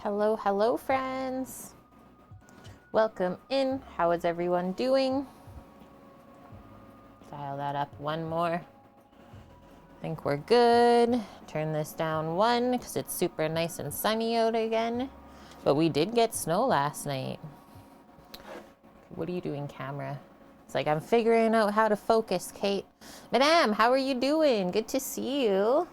Hello, hello, friends. Welcome in. How is everyone doing? Dial that up one more. I think we're good. Turn this down one because it's super nice and sunny out again. But we did get snow last night. What are you doing, camera? It's like I'm figuring out how to focus, Kate. Madame, how are you doing? Good to see you.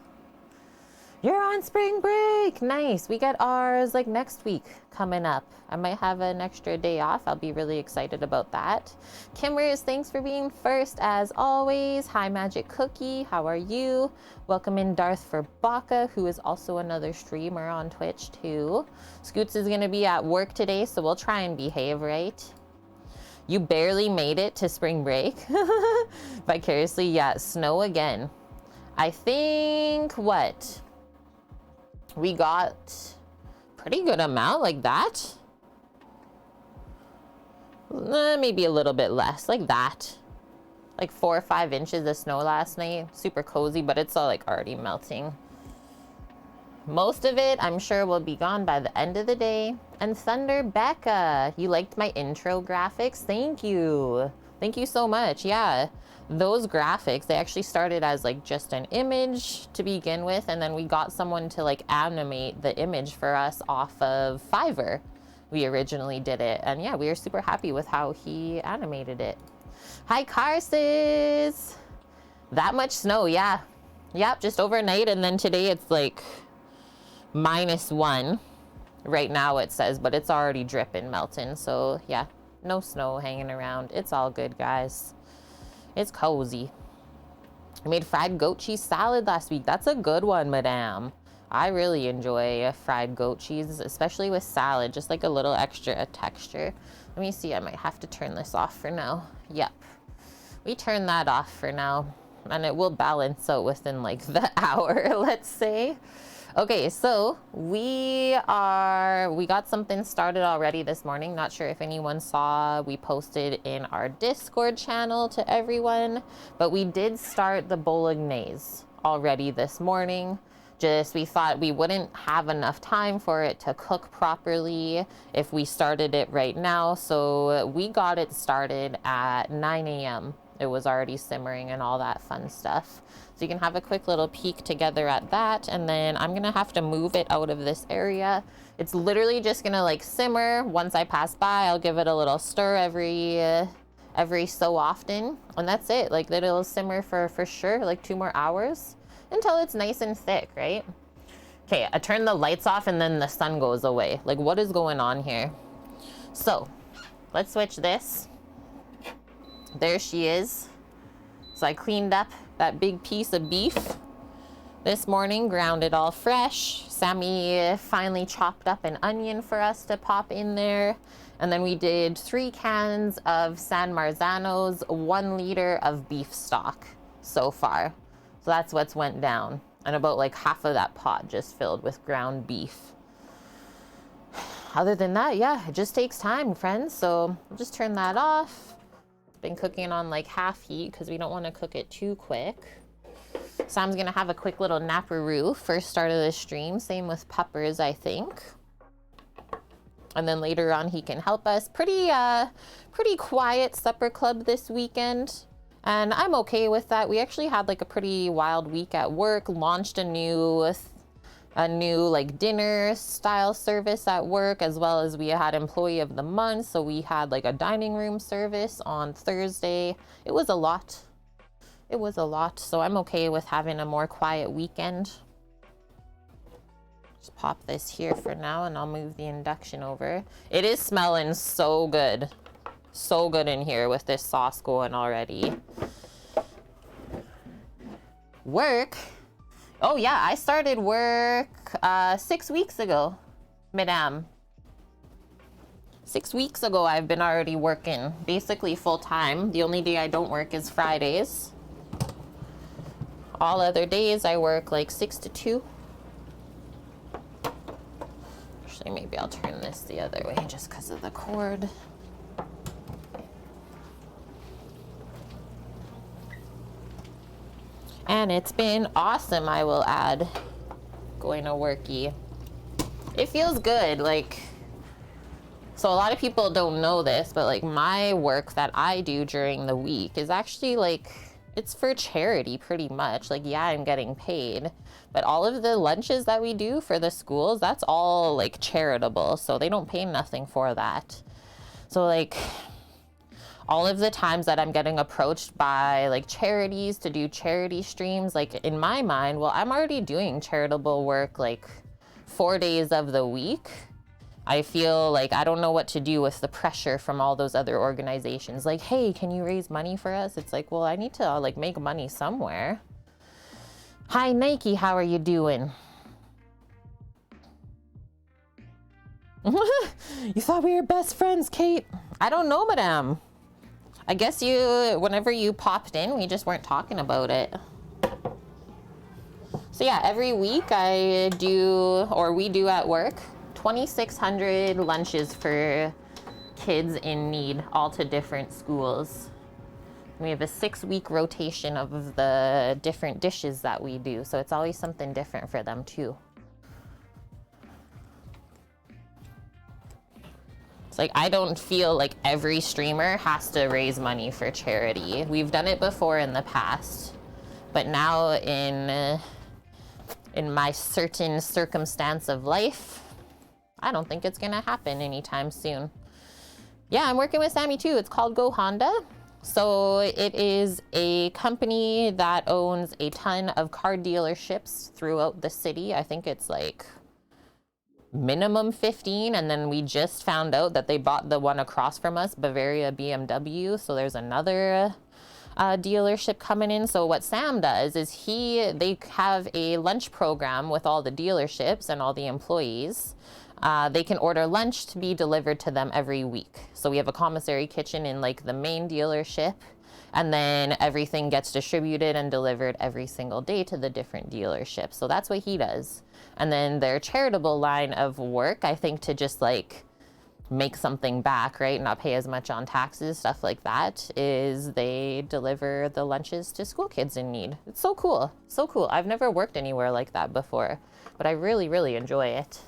You're on spring break. Nice. We got ours like next week coming up. I might have an extra day off. I'll be really excited about that. Kimrers, thanks for being first as always. Hi, Magic Cookie. How are you? Welcome in Darth for Baka, who is also another streamer on Twitch too. Scoots is going to be at work today, so we'll try and behave, right? You barely made it to spring break. Vicariously, yeah, snow again. I think what? We got pretty good amount like that. Maybe a little bit less, like that. Like 4 or 5 inches of snow last night. Super cozy, but it's all like already melting. Most of it, I'm sure, will be gone by the end of the day. And Thunder Becca, you liked my intro graphics? Thank you. Thank you so much. Yeah. Those graphics, they actually started as like just an image to begin with, and then we got someone to like animate the image for us off of Fiverr. We originally did it, and yeah, we were super happy with how he animated it. Hi, Carsis. That much snow, yeah. Yep, just overnight, and then today it's like -1 right now it says, but it's already dripping, melting, so yeah, no snow hanging around. It's all good, guys. It's cozy. I made fried goat cheese salad last week. That's a good one, madame. I really enjoy fried goat cheese, especially with salad, just like a little extra texture. Let me see, I might have to turn this off for now. Yep, we turn that off for now, and it will balance out within like the hour, let's say. Okay, so we got something started already this morning. Not sure if anyone saw, we posted in our Discord channel to everyone, but we did start the bolognese already this morning. Just, we thought we wouldn't have enough time for it to cook properly if we started it right now. So we got it started at 9 a.m. It was already simmering and all that fun stuff. So you can have a quick little peek together at that. And then I'm gonna have to move it out of this area. It's literally just gonna like simmer. Once I pass by, I'll give it a little stir every so often. And that's it. Like it'll simmer for sure, like 2 more hours until it's nice and thick, right? Okay, I turn the lights off and then the sun goes away. Like what is going on here? So let's switch this. There she is. So I cleaned up that big piece of beef this morning, ground it all fresh. Sammy finally chopped up an onion for us to pop in there. And then we did 3 cans of San Marzano's, 1 liter of beef stock so far. So that's what's went down. And about like half of that pot just filled with ground beef. Other than that, yeah, it just takes time, friends. So I'll just turn that off. Been cooking on like half heat because we don't want to cook it too quick. Sam's gonna have a quick little naparoo first start of the stream. Same with Puppers, I think. And then later on he can help us. Pretty quiet supper club this weekend. And I'm okay with that. We actually had like a pretty wild week at work. Launched a new like dinner style service at work, as well as we had employee of the month. So we had like a dining room service on Thursday. It was a lot. It was a lot. So I'm okay with having a more quiet weekend. Just pop this here for now and I'll move the induction over. It is smelling so good. So good in here with this sauce going already. Work. Oh yeah, I started work 6 weeks ago, madame. 6 weeks ago I've been already working, basically full time. The only day I don't work is Fridays. All other days I work like 6 to 2. Actually, maybe I'll turn this the other way just because of the cord. And it's been awesome, I will add, going to worky. it feels good. Like, so a lot of people don't know this, but like my work that I do during the week is actually like, it's for charity pretty much. Like, yeah, I'm getting paid, but all of the lunches that we do for the schools, that's all like charitable. So they don't pay nothing for that. So like all of the times that I'm getting approached by like charities to do charity streams, like in my mind, well, I'm already doing charitable work like 4 days of the week. I feel like I don't know what to do with the pressure from all those other organizations. Like, hey, can you raise money for us? It's like, well, I need to like make money somewhere. Hi, Nike, how are you doing? You thought we were best friends, Kate? I don't know, madame. I guess whenever you popped in, we just weren't talking about it. So yeah, every week we do at work, 2,600 lunches for kids in need, all to different schools. We have a 6-week rotation of the different dishes that we do, so it's always something different for them too. It's like, I don't feel like every streamer has to raise money for charity. We've done it before in the past, but now in my certain circumstance of life, I don't think it's gonna happen anytime soon. Yeah, I'm working with Sammy too. It's called Go Honda. So it is a company that owns a ton of car dealerships throughout the city. I think it's like minimum 15, and then we just found out that they bought the one across from us, Bavaria BMW. So there's another dealership coming in. So what Sam does is they have a lunch program with all the dealerships and all the employees. They can order lunch to be delivered to them every week. So we have a commissary kitchen in like the main dealership, and then everything gets distributed and delivered every single day to the different dealerships. So that's what he does. And then their charitable line of work, I think, to just like make something back, right? Not pay as much on taxes, stuff like that, is they deliver the lunches to school kids in need. It's so cool. So cool. I've never worked anywhere like that before, but I really, really enjoy it.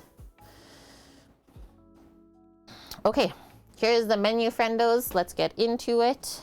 Okay, here's the menu, friendos. Let's get into it.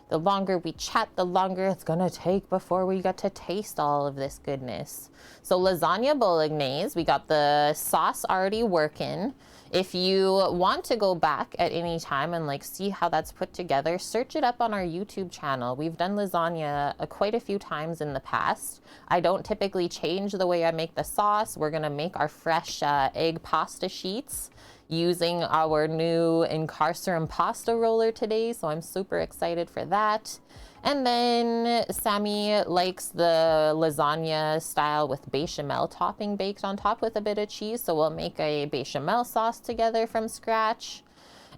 The longer we chat, the longer it's gonna take before we get to taste all of this goodness. So lasagna bolognese, we got the sauce already working. If you want to go back at any time and like see how that's put together, search it up on our YouTube channel. We've done lasagna quite a few times in the past. I don't typically change the way I make the sauce. We're gonna make our fresh egg pasta sheets using our new Incarcerum pasta roller today, so I'm super excited for that. And then Sammy likes the lasagna style with bechamel topping baked on top with a bit of cheese, so we'll make a bechamel sauce together from scratch.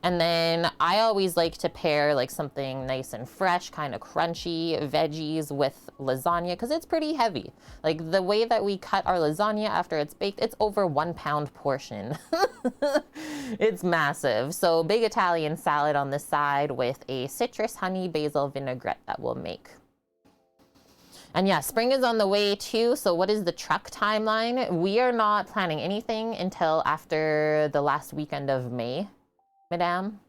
And then I always like to pair like something nice and fresh, kind of crunchy veggies with lasagna, because it's pretty heavy. Like the way that we cut our lasagna after it's baked, it's over 1 pound portion. It's massive. So big Italian salad on the side with a citrus honey basil vinaigrette that we'll make. And yeah, spring is on the way too. So what is the truck timeline? We are not planning anything until after the last weekend of May, madame.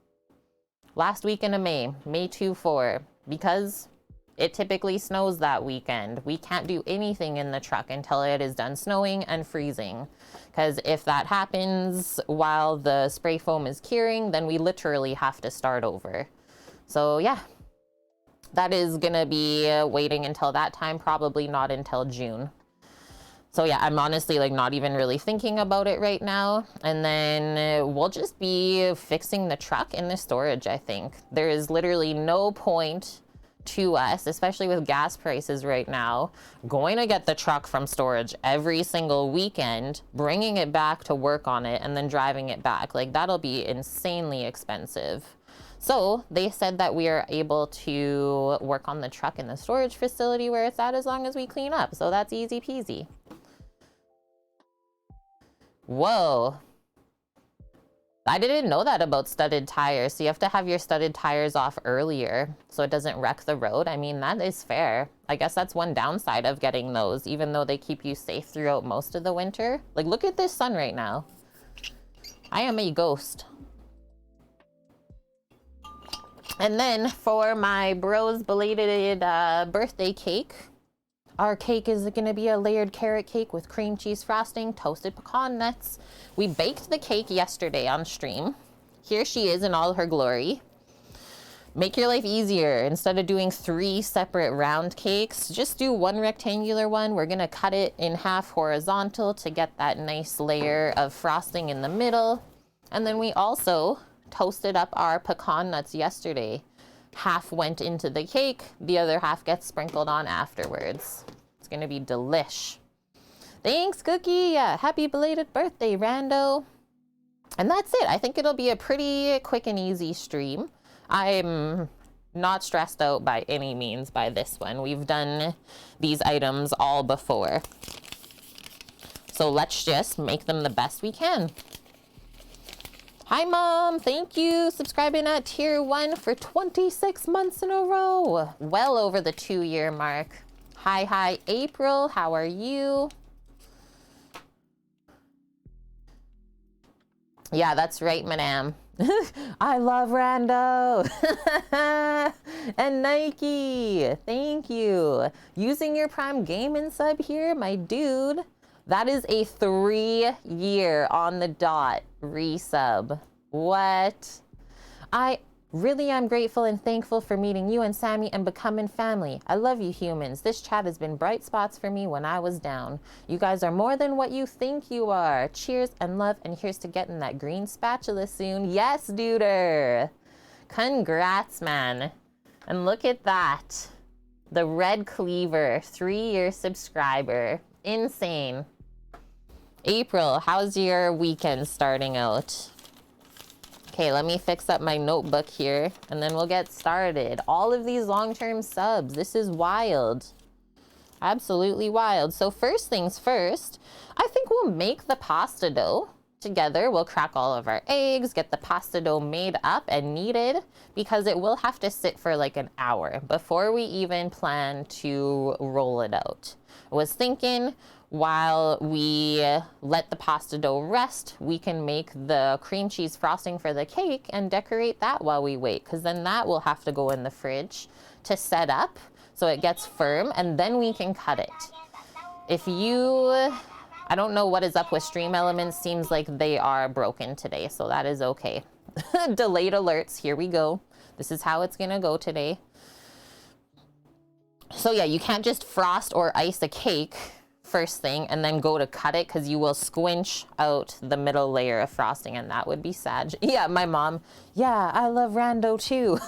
Last weekend of May, May 2-4, because it typically snows that weekend. We can't do anything in the truck until it is done snowing and freezing. Because if that happens while the spray foam is curing, then we literally have to start over. So yeah, that is gonna be waiting until that time, probably not until June. So yeah, I'm honestly like not even really thinking about it right now. And then we'll just be fixing the truck in the storage, I think. There is literally no point to us, especially with gas prices right now, going to get the truck from storage every single weekend, bringing it back to work on it, and then driving it back. Like that'll be insanely expensive. So they said that we are able to work on the truck in the storage facility where it's at as long as we clean up. So that's easy peasy. Whoa. I didn't know that about studded tires. So you have to have your studded tires off earlier so it doesn't wreck the road. I mean, that is fair. I guess that's one downside of getting those, even though they keep you safe throughout most of the winter. Like, look at this sun right now. I am a ghost. And then for my bro's belated birthday cake, our cake is gonna be a layered carrot cake with cream cheese frosting, toasted pecan nuts. We baked the cake yesterday on stream. Here she is in all her glory. Make your life easier. Instead of doing 3 separate round cakes, just do 1 rectangular one. We're gonna cut it in half horizontal to get that nice layer of frosting in the middle. And then we also toasted up our pecan nuts yesterday. Half went into the cake, the other half gets sprinkled on afterwards. It's gonna be delish. Thanks, Cookie. Happy belated birthday, Rando. And that's it. I think it'll be a pretty quick and easy stream. I'm not stressed out by any means by this one. We've done these items all before. So let's just make them the best we can. Hi, Mom. Thank you. Subscribing at tier 1 for 26 months in a row. Well over the 2-year mark. Hi, April. How are you? Yeah, that's right, madam. I love Rando. And Nike. Thank you. Using your Prime Gaming sub here, my dude. That is a 3-year on the dot resub. What? I really am grateful and thankful for meeting you and Sammy and becoming family. I love you humans. This chat has been bright spots for me when I was down. You guys are more than what you think you are. Cheers and love, and here's to getting that green spatula soon. Yes, duder. Congrats, man. And look at that. The red cleaver, 3-year subscriber. Insane. April, how's your weekend starting out? Okay, let me fix up my notebook here and then we'll get started. All of these long-term subs, this is wild. Absolutely wild. So first things first, I think we'll make the pasta dough together. We'll crack all of our eggs, get the pasta dough made up and kneaded because it will have to sit for like an hour before we even plan to roll it out. I was thinking, while we let the pasta dough rest, we can make the cream cheese frosting for the cake and decorate that while we wait, because then that will have to go in the fridge to set up so it gets firm, and then we can cut it. If you, I don't know what is up with Stream Elements, seems like they are broken today, so that is okay. Delayed alerts, here we go. This is how it's gonna go today. So yeah, you can't just frost or ice a cake first thing and then go to cut it because you will squinch out the middle layer of frosting and that would be sad. Yeah, my mom. Yeah, I love Rando too.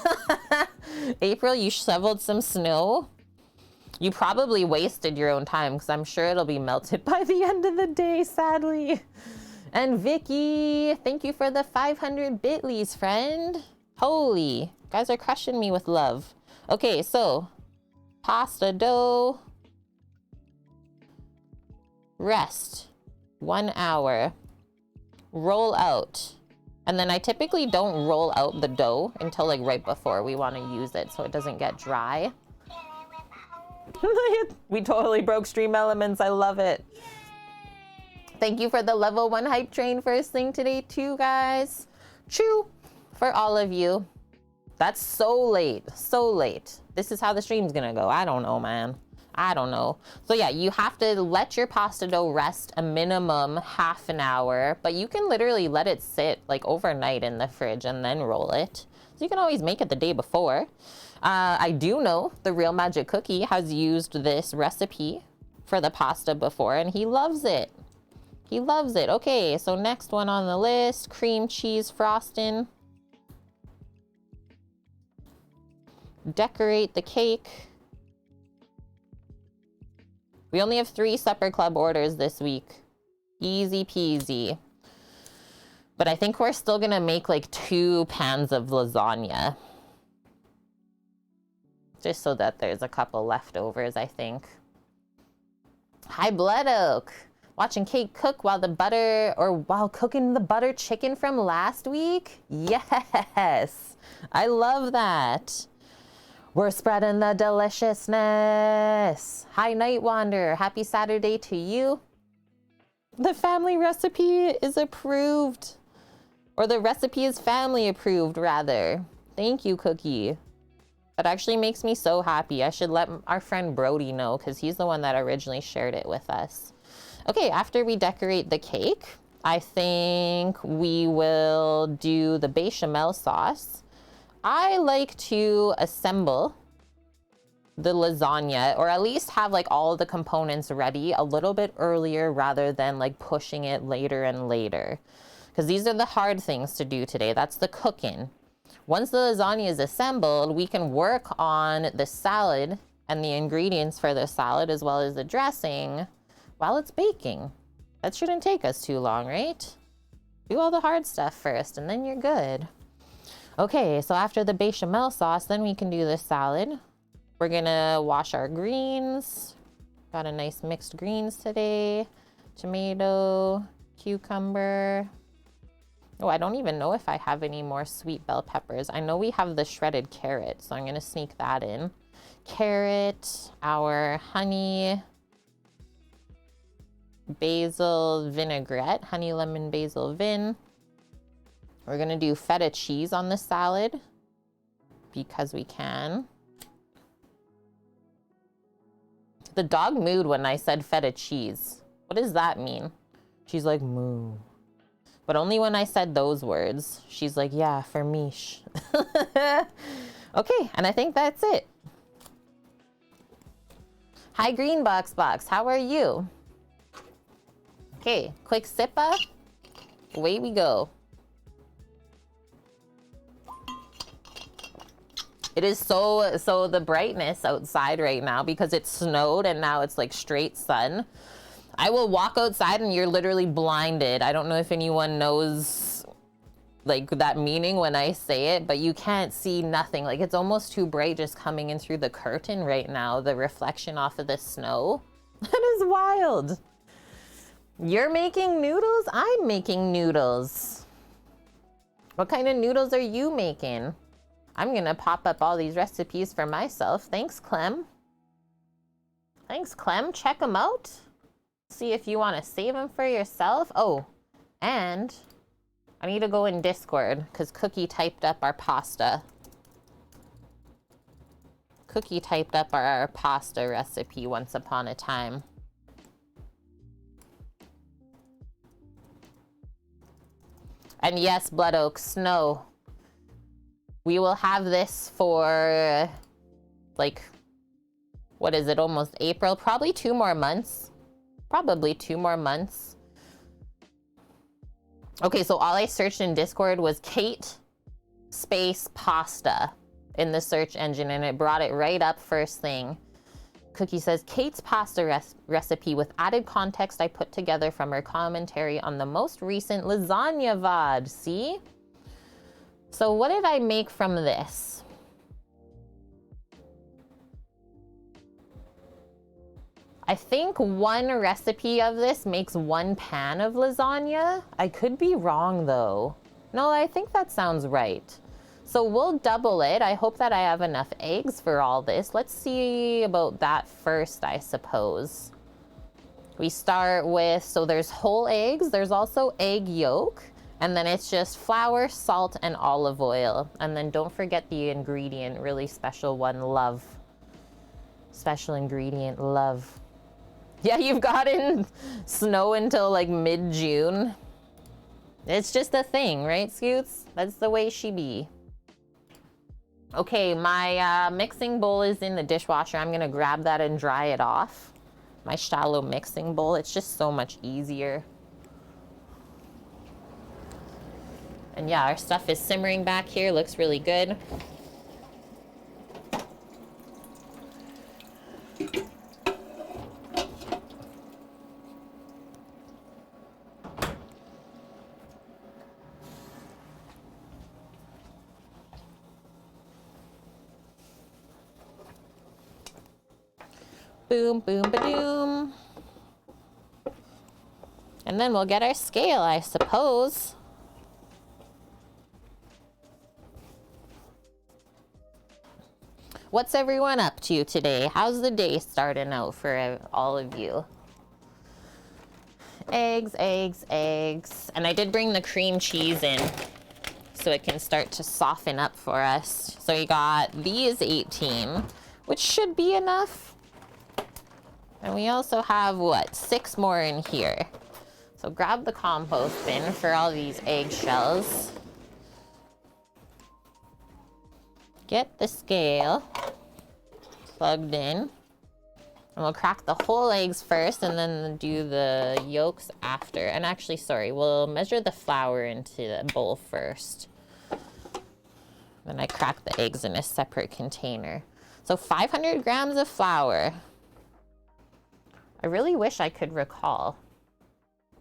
April, you shoveled some snow. You probably wasted your own time because I'm sure it'll be melted by the end of the day, sadly. And Vicky, thank you for the 500 bitlies, friend. Holy, guys are crushing me with love. Okay, so pasta dough. Rest, 1 hour, roll out. And then I typically don't roll out the dough until like right before we want to use it so it doesn't get dry. We totally broke Stream Elements, I love it. Thank you for the level 1 hype train first thing today too, guys. Chew for all of you. That's so late, so late. This is how the stream's gonna go. I don't know, man. I don't know. So yeah, you have to let your pasta dough rest a minimum half an hour, but you can literally let it sit like overnight in the fridge and then roll it. So you can always make it the day before. I do know the Real Magic Cookie has used this recipe for the pasta before and he loves it. He loves it. Okay, so next one on the list, cream cheese frosting. Decorate the cake. We only have 3 supper club orders this week. Easy peasy. But I think we're still gonna make like 2 pans of lasagna. Just so that there's a couple leftovers, I think. Hi, Blood Oak. Watching Kate cook while while cooking the butter chicken from last week? Yes, I love that. We're spreading the deliciousness. Hi, Night Wander. Happy Saturday to you. The family recipe is approved. Or the recipe is family approved, rather. Thank you, Cookie. That actually makes me so happy. I should let our friend Brody know because he's the one that originally shared it with us. Okay, after we decorate the cake, I think we will do the bechamel sauce. I like to assemble the lasagna, or at least have like all the components ready a little bit earlier rather than like pushing it later and later. Because these are the hard things to do today. That's the cooking. Once the lasagna is assembled, we can work on the salad and the ingredients for the salad as well as the dressing while it's baking. That shouldn't take us too long, right? Do all the hard stuff first and then you're good. Okay, so after the bechamel sauce, then we can do the salad. We're gonna wash our greens. Got a nice mixed greens today. Tomato, cucumber. Oh, I don't even know if I have any more sweet bell peppers. I know we have the shredded carrot, so I'm gonna sneak that in. Carrot, our honey, basil vinaigrette, honey lemon basil vin. We're gonna do feta cheese on the salad because we can. The dog mooed when I said feta cheese. What does that mean? She's like, moo. But only when I said those words. She's like, yeah, for Mish. Okay, and I think that's it. Hi, Greenbox Box. How are you? Okay, quick sippa. Away we go. It is so the brightness outside right now because it snowed and now it's like straight sun. I will walk outside and you're literally blinded. I don't know if anyone knows like that meaning when I say it, but you can't see nothing. Like it's almost too bright just coming in through the curtain right now, the reflection off of the snow. That is wild. You're making noodles? I'm making noodles. What kind of noodles are you making? I'm gonna pop up all these recipes for myself. Thanks, Clem. Thanks, Clem. Check them out. See if you want to save them for yourself. Oh, and I need to go in Discord because Cookie typed up our pasta. Cookie typed up our pasta recipe once upon a time. And yes, Blood Oak, snow. We will have this for, like, what is it, almost April? Probably 2 more months. Probably 2 more months. Okay, so all I searched in Discord was Kate space pasta in the search engine, and it brought it right up first thing. Cookie says, Kate's pasta recipe with added context I put together from her commentary on the most recent lasagna VOD. See? So what did I make from this? I think 1 recipe of this makes 1 pan of lasagna. I could be wrong though. No, I think that sounds right. So we'll double it. I hope that I have enough eggs for all this. Let's see about that first, I suppose. We start with, so there's whole eggs. There's also egg yolk. And then it's just flour, salt, and olive oil. And then don't forget the ingredient, really special one, love. Special ingredient, love. Yeah, you've gotten snow until like mid-June. It's just a thing, right, Scoots? That's the way she be. Okay, my mixing bowl is in the dishwasher. I'm gonna grab that and dry it off. My shallow mixing bowl, it's just so much easier. And yeah, our stuff is simmering back here. Looks really good. Boom, boom, ba-doom. And then we'll get our scale, I suppose. What's everyone up to today? How's the day starting out for all of you? Eggs, eggs, eggs. And I did bring the cream cheese in so it can start to soften up for us. So we got these 18, which should be enough. And we also have, what, 6 more in here. So grab the compost bin for all these eggshells. Get the scale plugged in. And we'll crack the whole eggs first and then do the yolks after. And actually, sorry, we'll measure the flour into the bowl first. Then I crack the eggs in a separate container. So 500 grams of flour. I really wish I could recall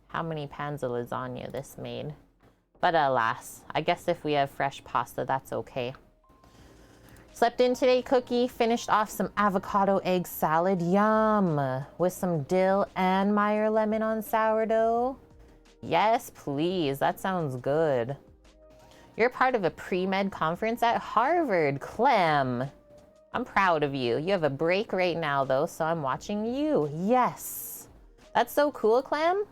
how many pans of lasagna this made. But alas, I guess if we have fresh pasta, that's okay. Slept in today, cookie. Finished off some avocado egg salad. Yum. With some dill and Meyer lemon on sourdough. Yes, please. That sounds good. You're part of a pre-med conference at Harvard, Clem. I'm proud of you. You have a break right now, though, so I'm watching you. Yes. That's so cool, Clem.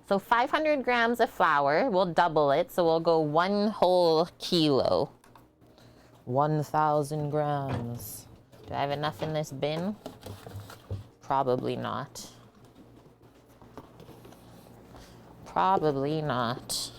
So 500 grams of flour, we'll double it, so we'll go 1 whole kilo. 1,000 grams. Do I have enough in this bin? Probably not. Probably not.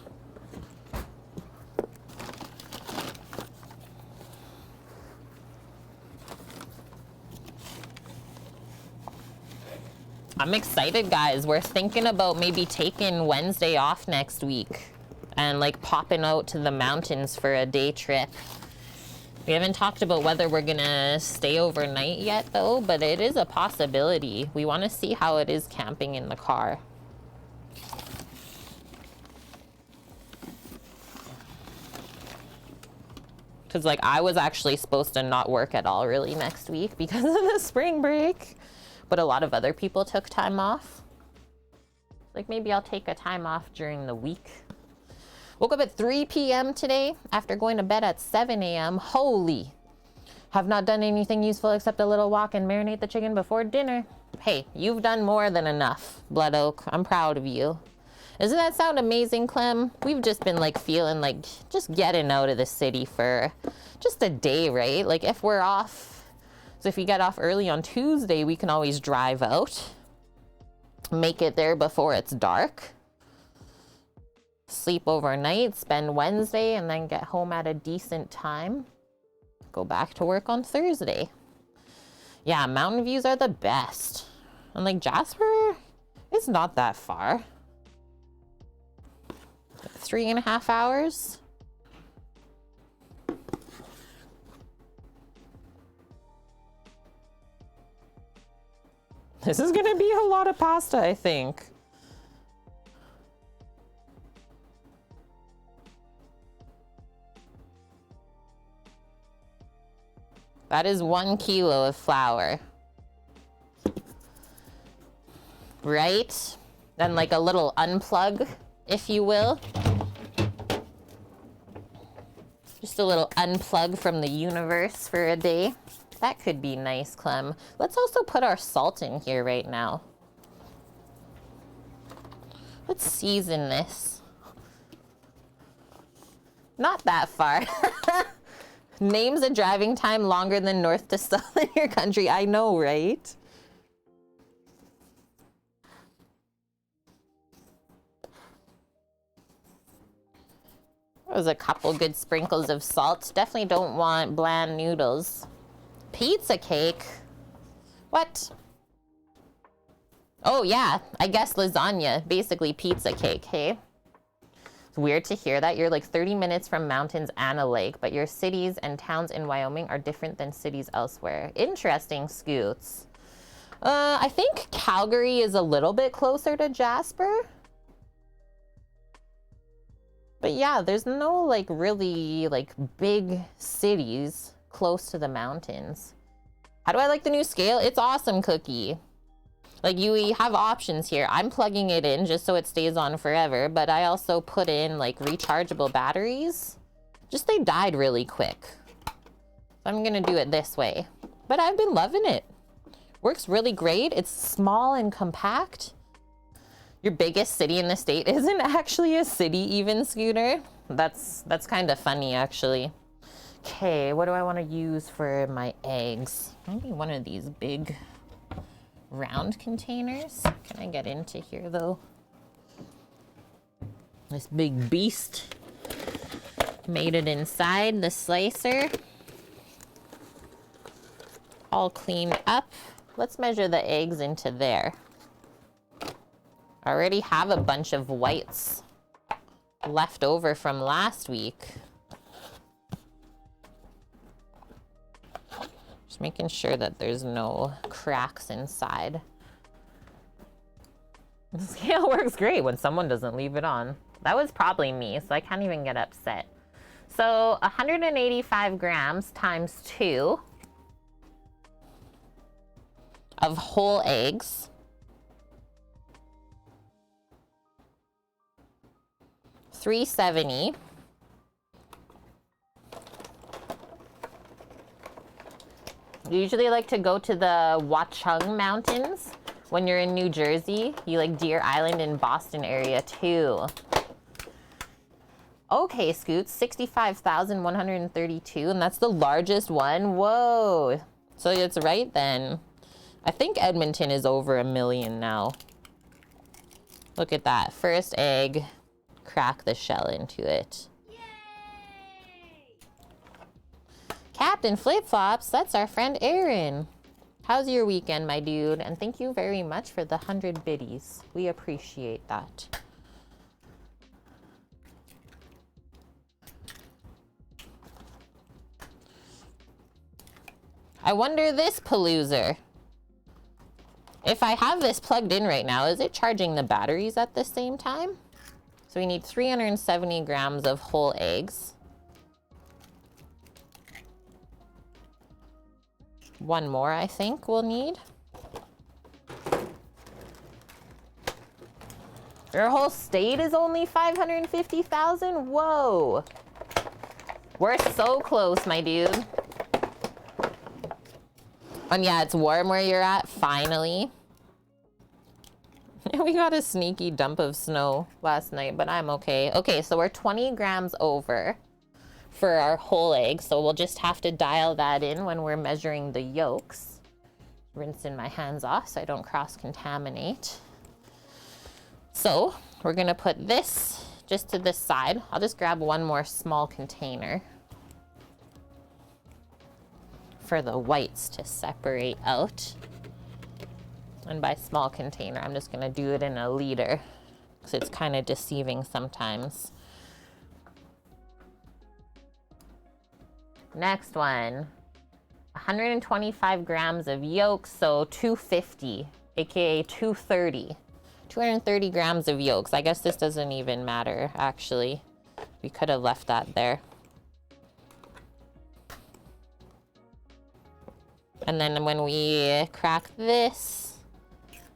I'm excited, guys. We're thinking about maybe taking Wednesday off next week and like popping out to the mountains for a day trip. We haven't talked about whether we're gonna stay overnight yet though, but it is a possibility. We want to see how it is camping in the car. Because like I was actually supposed to not work at all really next week because of the spring break. But a lot of other people took time off. Like maybe I'll take a time off during the week. Woke up at 3 p.m. today after going to bed at 7 a.m. Holy. Have not done anything useful except a little walk and marinate the chicken before dinner. Hey, you've done more than enough, Blood Oak. I'm proud of you. Doesn't that sound amazing, Clem? We've just been like feeling like just getting out of the city for just a day, right? Like if we're off. So if you get off early on Tuesday, we can always drive out, make it there before it's dark, sleep overnight, spend Wednesday, and then get home at a decent time, go back to work on Thursday. Yeah, mountain views are the best. And like Jasper, it's not that far. 3.5 hours. This is gonna be a lot of pasta, I think. That is 1 kilo of flour. Right? Then like a little unplug, if you will. Just a little unplug from the universe for a day. That could be nice, Clem. Let's also put our salt in here right now. Let's season this. Not that far. Names a driving time longer than north to south in your country. I know, right? There was a couple good sprinkles of salt. Definitely don't want bland noodles. Pizza cake? What? Oh yeah, I guess lasagna, basically pizza cake, hey? It's weird to hear that. You're like 30 minutes from mountains and a lake, but your cities and towns in Wyoming are different than cities elsewhere. Interesting, Scoots. I think Calgary is a little bit closer to Jasper. But yeah, there's no like really like big cities close to the mountains. How do I like the new scale? It's awesome, Cookie. Like you have options here. I'm plugging it in just so it stays on forever, but I also put in like rechargeable batteries. Just they died really quick. So I'm gonna do it this way. But I've been loving it. Works really great. It's small and compact. Your biggest city in the state isn't actually a city even, Scooter. That's kind of funny, actually. Okay, what do I want to use for my eggs? Maybe one of these big round containers. Can I get into here though? This big beast made it inside the slicer. All cleaned up. Let's measure the eggs into there. I already have a bunch of whites left over from last week. Just making sure that there's no cracks inside. The scale works great when someone doesn't leave it on. That was probably me, so I can't even get upset. So 185 grams times 2 of whole eggs. 370. Usually like to go to the Watchung Mountains when you're in New Jersey. You like Deer Island and Boston area too. Okay, Scoots, 65,132, and that's the largest one. Whoa. So it's right then. I think Edmonton is over 1 million now. Look at that. First egg. Crack the shell into it. Yay! Captain Flip Flops, that's our friend Aaron. How's your weekend, my dude? And thank you very much for the 100 biddies. We appreciate that. I wonder this paloozer. If I have this plugged in right now, is it charging the batteries at the same time? So we need 370 grams of whole eggs. One more, I think, we'll need. Your whole state is only 550,000? Whoa. We're so close, my dude. And yeah, it's warm where you're at, finally. We got a sneaky dump of snow last night, but I'm okay. Okay, so we're 20 grams over for our whole egg, so we'll just have to dial that in when we're measuring the yolks. Rinsing my hands off so I don't cross-contaminate. So we're gonna put this just to this side. I'll just grab one more small container for the whites to separate out. And by small container, I'm just gonna do it in a liter because it's kind of deceiving sometimes. Next one, 125 grams of yolk, so 250, aka 230. 230 grams of yolks. I guess this doesn't even matter, actually. We could have left that there. And then when we crack this,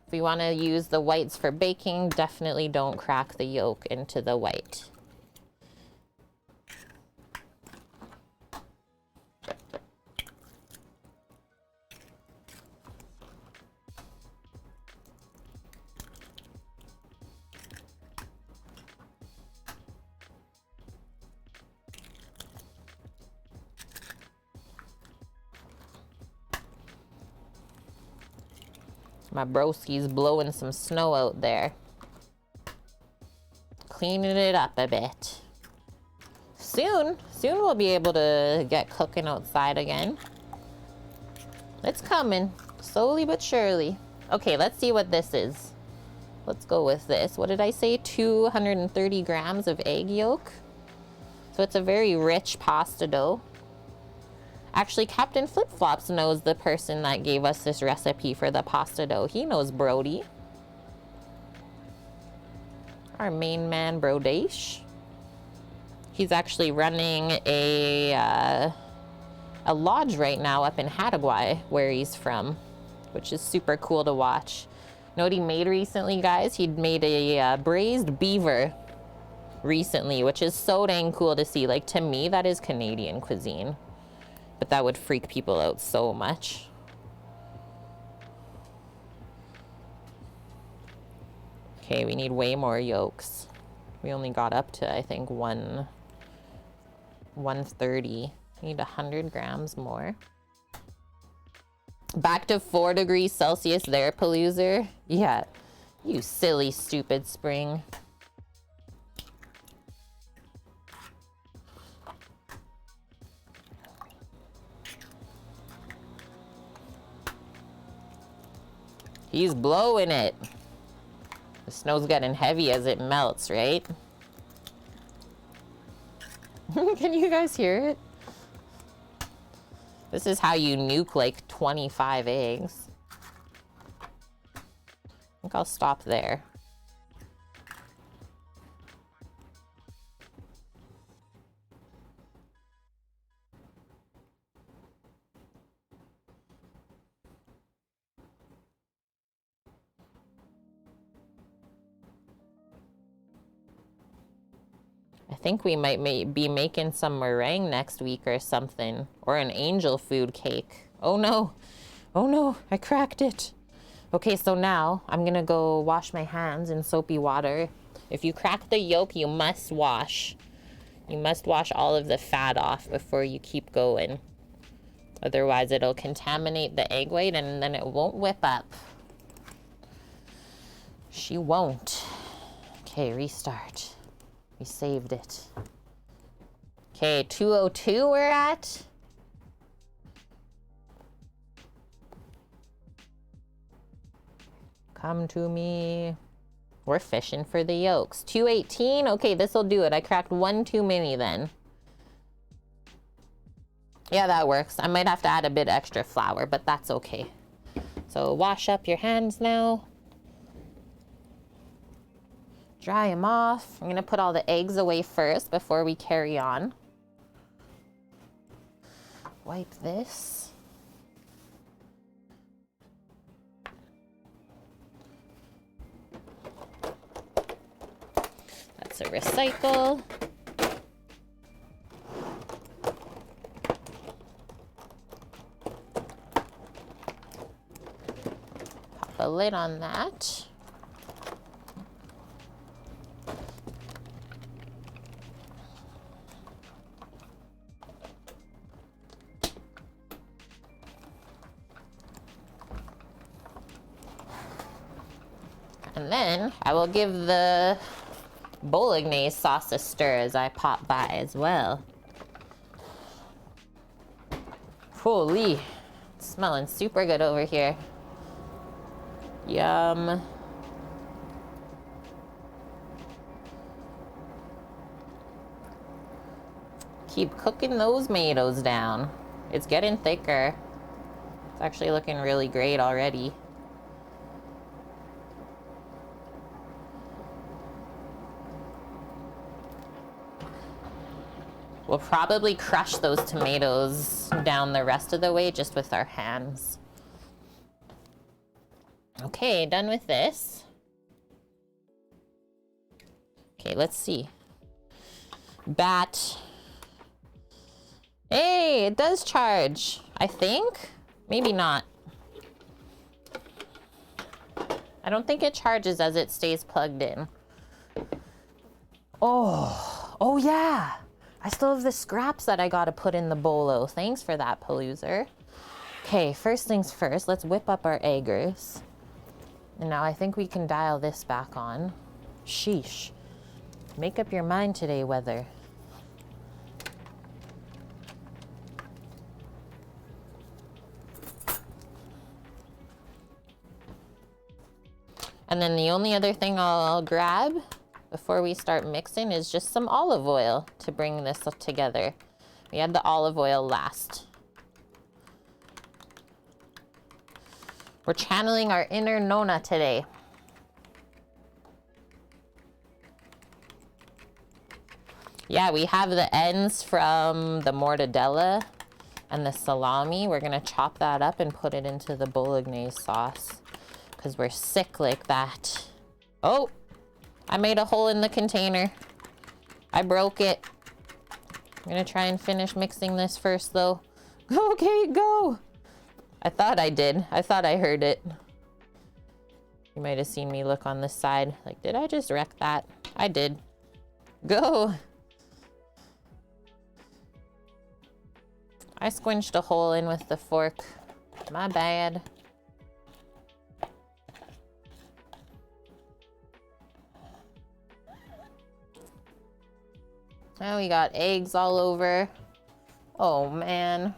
if we want to use the whites for baking, definitely don't crack the yolk into the white. My broski's blowing some snow out there. Cleaning it up a bit. Soon we'll be able to get cooking outside again. It's coming, slowly but surely. Okay, let's see what this is. Let's go with this. What did I say? 230 grams of egg yolk. So it's a very rich pasta dough. Actually, Captain Flip Flops knows the person that gave us this recipe for the pasta dough. He knows Brody. Our main man, Brodash. He's actually running a lodge right now up in Hattagwai, where he's from, which is super cool to watch. Know what he made recently, guys? He'd made a braised beaver recently, which is so dang cool to see. Like, to me, that is Canadian cuisine. But that would freak people out so much. Okay, we need way more yolks. We only got up to, I think, 130. Need 100 grams more. Back to 4 degrees Celsius there, Paloozer. Yeah, you silly, stupid spring. He's blowing it. The snow's getting heavy as it melts, right? Can you guys hear it? This is how you nuke like 25 eggs. I think I'll stop there. I think we might be making some meringue next week or something. Or an angel food cake. Oh no. Oh no, I cracked it. Okay, so now I'm gonna go wash my hands in soapy water. If you crack the yolk, you must wash. You must wash all of the fat off before you keep going. Otherwise, it'll contaminate the egg white and then it won't whip up. She won't. Okay, restart. We saved it. Okay, 202 we're at. Come to me. We're fishing for the yolks. 218. Okay, this will do it. I cracked one too many then. Yeah, that works. I might have to add a bit extra flour, but that's okay. So wash up your hands now. Dry them off. I'm gonna put all the eggs away first before we carry on. Wipe this. That's a recycle. Pop a lid on that. And then I will give the bolognese sauce a stir as I pop by as well. Holy, it's smelling super good over here. Yum. Keep cooking those tomatoes down. It's getting thicker. It's actually looking really great already. We'll probably crush those tomatoes down the rest of the way just with our hands. Okay, done with this. Okay, let's see. Bat. Hey, it does charge, I think. Maybe not. I don't think it charges as it stays plugged in. Oh yeah. I still have the scraps that I gotta put in the bolo. Thanks for that, Paloozer. Okay, first things first, let's whip up our eggers. And now I think we can dial this back on. Sheesh. Make up your mind today, weather. And then the only other thing I'll grab before we start mixing is just some olive oil to bring this together. We had the olive oil last. We're channeling our inner Nona today. Yeah, we have the ends from the mortadella and the salami. We're gonna chop that up and put it into the bolognese sauce because we're sick like that. Oh! I made a hole in the container. I broke it. I'm gonna try and finish mixing this first though. Okay, go! I thought I did. I thought I heard it. You might have seen me look on this side. Like, did I just wreck that? I did. Go! I squinched a hole in with the fork. My bad. Now we got eggs all over. Oh man.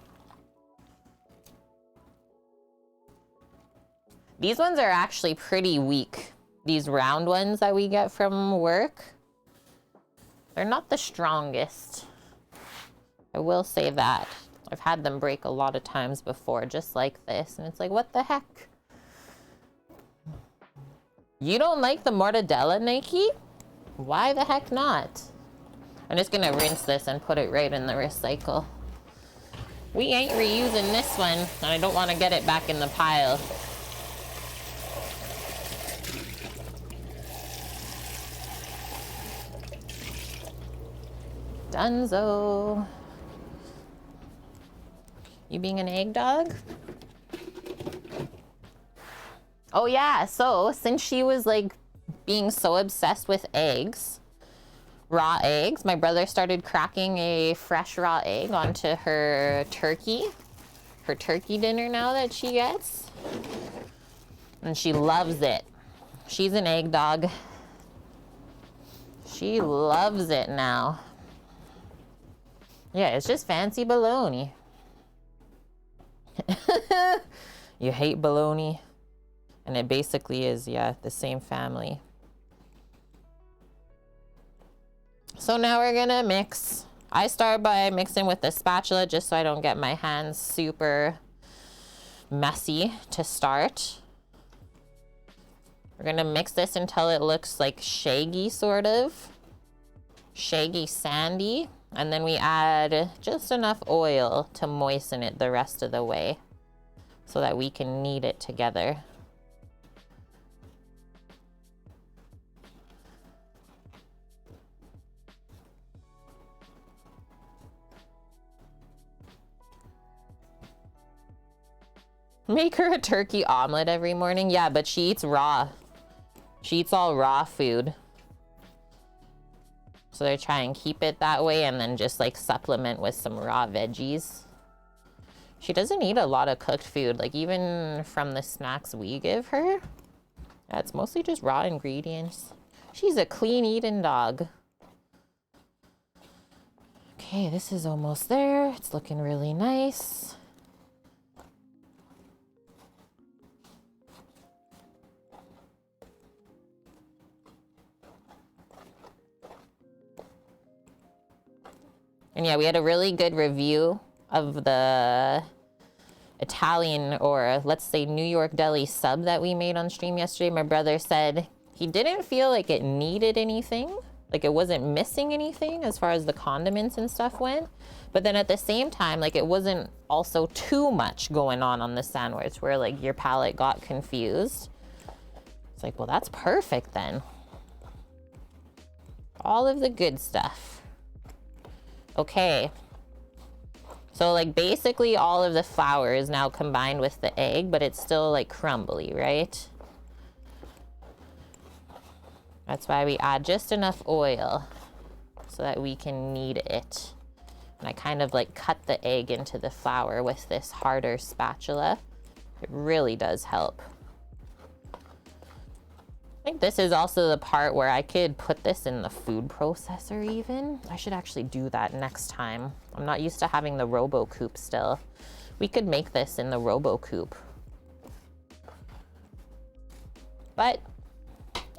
These ones are actually pretty weak. These round ones that we get from work, they're not the strongest. I will say that. I've had them break a lot of times before, just like this. And it's like, what the heck? You don't like the mortadella, Nike? Why the heck not? I'm just gonna rinse this and put it right in the recycle. We ain't reusing this one, and I don't want to get it back in the pile. Dunzo. You being an egg dog? Oh yeah, so since she was like being so obsessed with eggs, raw eggs, my brother started cracking a fresh raw egg onto her turkey dinner now that she gets. And she loves it. She's an egg dog. She loves it now. Yeah, it's just fancy bologna. You hate bologna? And it basically is, yeah, the same family. So now we're gonna mix. I start by mixing with the spatula just so I don't get my hands super messy to start. We're gonna mix this until it looks like shaggy, sort of. Shaggy, sandy. And then we add just enough oil to moisten it the rest of the way so that we can knead it together. Make her a turkey omelet every morning? Yeah, but she eats raw. She eats all raw food. So they try and keep it that way and then just like supplement with some raw veggies. She doesn't eat a lot of cooked food, like even from the snacks we give her. Yeah, it's mostly just raw ingredients. She's a clean eating dog. Okay, this is almost there. It's looking really nice. And yeah, we had a really good review of the Italian, or let's say New York deli sub that we made on stream yesterday. My brother said he didn't feel like it needed anything, like it wasn't missing anything as far as the condiments and stuff went. But then at the same time, like it wasn't also too much going on the sandwich where like your palate got confused. It's like, well, that's perfect then. All of the good stuff. Okay, so like basically all of the flour is now combined with the egg, but it's still like crumbly, right? That's why we add just enough oil so that we can knead it. And I kind of like cut the egg into the flour with this harder spatula. It really does help. I think this is also the part where I could put this in the food processor even. I should actually do that next time. I'm not used to having the Robo Coupe still. We could make this in the Robo Coupe. But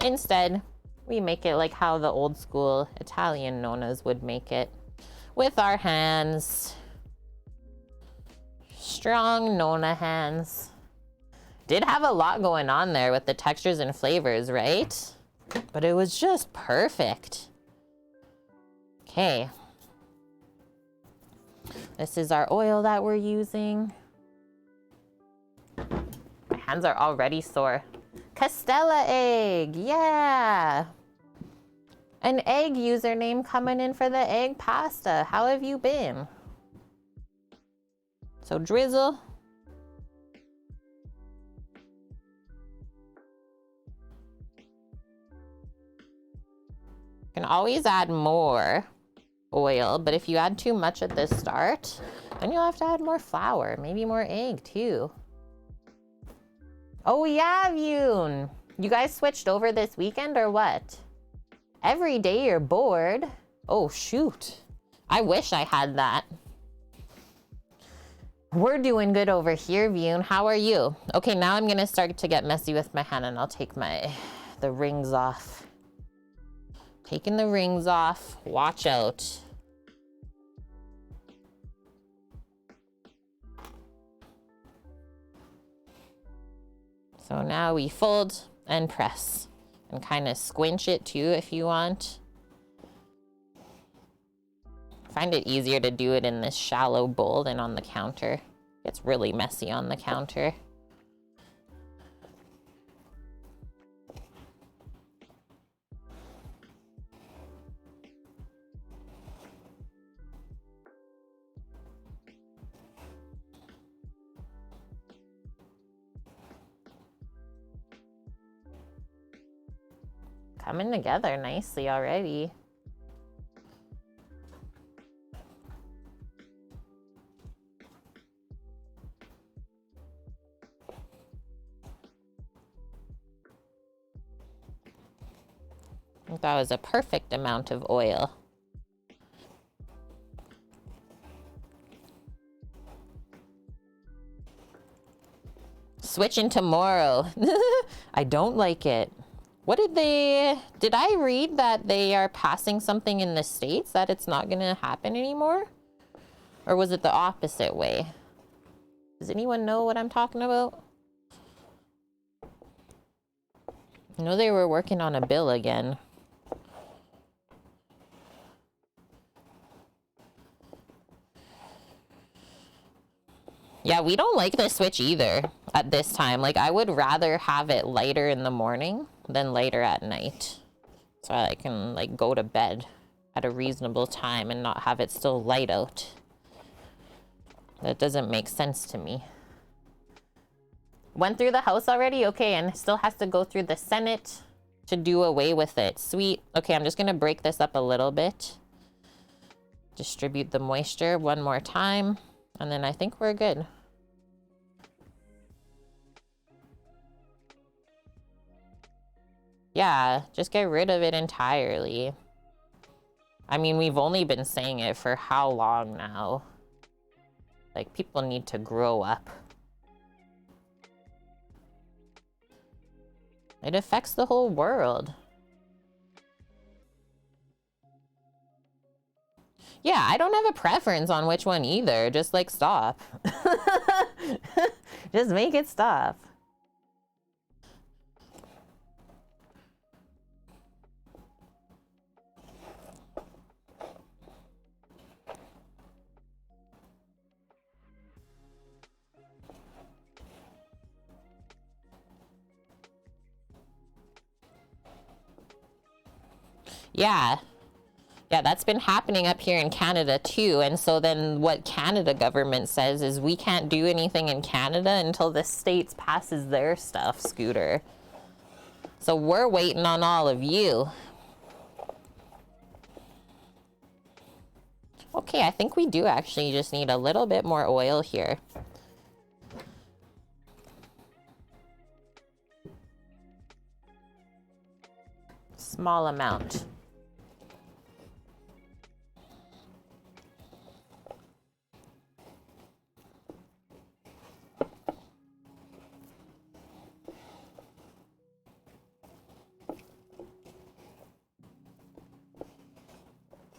instead, we make it like how the old school Italian nonas would make it. With our hands. Strong nona hands. Did have a lot going on there with the textures and flavors, right? But it was just perfect. Okay. This is our oil that we're using. My hands are already sore. Castella egg, yeah. An egg username coming in for the egg pasta. How have you been? So drizzle. You can always add more oil, but if you add too much at the start, then you'll have to add more flour, maybe more egg too. Oh yeah, Yoon. You guys switched over this weekend or what? Every day you're bored. Oh shoot. I wish I had that. We're doing good over here, Yoon. How are you? Okay, now I'm gonna start to get messy with my hand and I'll take the rings off. Taking the rings off. Watch out. So now we fold and press and kind of squinch it too if you want. Find it easier to do it in this shallow bowl than on the counter. It's really messy on the counter. Coming together nicely already. I think that was a perfect amount of oil. Switching tomorrow. I don't like it. What did I read that they are passing something in the States that it's not gonna happen anymore? Or was it the opposite way? Does anyone know what I'm talking about? I know they were working on a bill again. Yeah, we don't like the switch either at this time. Like, I would rather have it lighter in the morning than later at night. So I can, like, go to bed at a reasonable time and not have it still light out. That doesn't make sense to me. Went through the House already? Okay, and still has to go through the Senate to do away with it. Sweet. Okay, I'm just gonna break this up a little bit. Distribute the moisture one more time. And then I think we're good. Yeah, just get rid of it entirely. I mean, we've only been saying it for how long now? Like, people need to grow up. It affects the whole world. Yeah, I don't have a preference on which one either. Just, like, stop. Just make it stop. Yeah. Yeah, that's been happening up here in Canada too. And so then what Canada government says is we can't do anything in Canada until the States passes their stuff, Scooter. So we're waiting on all of you. Okay, I think we do actually just need a little bit more oil here. Small amount.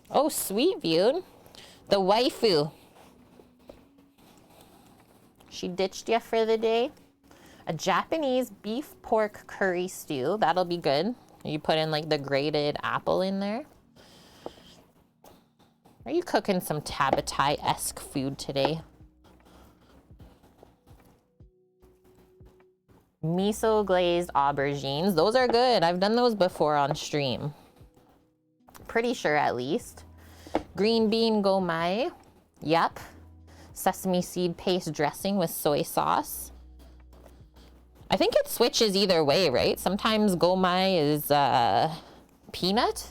Oh, sweet view. The waifu. She ditched you for the day. A Japanese beef pork curry stew. That'll be good. You put in like the grated apple in there. Are you cooking some Tabatai-esque food today? Miso glazed aubergines. Those are good. I've done those before on stream. Pretty sure at least. Green bean gomai. Yep. Sesame seed paste dressing with soy sauce. I think it switches either way, right? Sometimes gomai is peanut.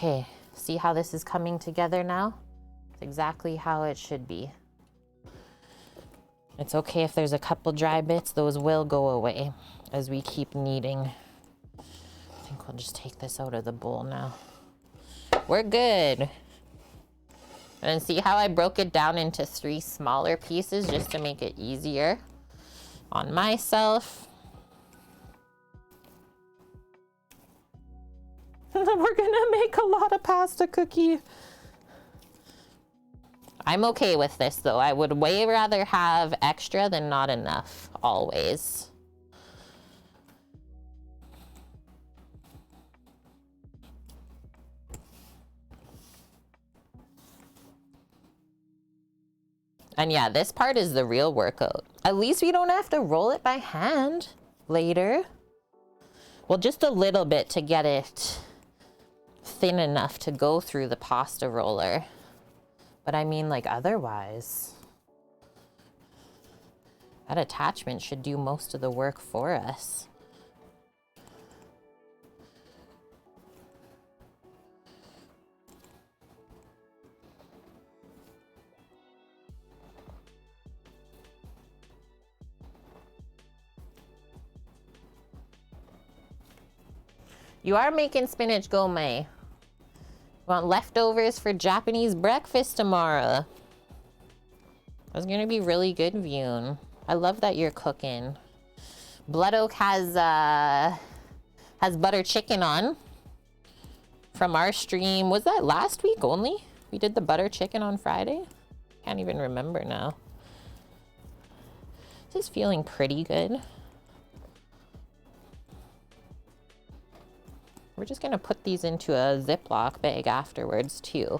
Okay, see how this is coming together now? It's exactly how it should be. It's okay if there's a couple dry bits, those will go away as we keep kneading. I think we'll just take this out of the bowl now. We're good. And see how I broke it down into 3 smaller pieces just to make it easier on myself. We're gonna make a lot of pasta cookie. I'm okay with this though. I would way rather have extra than not enough, always. And yeah, this part is the real workout. At least we don't have to roll it by hand later. Well, just a little bit to get it thin enough to go through the pasta roller. But I mean, like, otherwise, that attachment should do most of the work for us. You are making spinach gourmet. Want leftovers for Japanese breakfast tomorrow. That's gonna be really good, Vune. I love that you're cooking. Blood Oak has butter chicken on from our stream. Was that last week only? We did the butter chicken on Friday? Can't even remember now. This is feeling pretty good. We're just gonna put these into a Ziploc bag afterwards too.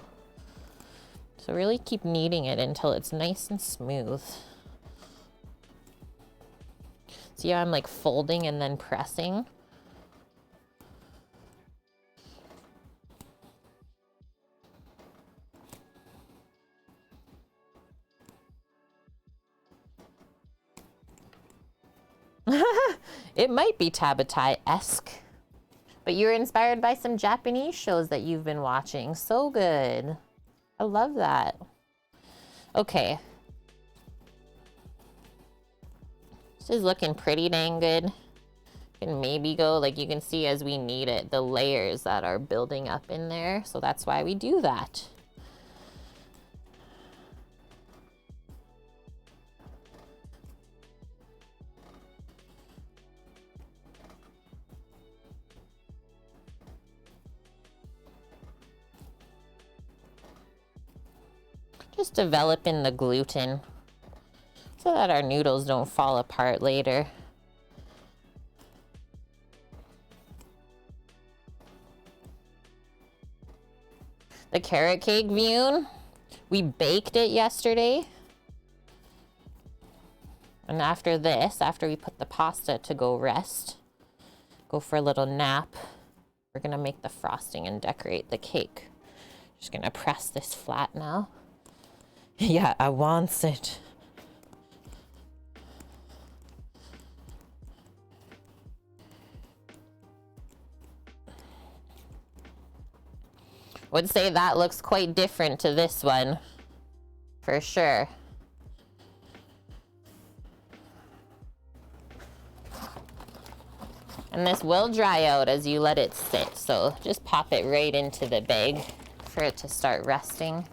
So really keep kneading it until it's nice and smooth. See how I'm like folding and then pressing? It might be Tabatai-esque. But you're inspired by some Japanese shows that you've been watching. So good. I love that. Okay. This is looking pretty dang good. You can maybe go, like you can see as we knead it, the layers that are building up in there. So that's why we do that. Just developing the gluten so that our noodles don't fall apart later. The carrot cake, Vune, we baked it yesterday. And after this, after we put the pasta to go rest, go for a little nap, we're gonna make the frosting and decorate the cake. Just gonna press this flat now. Yeah, I wants it. Would say that looks quite different to this one, for sure. And this will dry out as you let it sit, so just pop it right into the bag for it to start resting.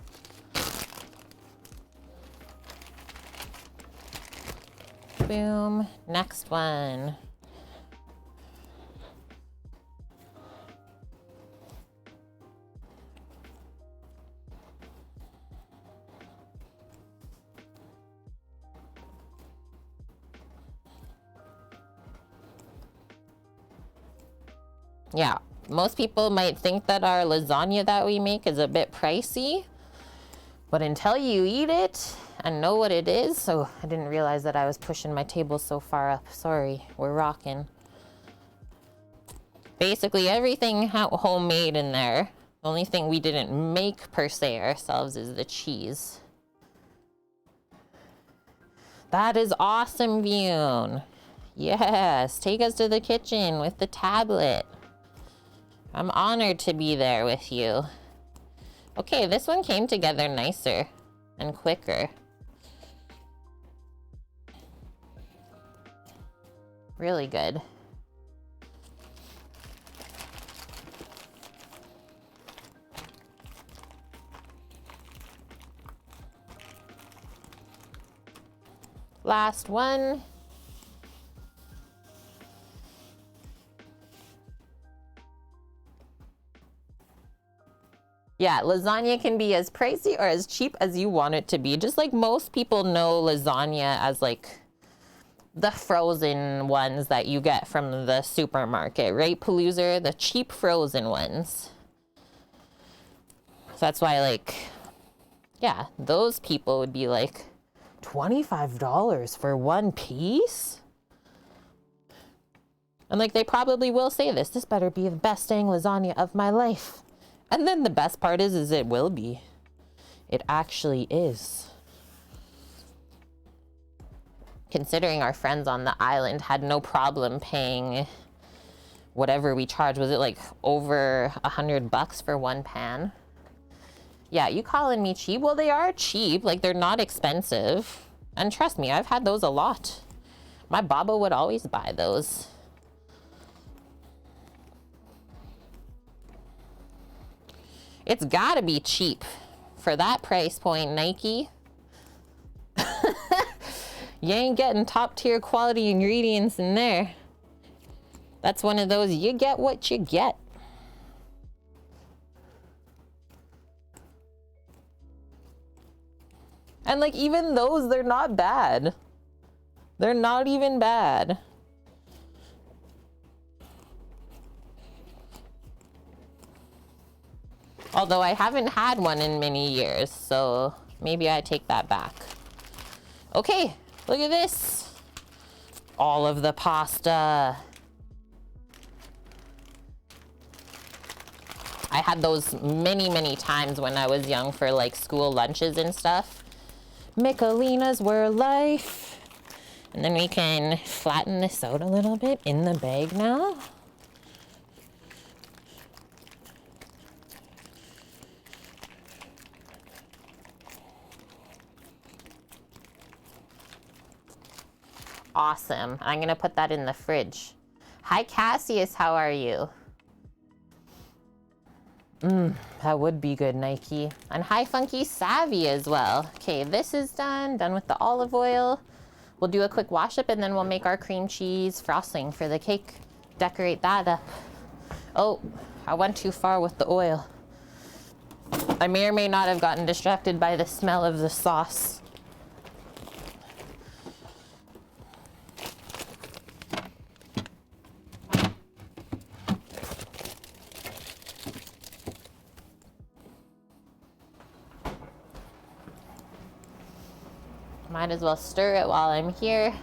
Boom. Next one. Yeah, most people might think that our lasagna that we make is a bit pricey, but until you eat it and know what it is, so I didn't realize that I was pushing my table so far up. Sorry, we're rocking. Basically everything homemade in there. The only thing we didn't make per se ourselves is the cheese. That is awesome, Vune. Yes, take us to the kitchen with the tablet. I'm honored to be there with you. Okay, this one came together nicer and quicker. Really good. Last one. Yeah, lasagna can be as pricey or as cheap as you want it to be. Just like most people know lasagna as like the frozen ones that you get from the supermarket, right, Paloozer? The cheap frozen ones. So that's why, like, yeah, those people would be like, $25 for one piece? And like, they probably will say this better be the best dang lasagna of my life. And then the best part is it will be. It actually is. Considering our friends on the island had no problem paying whatever we charged. Was it like over $100 for one pan? Yeah, you calling me cheap? Well, they are cheap. Like, they're not expensive. And trust me, I've had those a lot. My Baba would always buy those. It's gotta be cheap for that price point, Nike. You ain't getting top tier quality ingredients in there. That's one of those, you get what you get. And like, even those, they're not bad. They're not even bad. Although I haven't had one in many years, so maybe I take that back. Okay, look at this. All of the pasta. I had those many, many times when I was young for like school lunches and stuff. Michelinas were life. And then we can flatten this out a little bit in the bag now. Awesome. I'm gonna put that in the fridge. Hi Cassius, how are you? That would be good, Nike. And hi Funky Savvy as well. Okay, this is done with the olive oil. We'll do a quick wash up and then we'll make our cream cheese frosting for the cake. Decorate that up. Oh, I went too far with the oil. I may or may not have gotten distracted by the smell of the sauce. Might as well stir it while I'm here.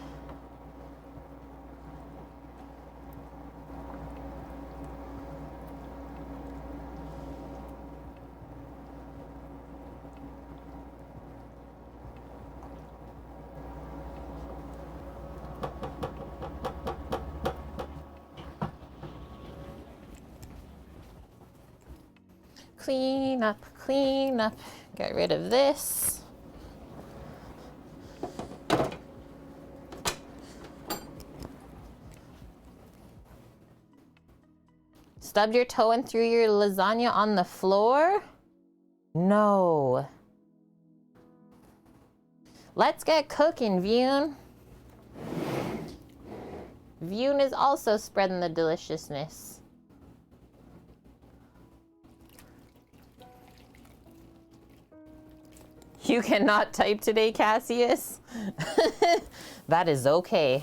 Clean up, get rid of this. Stubbed your toe and threw your lasagna on the floor? No. Let's get cooking, Vune. Vune is also spreading the deliciousness. You cannot type today, Cassius? That is okay.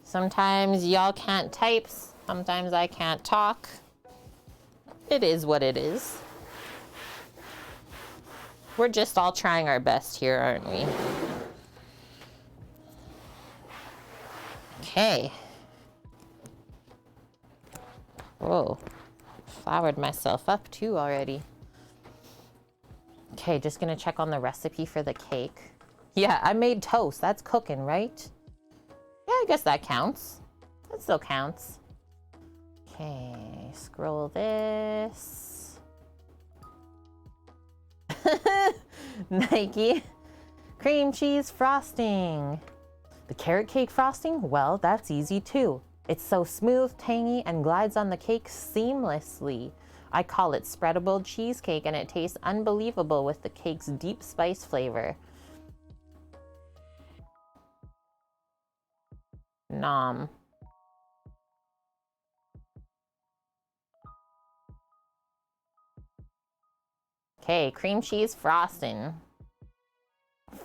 Sometimes y'all can't type. Sometimes I can't talk. It is what it is. We're just all trying our best here, aren't we? Okay. Whoa. Floured myself up too already. Okay, just gonna check on the recipe for the cake. Yeah, I made toast. That's cooking, right? Yeah, I guess that counts. That still counts. Okay, scroll this. Nike. Cream cheese frosting. The carrot cake frosting? Well, that's easy too. It's so smooth, tangy, and glides on the cake seamlessly. I call it spreadable cheesecake, and it tastes unbelievable with the cake's deep spice flavor. Nom. Okay, cream cheese frosting.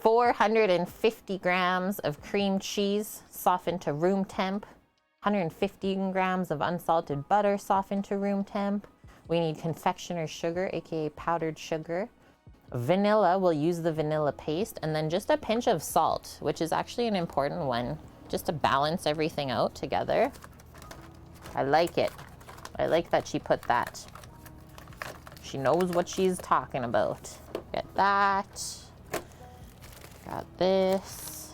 450 grams of cream cheese softened to room temp. 150 grams of unsalted butter softened to room temp. We need confectioner's sugar, aka powdered sugar. Vanilla, we'll use the vanilla paste, and then just a pinch of salt, which is actually an important one, just to balance everything out together. I like it. I like that she put that. She knows what she's talking about. Get that. Got this.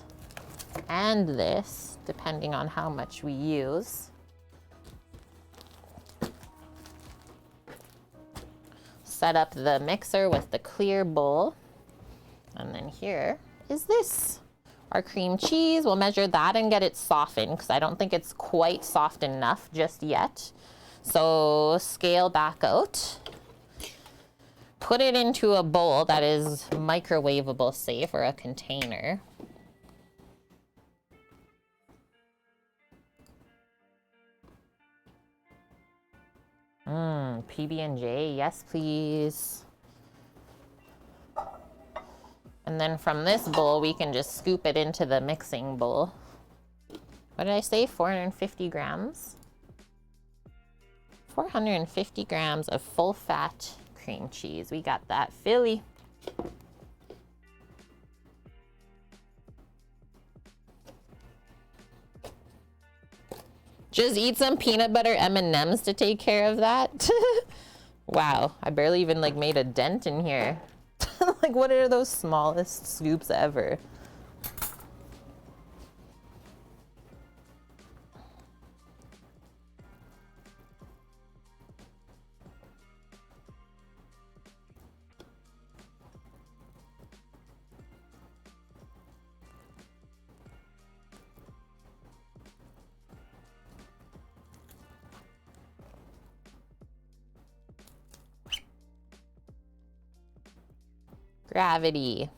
And this, depending on how much we use. Set up the mixer with the clear bowl. And then here is this. Our cream cheese, we'll measure that and get it softened because I don't think it's quite soft enough just yet. So scale back out. Put it into a bowl that is microwavable safe, or a container. PB&J, yes please. And then from this bowl, we can just scoop it into the mixing bowl. What did I say? 450 grams? 450 grams of full fat cream cheese. We got that, Philly. Just eat some peanut butter M&Ms to take care of that. Wow, I barely even like made a dent in here. Like, what are those smallest scoops ever? Gravity.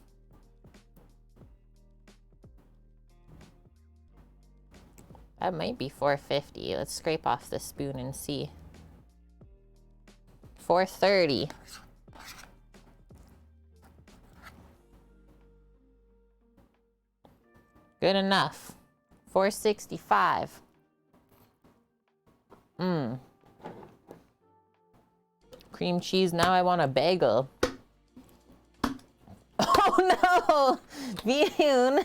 That might be 450. Let's scrape off the spoon and see. 430. Good enough. 465. Cream cheese, now I want a bagel. Oh no! Vune!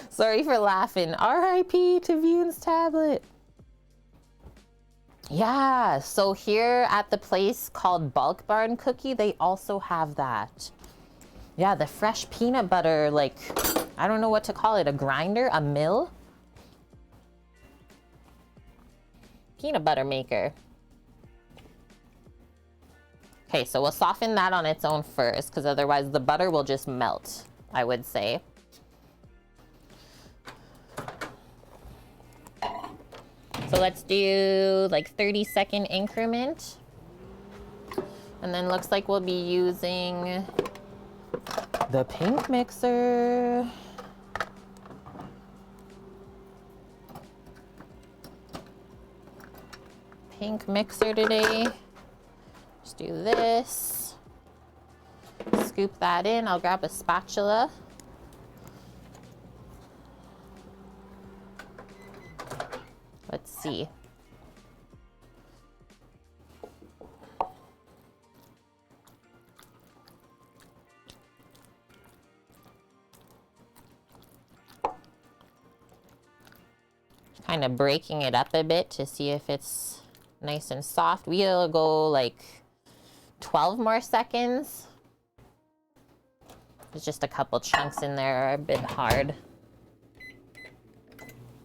Sorry for laughing. R.I.P. to Vune's tablet. Yeah, so here at the place called Bulk Barn Cookie, they also have that. Yeah, the fresh peanut butter, like, I don't know what to call it, a grinder, a mill? Peanut butter maker. Okay, so we'll soften that on its own first, because otherwise the butter will just melt, I would say. So let's do like 30-second increment. And then looks like we'll be using the pink mixer. Pink mixer today. Just do this. Scoop that in. I'll grab a spatula. Let's see. Kind of breaking it up a bit to see if it's nice and soft. We'll go like 12 more seconds. There's just a couple chunks in there are a bit hard.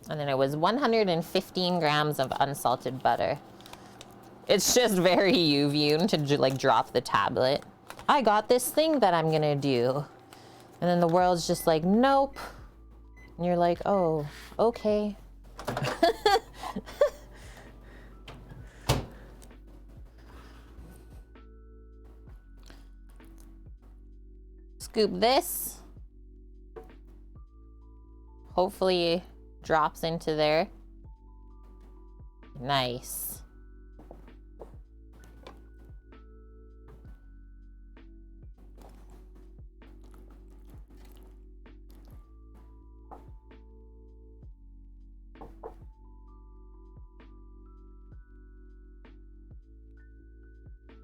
And then it was 115 grams of unsalted butter. It's just very you to like drop the tablet. I got this thing that I'm gonna do. And then the world's just like, nope. And you're like, oh, okay. Scoop this. Hopefully drops into there. Nice.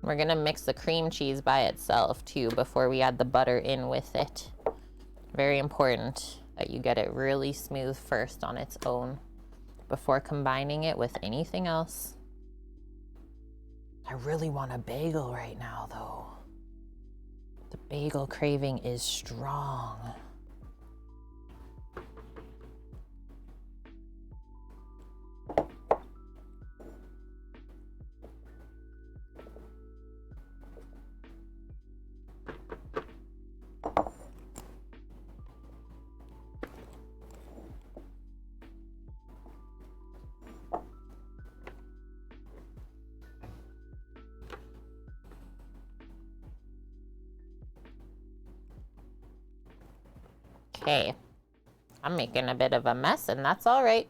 We're gonna mix the cream cheese by itself too before we add the butter in with it. Very important that you get it really smooth first on its own before combining it with anything else. I really want a bagel right now though. The bagel craving is strong. Okay, I'm making a bit of a mess and that's all right.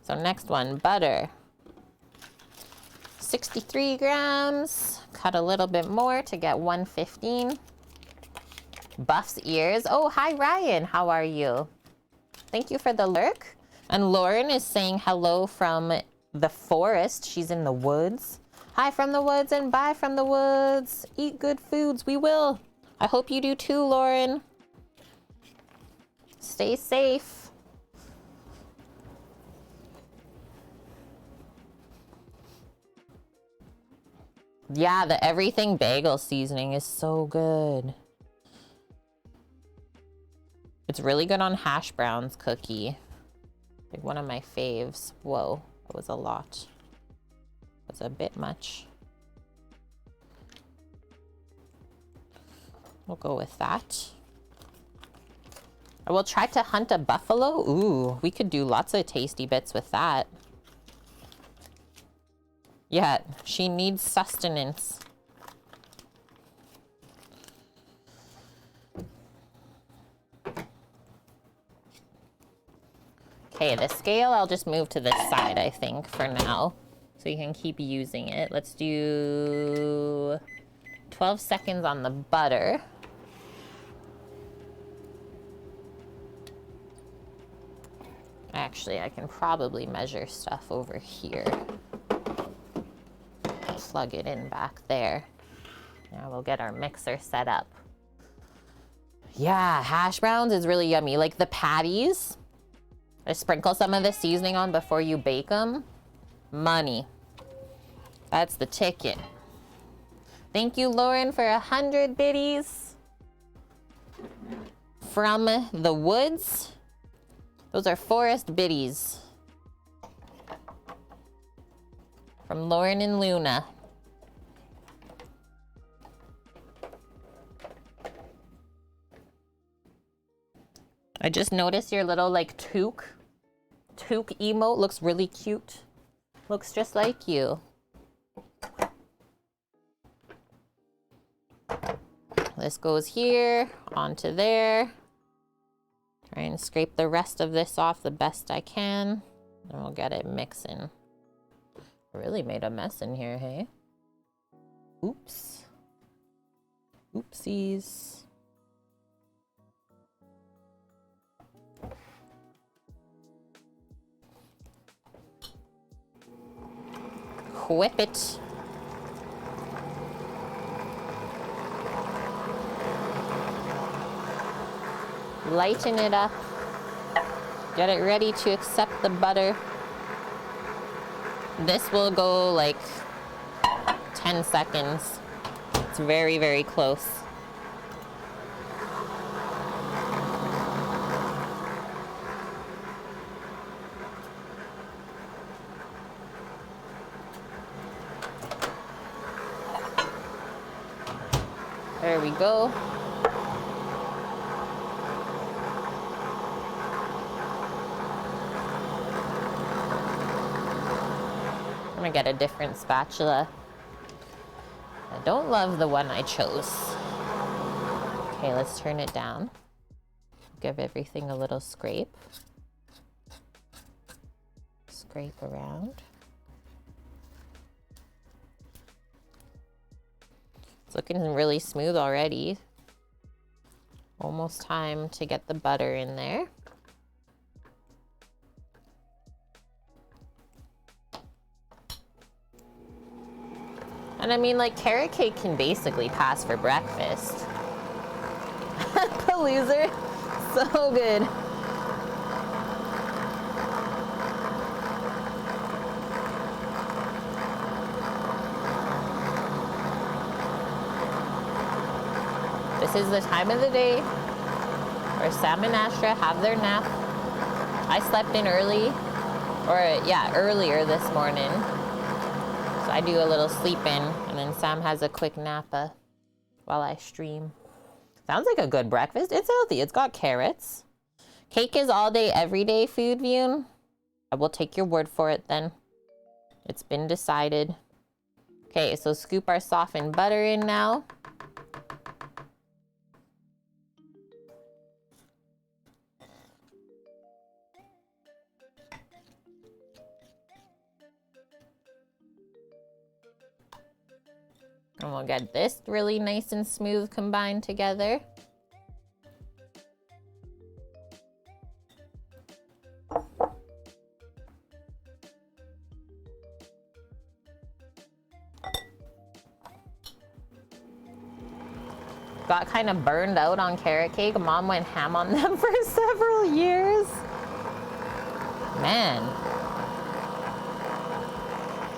So next one, butter. 63 grams, cut a little bit more to get 115. Buff's ears. Oh, hi Ryan, how are you? Thank you for the lurk. And Lauren is saying hello from the forest. She's in the woods. Hi from the woods and bye from the woods. Eat good foods, we will. I hope you do too, Lauren. Stay safe. Yeah, the everything bagel seasoning is so good. It's really good on hash browns cookie. Like one of my faves. Whoa, that was a lot. That was a bit much. We'll go with that. I will try to hunt a buffalo. Ooh, we could do lots of tasty bits with that. Yeah, she needs sustenance. Okay, the scale I'll just move to this side, I think, for now. So you can keep using it. Let's do 12 seconds on the butter. Actually, I can probably measure stuff over here. Plug it in back there. Now we'll get our mixer set up. Yeah, hash browns is really yummy. Like the patties, I sprinkle some of the seasoning on before you bake them. Money. That's the ticket. Thank you, Lauren, for 100 biddies. From the woods. Those are forest biddies. From Lauren and Luna. I just noticed your little like toque emote looks really cute. Looks just like you. This goes here, onto there. Try and scrape the rest of this off the best I can. And we'll get it mixing. Really made a mess in here, hey? Oops. Oopsies. Whip it. Lighten it up. Get it ready to accept the butter. This will go like 10 seconds. It's very, very close. There we go. I'm gonna get a different spatula. I don't love the one I chose. Okay, let's turn it down. Give everything a little scrape. Scrape around. It's looking really smooth already. Almost time to get the butter in there. And I mean, like, carrot cake can basically pass for breakfast. Loser. So good. This is the time of the day where Sam and Astra have their nap. I slept in early, or yeah, earlier this morning. So I do a little sleep in, and then Sam has a quick nappa while I stream. Sounds like a good breakfast. It's healthy. It's got carrots. Cake is all day, every day food, Vune. I will take your word for it then. It's been decided. Okay, so scoop our softened butter in now. And we'll get this really nice and smooth combined together. Got kind of burned out on carrot cake. Mom went ham on them for several years. Man.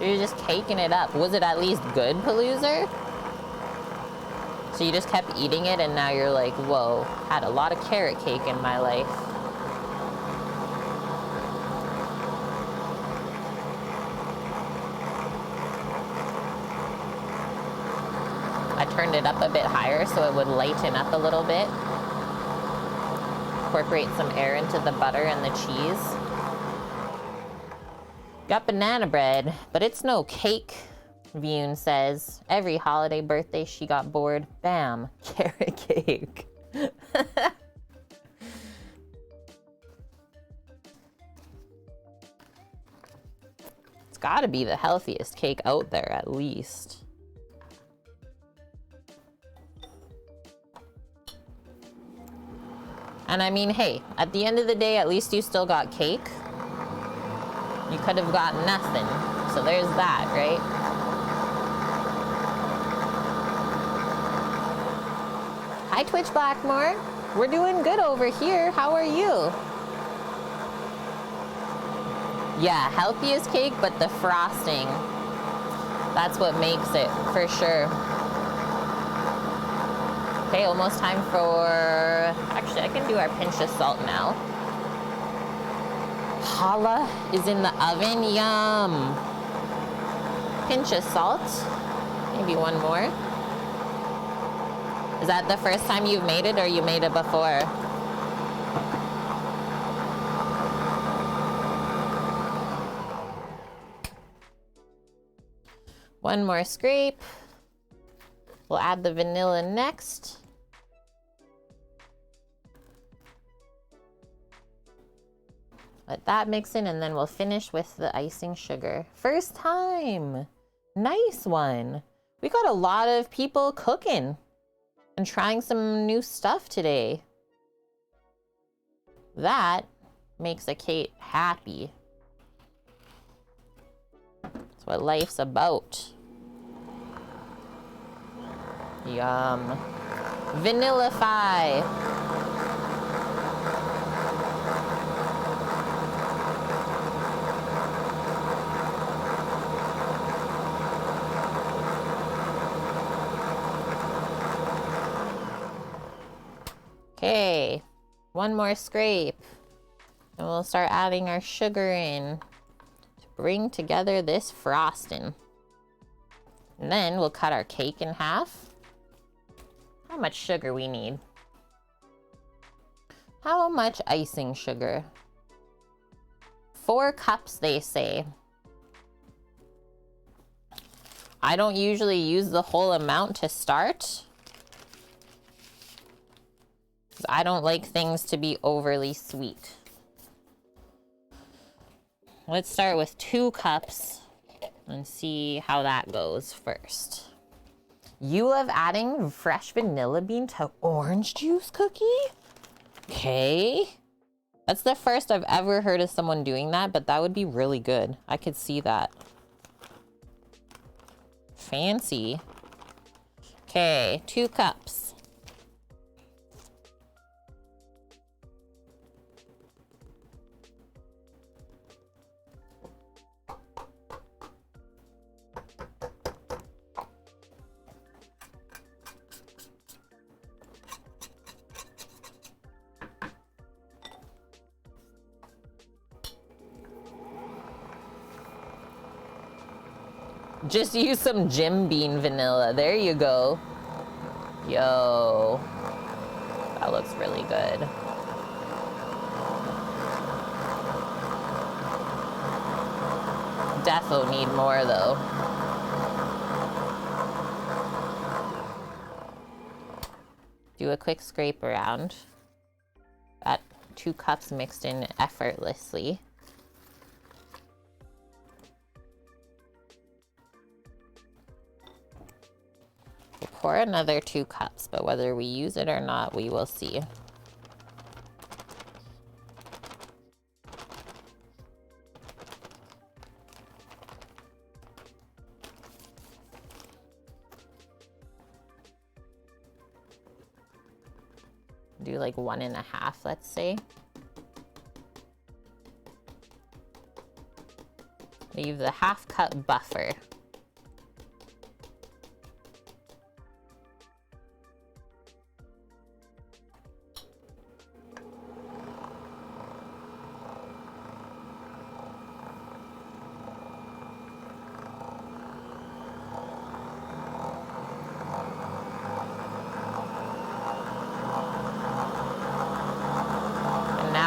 You're just caking it up. Was it at least good, Paloozer? So you just kept eating it and now you're like, whoa, had a lot of carrot cake in my life. I turned it up a bit higher so it would lighten up a little bit. Incorporate some air into the butter and the cheese. Got banana bread, but it's no cake, Vune says. Every holiday birthday she got bored. Bam, carrot cake. It's gotta be the healthiest cake out there, at least. And I mean, hey, at the end of the day, at least you still got cake. You could have got nothing. So there's that, right? Hi, Twitch Blackmore. We're doing good over here. How are you? Yeah, healthiest cake, but the frosting. That's what makes it, for sure. Okay, almost time for... Actually, I can do our pinch of salt now. Challah is in the oven. Yum. Pinch of salt. Maybe one more. Is that the first time you've made it or you made it before? One more scrape. We'll add the vanilla next. Let that mix in and then we'll finish with the icing sugar. First time. Nice one. We got a lot of people cooking and trying some new stuff today. That makes a Kate happy. That's what life's about. Yum. Vanillify. Okay, one more scrape. And we'll start adding our sugar in to bring together this frosting. And then we'll cut our cake in half. how much sugar we need. How much icing sugar? 4 cups, they say. I don't usually use the whole amount to start. I don't like things to be overly sweet. Let's start with 2 cups and see how that goes first. You love adding fresh vanilla bean to orange juice cookie? Okay. That's the first I've ever heard of someone doing that, but that would be really good. I could see that. Fancy. Okay, 2 cups. Just use some Jim Beam vanilla. There you go. Yo. That looks really good. Defo need more though. Do a quick scrape around. That 2 cups mixed in effortlessly. Pour another 2 cups, but whether we use it or not, we will see. Do like 1.5, let's say. Leave the 1/2 cup buffer.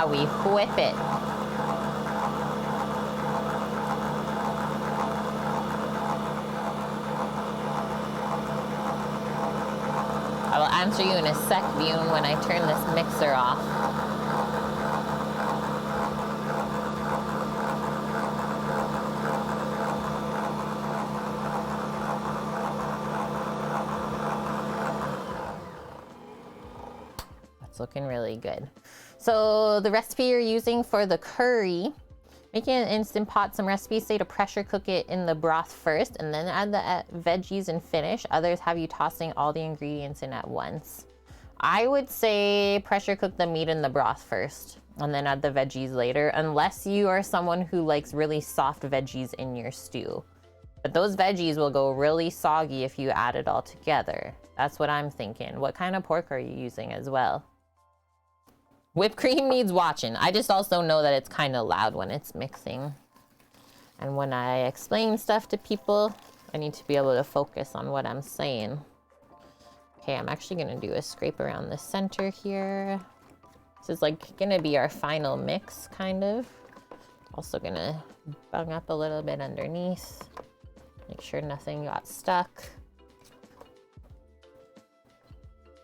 We whip it. I will answer you in a sec, Bune, when I turn this mixer off. That's looking really good. So the recipe you're using for the curry, making an Instant Pot, some recipes say to pressure cook it in the broth first and then add the veggies and finish. Others have you tossing all the ingredients in at once. I would say pressure cook the meat in the broth first and then add the veggies later, unless you are someone who likes really soft veggies in your stew. But those veggies will go really soggy if you add it all together. That's what I'm thinking. What kind of pork are you using as well? Whipped cream needs watching. I just also know that it's kind of loud when it's mixing. And when I explain stuff to people, I need to be able to focus on what I'm saying. Okay, I'm actually gonna do a scrape around the center here. This is like gonna be our final mix, kind of. Also gonna bung up a little bit underneath. Make sure nothing got stuck.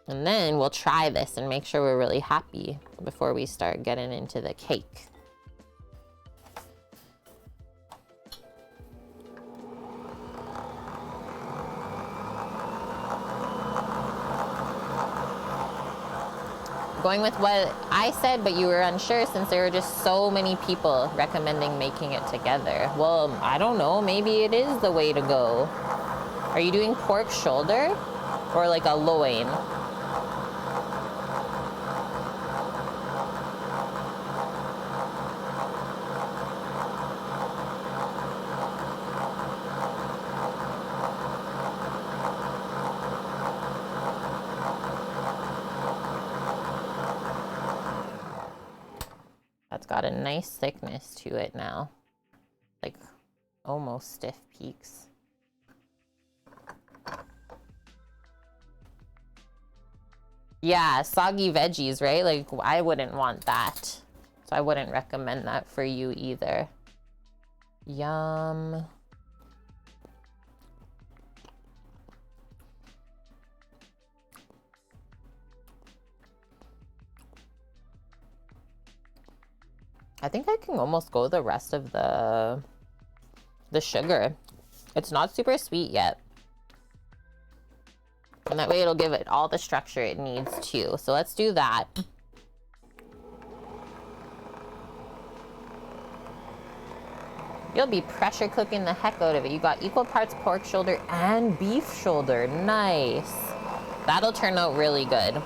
And then we'll try this and make sure we're really happy before we start getting into the cake. Going with what I said, but you were unsure since there were just so many people recommending making it together. Well, I don't know, maybe it is the way to go. Are you doing pork shoulder or like a loin? That's got a nice thickness to it now. Like almost stiff peaks. Yeah, soggy veggies, right? Like, I wouldn't want that. So I wouldn't recommend that for you either. Yum. I think I can almost go the rest of the sugar. It's not super sweet yet. And that way it'll give it all the structure it needs too. So let's do that. You'll be pressure cooking the heck out of it. You got equal parts pork shoulder and beef shoulder. Nice. That'll turn out really good.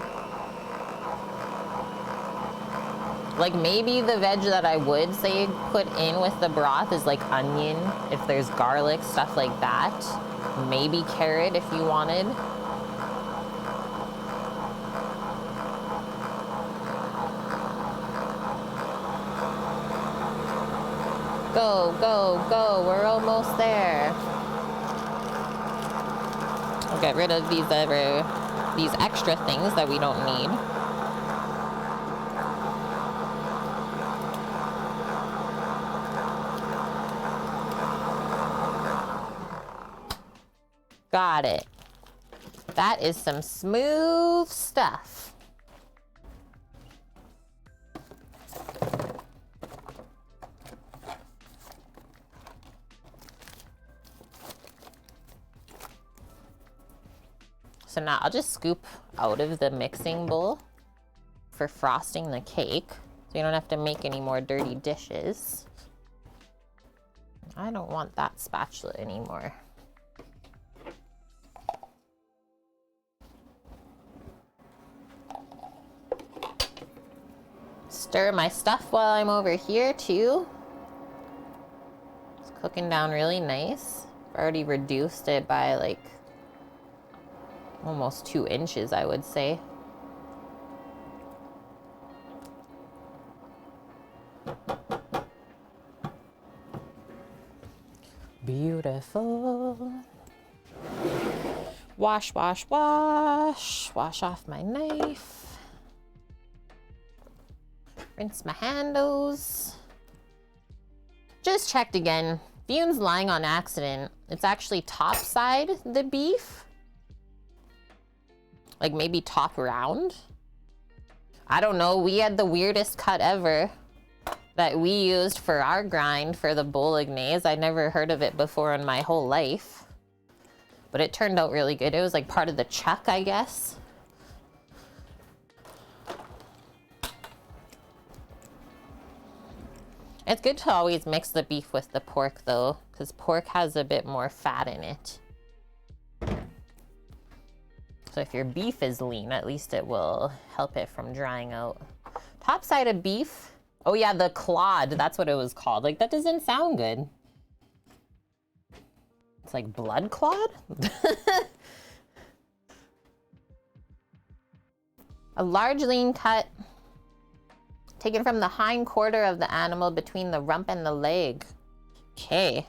Like maybe the veg that I would say put in with the broth is like onion, if there's garlic, stuff like that. Maybe carrot if you wanted. Go, go, go, we're almost there. I'll get rid of these extra things that we don't need. Got it. That is some smooth stuff. So now I'll just scoop out of the mixing bowl for frosting the cake, so you don't have to make any more dirty dishes. I don't want that spatula anymore. Stir my stuff while I'm over here too. It's cooking down really nice. I've already reduced it by like almost 2 inches, I would say. Beautiful. Wash, wash, wash. Wash off my knife. Rinse my handles. Just checked again. Fune's lying on accident. It's actually top side the beef. Like maybe top round. I don't know. We had the weirdest cut ever that we used for our grind for the bolognese. I'd never heard of it before in my whole life. But it turned out really good. It was like part of the chuck, I guess. It's good to always mix the beef with the pork though, because pork has a bit more fat in it. So if your beef is lean, at least it will help it from drying out. Top side of beef. Oh yeah, the clod, that's what it was called. Like that doesn't sound good. It's like blood clod? A large lean cut. Taken from the hind quarter of the animal between the rump and the leg. Okay,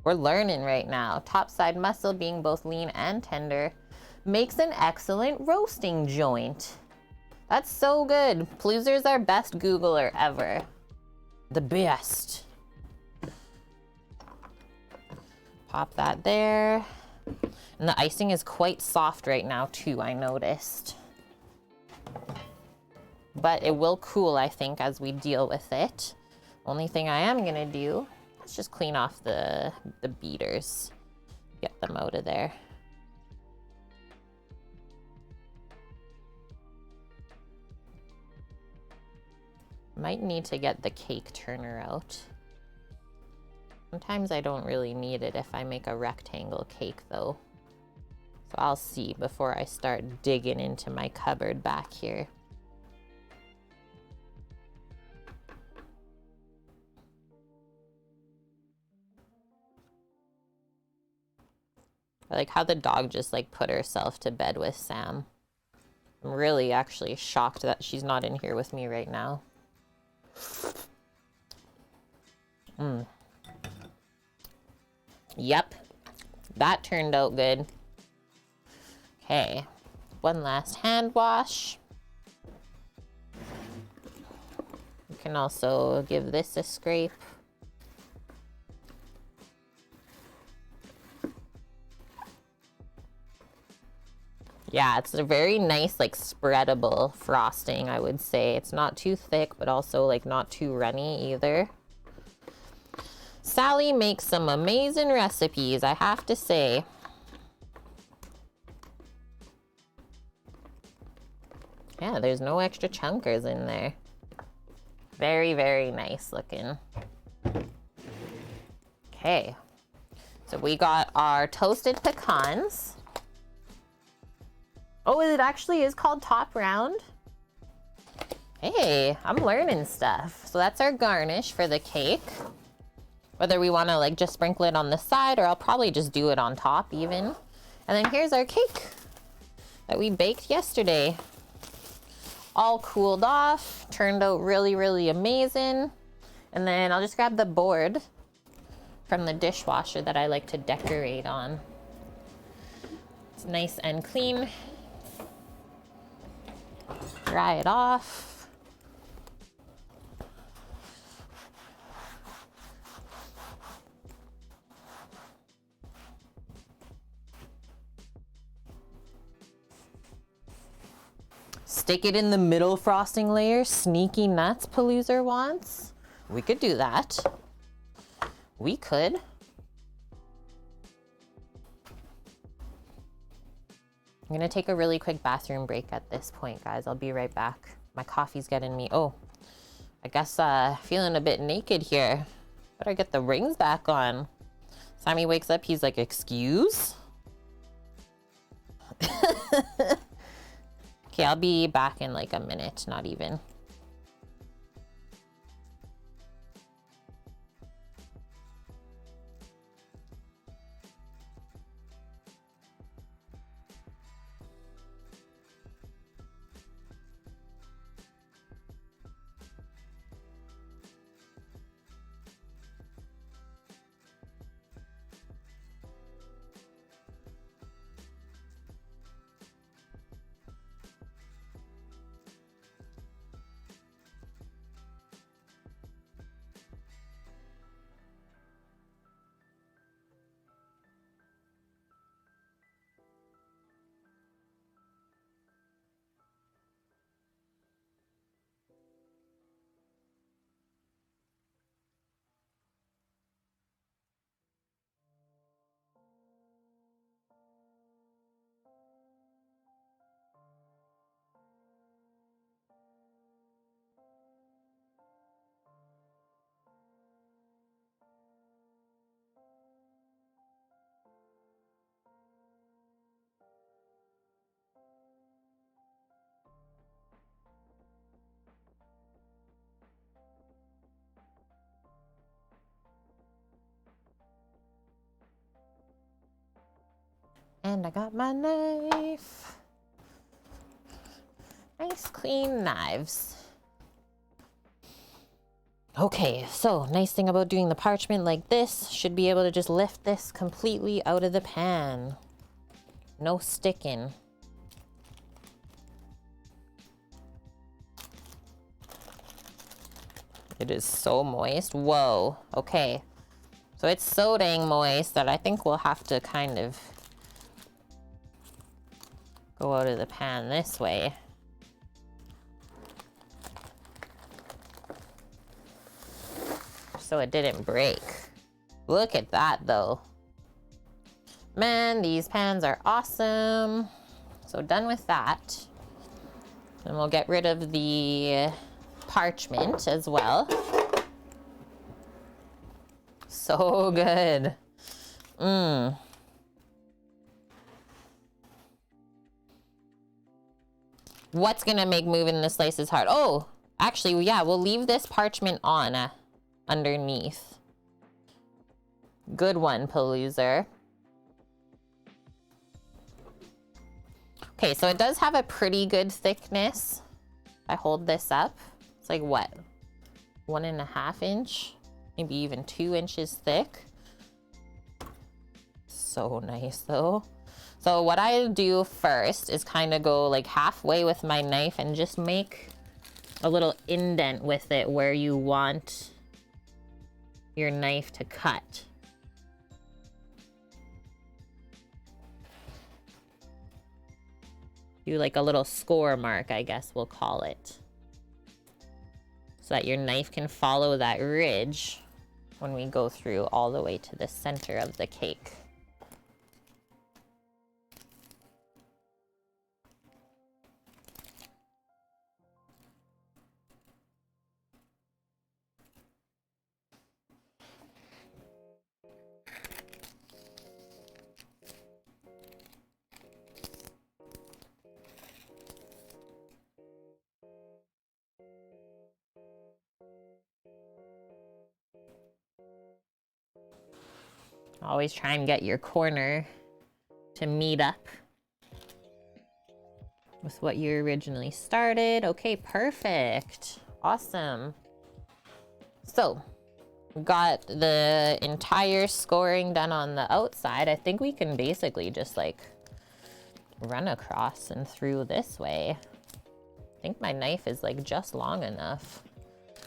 we're learning right now. Top side muscle being both lean and tender makes an excellent roasting joint. That's so good. Ploozer's our best Googler ever. The best. Pop that there. And the icing is quite soft right now too, I noticed. But it will cool, I think, as we deal with it. Only thing I am gonna do is just clean off the beaters. Get them out of there. Might need to get the cake turner out. Sometimes I don't really need it if I make a rectangle cake though. So I'll see before I start digging into my cupboard back here. I like how the dog just like put herself to bed with Sam. I'm really actually shocked that she's not in here with me right now. Yep, that turned out good. Okay, One last hand wash. You can also give this a scrape. Yeah, it's a very nice, like, spreadable frosting, I would say. It's not too thick, but also, like, not too runny either. Sally makes some amazing recipes, I have to say. Yeah, there's no extra chunkers in there. Very, very nice looking. Okay. So we got our toasted pecans. Oh, it actually is called top round. Hey, I'm learning stuff. So that's our garnish for the cake. Whether we want to like just sprinkle it on the side, or I'll probably just do it on top even. And then here's our cake that we baked yesterday. All cooled off, turned out really, really amazing. And then I'll just grab the board from the dishwasher that I like to decorate on. It's nice and clean. Dry it off. Stick it in the middle frosting layer. Sneaky nuts Paloozer wants. We could do that. We could. I'm gonna take a really quick bathroom break at this point, guys. I'll be right back. My coffee's getting me. Oh, I guess feeling a bit naked here. Better get the rings back on. Sammy wakes up, he's like, excuse? Okay, I'll be back in like a minute, not even. And I got my knife. Nice clean knives. Okay, so nice thing about doing the parchment like this, should be able to just lift this completely out of the pan. No sticking. It is so moist. Whoa. Okay. So it's so dang moist that I think we'll have to kind of go out of the pan this way. So it didn't break. Look at that though. Man, these pans are awesome. So done with that. And we'll get rid of the parchment as well. So good. What's gonna make moving the slices hard? Oh, actually, yeah, we'll leave this parchment on underneath. Good one, Paloozer. Okay, so it does have a pretty good thickness. I hold this up. It's like what? 1.5 inch? Maybe even 2 inches thick. So nice though. So So what I do first is kind of go like halfway with my knife and just make a little indent with it where you want your knife to cut. Do like a little score mark, I guess we'll call it. So that your knife can follow that ridge when we go through all the way to the center of the cake. Always try and get your corner to meet up with what you originally started. Okay, perfect. Awesome. So, got the entire scoring done on the outside. I think we can basically just like run across and through this way. I think my knife is like just long enough.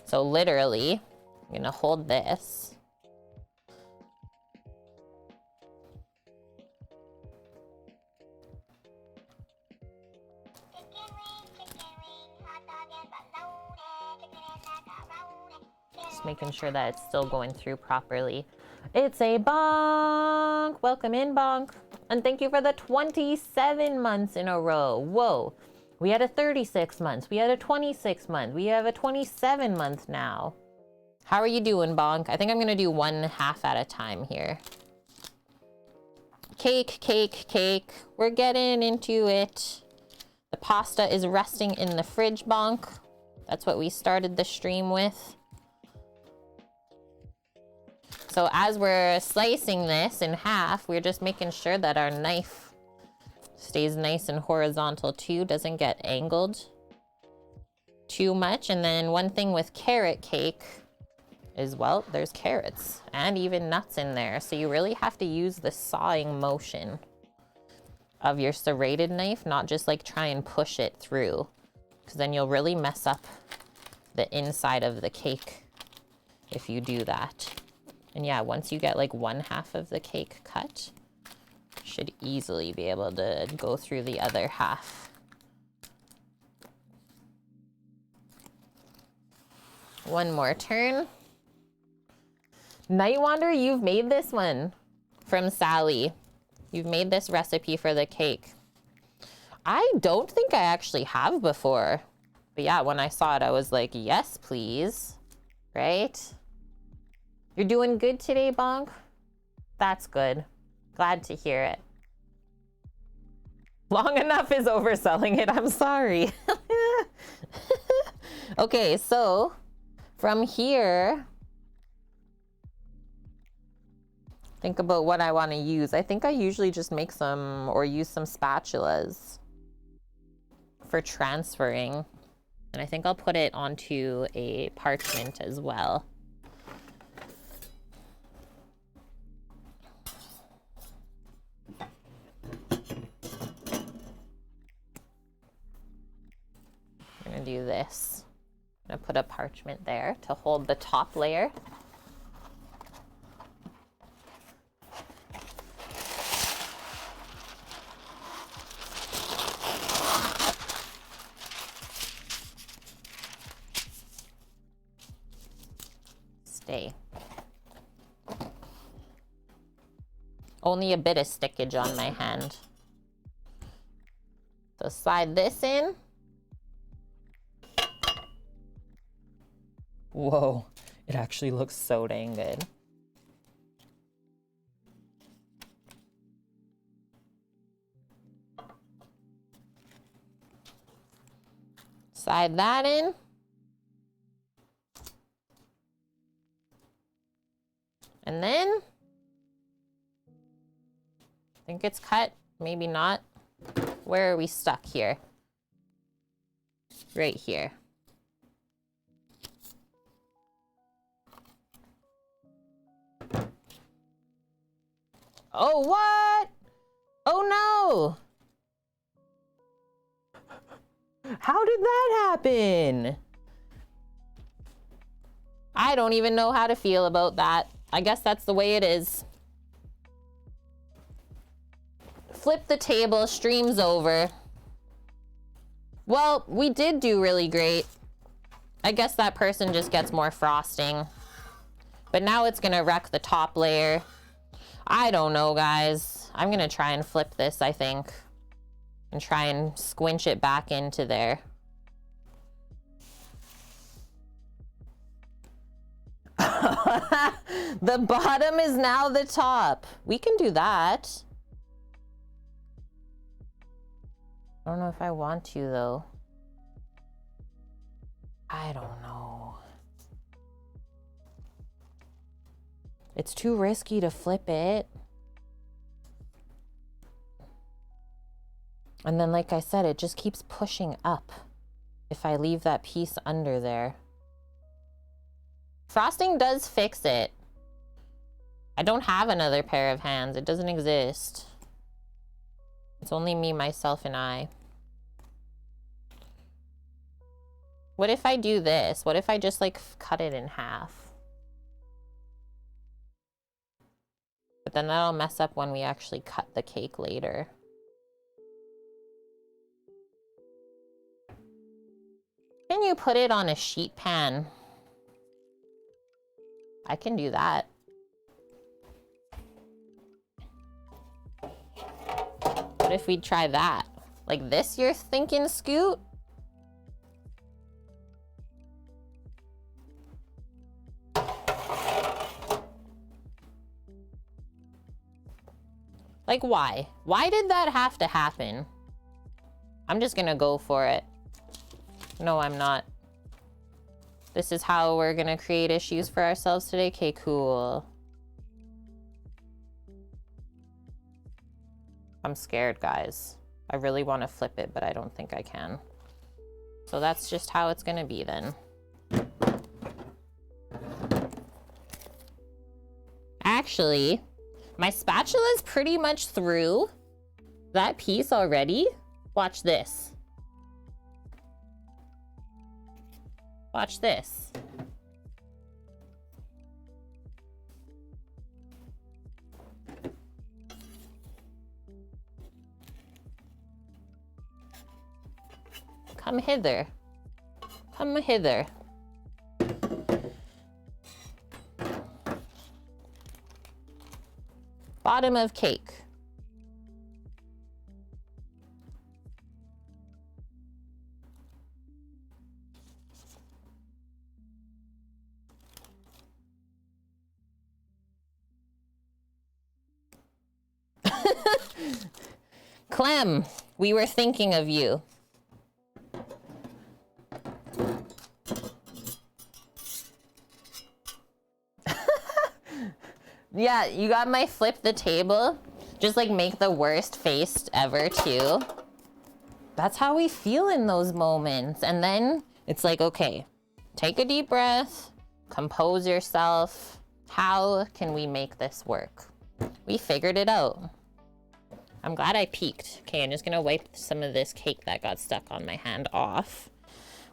So literally, I'm gonna hold this. Just making sure that it's still going through properly. It's a bonk. Welcome in, bonk. And thank you for the 27 months in a row. Whoa. We had a 36 months. We had a 26 month. We have a 27 month now. How are you doing, bonk? I think I'm going to do one half at a time here. Cake, cake, cake. We're getting into it. The pasta is resting in the fridge, bonk. That's what we started the stream with. So as we're slicing this in half, we're just making sure that our knife stays nice and horizontal too, doesn't get angled too much. And then one thing with carrot cake is, well, there's carrots and even nuts in there. So you really have to use the sawing motion of your serrated knife, not just like try and push it through, because then you'll really mess up the inside of the cake if you do that. And yeah, once you get like one half of the cake cut, should easily be able to go through the other half. One more turn. Night Wander, you've made this one from Sally. You've made this recipe for the cake. I don't think I actually have before. But yeah, when I saw it, I was like, yes, please. Right? You're doing good today, bonk? That's good. Glad to hear it. Long enough is overselling it. I'm sorry. Okay, so from here, think about what I want to use. I think I usually just make some or use some spatulas for transferring. And I think I'll put it onto a parchment as well. I'm gonna do this. I'm gonna put a parchment there to hold the top layer. Stay. Only a bit of stickage on my hand. So slide this in. Whoa, it actually looks so dang good. Slide that in. And then, I think it's cut, maybe not. Where are we stuck here? Right here. Oh, what? Oh no! How did that happen? I don't even know how to feel about that. I guess that's the way it is. Flip the table, stream's over. Well, we did do really great. I guess that person just gets more frosting. But now it's gonna wreck the top layer. I don't know, guys. I'm gonna try and flip this, I think. And try and squinch it back into there. The bottom is now the top. We can do that. I don't know if I want to, though. I don't know. It's too risky to flip it. And then, like I said, it just keeps pushing up if I leave that piece under there. Frosting does fix it. I don't have another pair of hands. It doesn't exist. It's only me, myself, and I. What if I do this? What if I just, like, cut it in half? But then that'll mess up when we actually cut the cake later. Can you put it on a sheet pan? I can do that. What if we try that? Like this, you're thinking, Scoot? Like, why? Why did that have to happen? I'm just gonna go for it. No, I'm not. This is how we're gonna create issues for ourselves today? Okay, cool. I'm scared, guys. I really want to flip it, but I don't think I can. So that's just how it's gonna be then. Actually, my spatula is pretty much through that piece already. Watch this. Watch this. Come hither. Come hither. Bottom of cake. Clem, we were thinking of you. Yeah, you got my flip the table. Just like make the worst face ever too. That's how we feel in those moments. And then it's like, okay, take a deep breath, compose yourself. How can we make this work? We figured it out. I'm glad I peeked. Okay, I'm just gonna wipe some of this cake that got stuck on my hand off.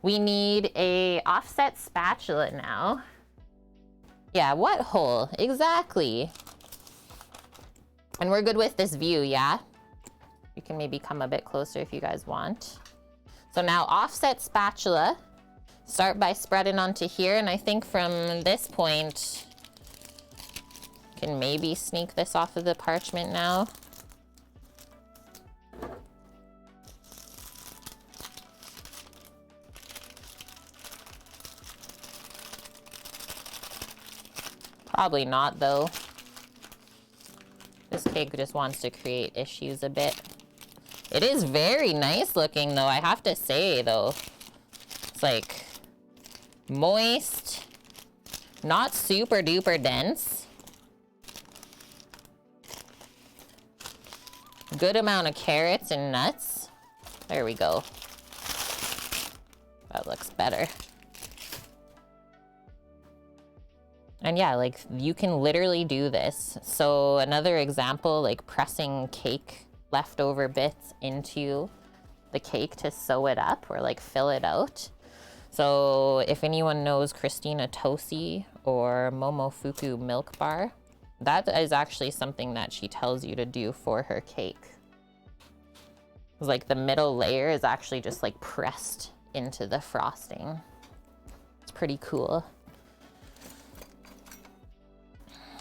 We need a offset spatula now. Yeah, what hole? Exactly. And we're good with this view, yeah? You can maybe come a bit closer if you guys want. So now offset spatula. Start by spreading onto here, and I think from this point, can maybe sneak this off of the parchment now. Probably not, though. This cake just wants to create issues a bit. It is very nice looking, though, I have to say, though. It's like moist, not super duper dense. Good amount of carrots and nuts. There we go. That looks better. And yeah, like you can literally do this. So another example, like pressing cake leftover bits into the cake to sew it up or like fill it out. So if anyone knows Christina Tosi or Momofuku Milk Bar, that is actually something that she tells you to do for her cake. It's like the middle layer is actually just like pressed into the frosting. It's pretty cool.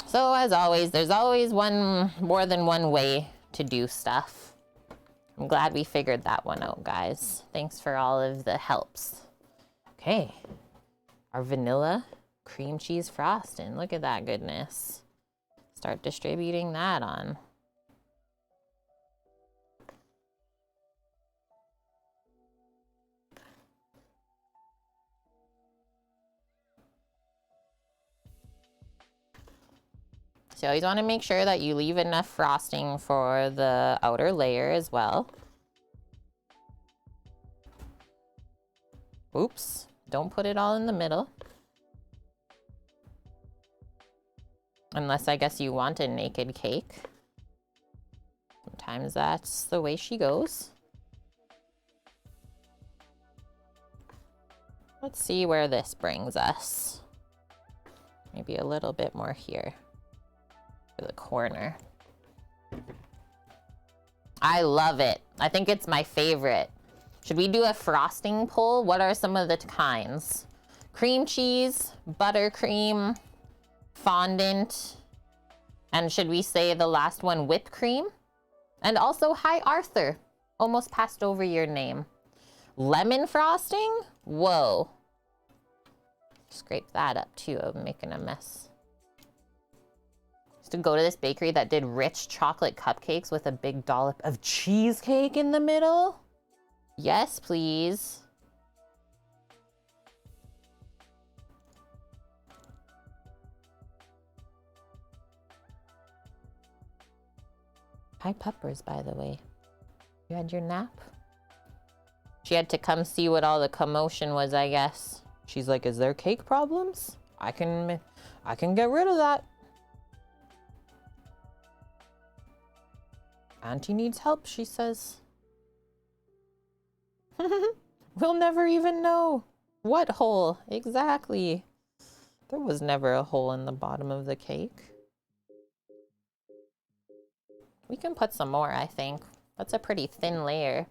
So as always, there's always more than one way to do stuff. I'm glad we figured that one out, guys. Thanks for all of the helps. Okay, our vanilla cream cheese frosting. Look at that goodness. Start distributing that on. So you always want to make sure that you leave enough frosting for the outer layer as well. Oops, don't put it all in the middle. Unless I guess you want a naked cake. Sometimes that's the way she goes. Let's see where this brings us. Maybe a little bit more here. For the corner. I love it. I think it's my favorite. Should we do a frosting poll? What are some of the kinds? Cream cheese, buttercream, fondant, and should we say the last one, whipped cream? And also, hi Arthur. Almost passed over your name. Lemon frosting? Whoa. Scrape that up too. I'm making a mess. Used to go to this bakery that did rich chocolate cupcakes with a big dollop of cheesecake in the middle. Yes, please. Hi, Peppers, by the way. You had your nap? She had to come see what all the commotion was, I guess. She's like, is there cake problems? I can get rid of that. Auntie needs help, she says. We'll never even know. What hole? Exactly. There was never a hole in the bottom of the cake. We can put some more, I think. That's a pretty thin layer.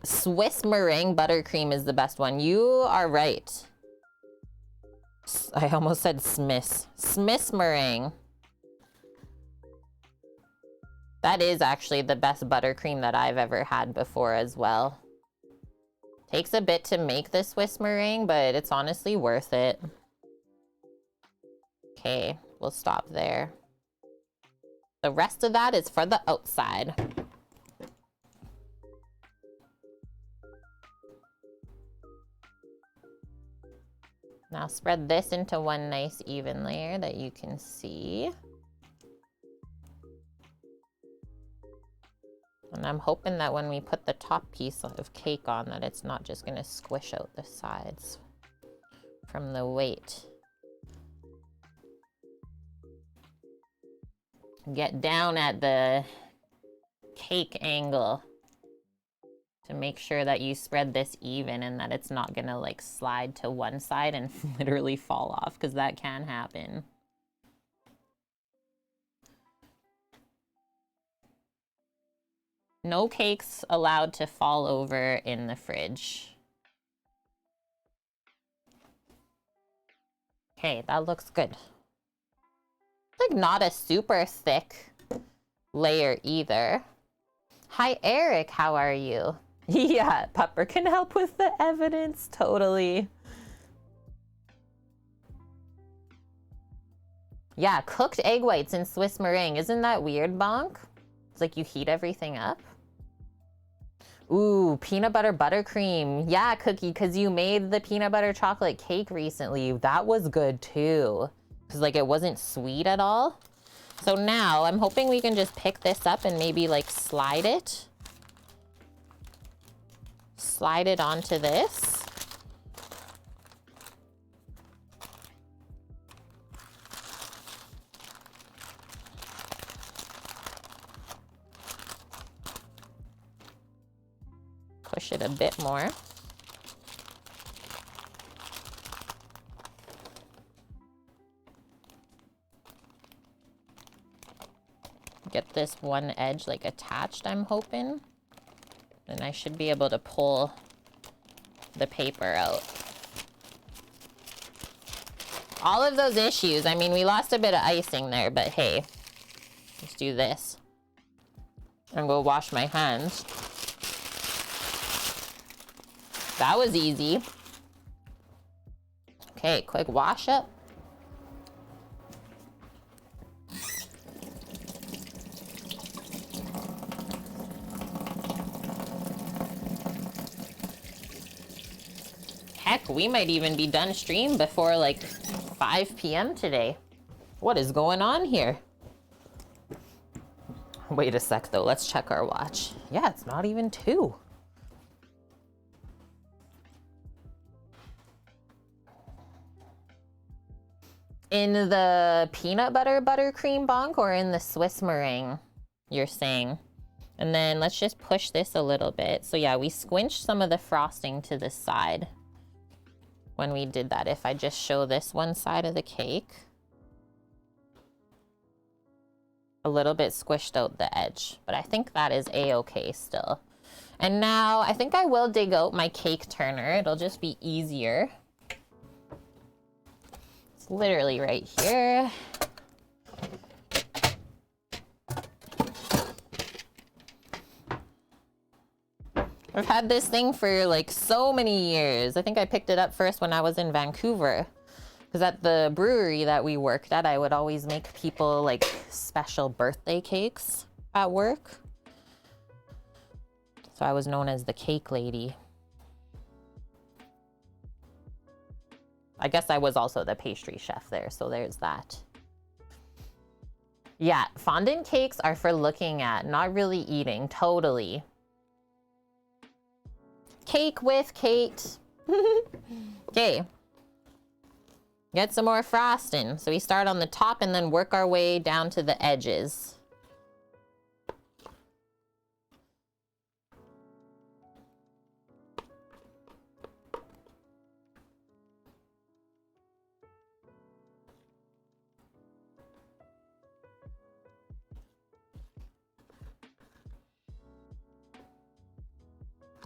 Swiss meringue buttercream is the best one. You are right. I almost said Smith's. Smith's meringue. That is actually the best buttercream that I've ever had before as well. Takes a bit to make the Swiss meringue, but it's honestly worth it. Okay, we'll stop there. The rest of that is for the outside. Now spread this into one nice even layer that you can see. And I'm hoping that when we put the top piece of cake on that it's not just gonna squish out the sides from the weight. Get down at the cake angle to make sure that you spread this even and that it's not gonna like slide to one side and literally fall off, because that can happen. No cakes allowed to fall over in the fridge. Okay, that looks good. Like not a super thick layer either. Hi Eric, how are you? Yeah, Pepper can help with the evidence, totally. Yeah, cooked egg whites in Swiss meringue. Isn't that weird, Bonk? It's like you heat everything up. Ooh, peanut butter buttercream. Yeah, Cookie, because you made the peanut butter chocolate cake recently. That was good too. Because like it wasn't sweet at all. So now I'm hoping we can just pick this up and maybe like slide it. Slide it onto this. Push it a bit more. Get this one edge like attached, I'm hoping. And I should be able to pull the paper out. All of those issues, I mean, we lost a bit of icing there, but hey, let's do this. I'm gonna wash my hands. That was easy. Okay, quick wash up. Heck, we might even be done stream before like 5 p.m. today. What is going on here? Wait a sec though, let's check our watch. Yeah, it's not even 2. In the peanut butter buttercream bonk or in the Swiss meringue, you're saying? And then let's just push this a little bit. So yeah, we squinched some of the frosting to the side when we did that. If I just show this one side of the cake, a little bit squished out the edge, but I think that is a-okay still. And now I think I will dig out my cake turner. It'll just be easier. Literally right here. I've had this thing for like so many years. I think I picked it up first when I was in Vancouver. Because at the brewery that we worked at, I would always make people like special birthday cakes at work. So I was known as the cake lady. I guess I was also the pastry chef there, so there's that. Yeah, fondant cakes are for looking at, not really eating, totally. Cake with Kate. Okay. Get some more frosting. So we start on the top and then work our way down to the edges.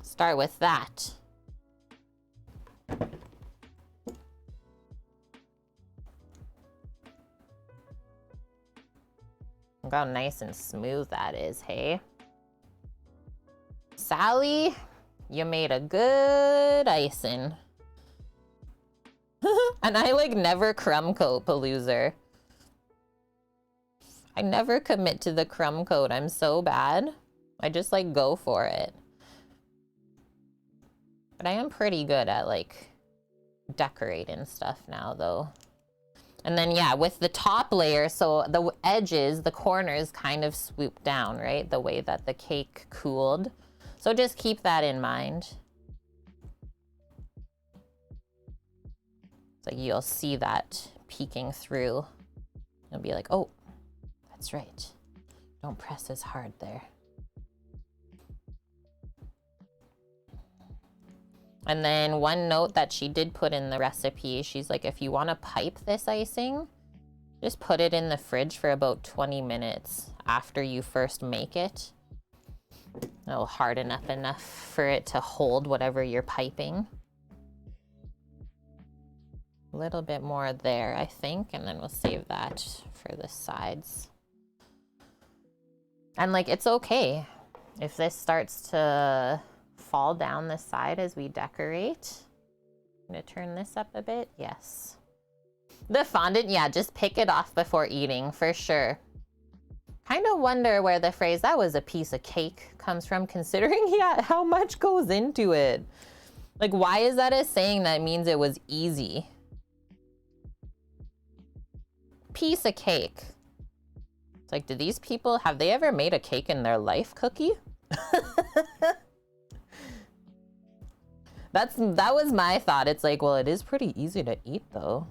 Start with that. Look how nice and smooth that is, hey? Sally, you made a good icing. And I like never crumb coat, Paloozer. I never commit to the crumb coat. I'm so bad. I just like go for it. But I am pretty good at like decorating stuff now though. And then yeah, with the top layer, so the edges, the corners kind of swoop down, right? The way that the cake cooled. So just keep that in mind. So you'll see that peeking through. You'll be like, oh, that's right. Don't press as hard there. And then one note that she did put in the recipe, she's like, if you want to pipe this icing, just put it in the fridge for about 20 minutes after you first make it. It'll harden up enough for it to hold whatever you're piping. A little bit more there, I think, and then we'll save that for the sides. And like, it's okay if this starts to fall down the side as we decorate. I'm gonna turn this up a bit. Yes. The fondant, yeah, just pick it off before eating for sure. Kind of wonder where the phrase "that was a piece of cake" comes from, considering yeah, how much goes into it. Like, why is that a saying that means it was easy? Piece of cake. It's like, do these people, have they ever made a cake in their life, Cookie? That was my thought. It's like, well, it is pretty easy to eat though.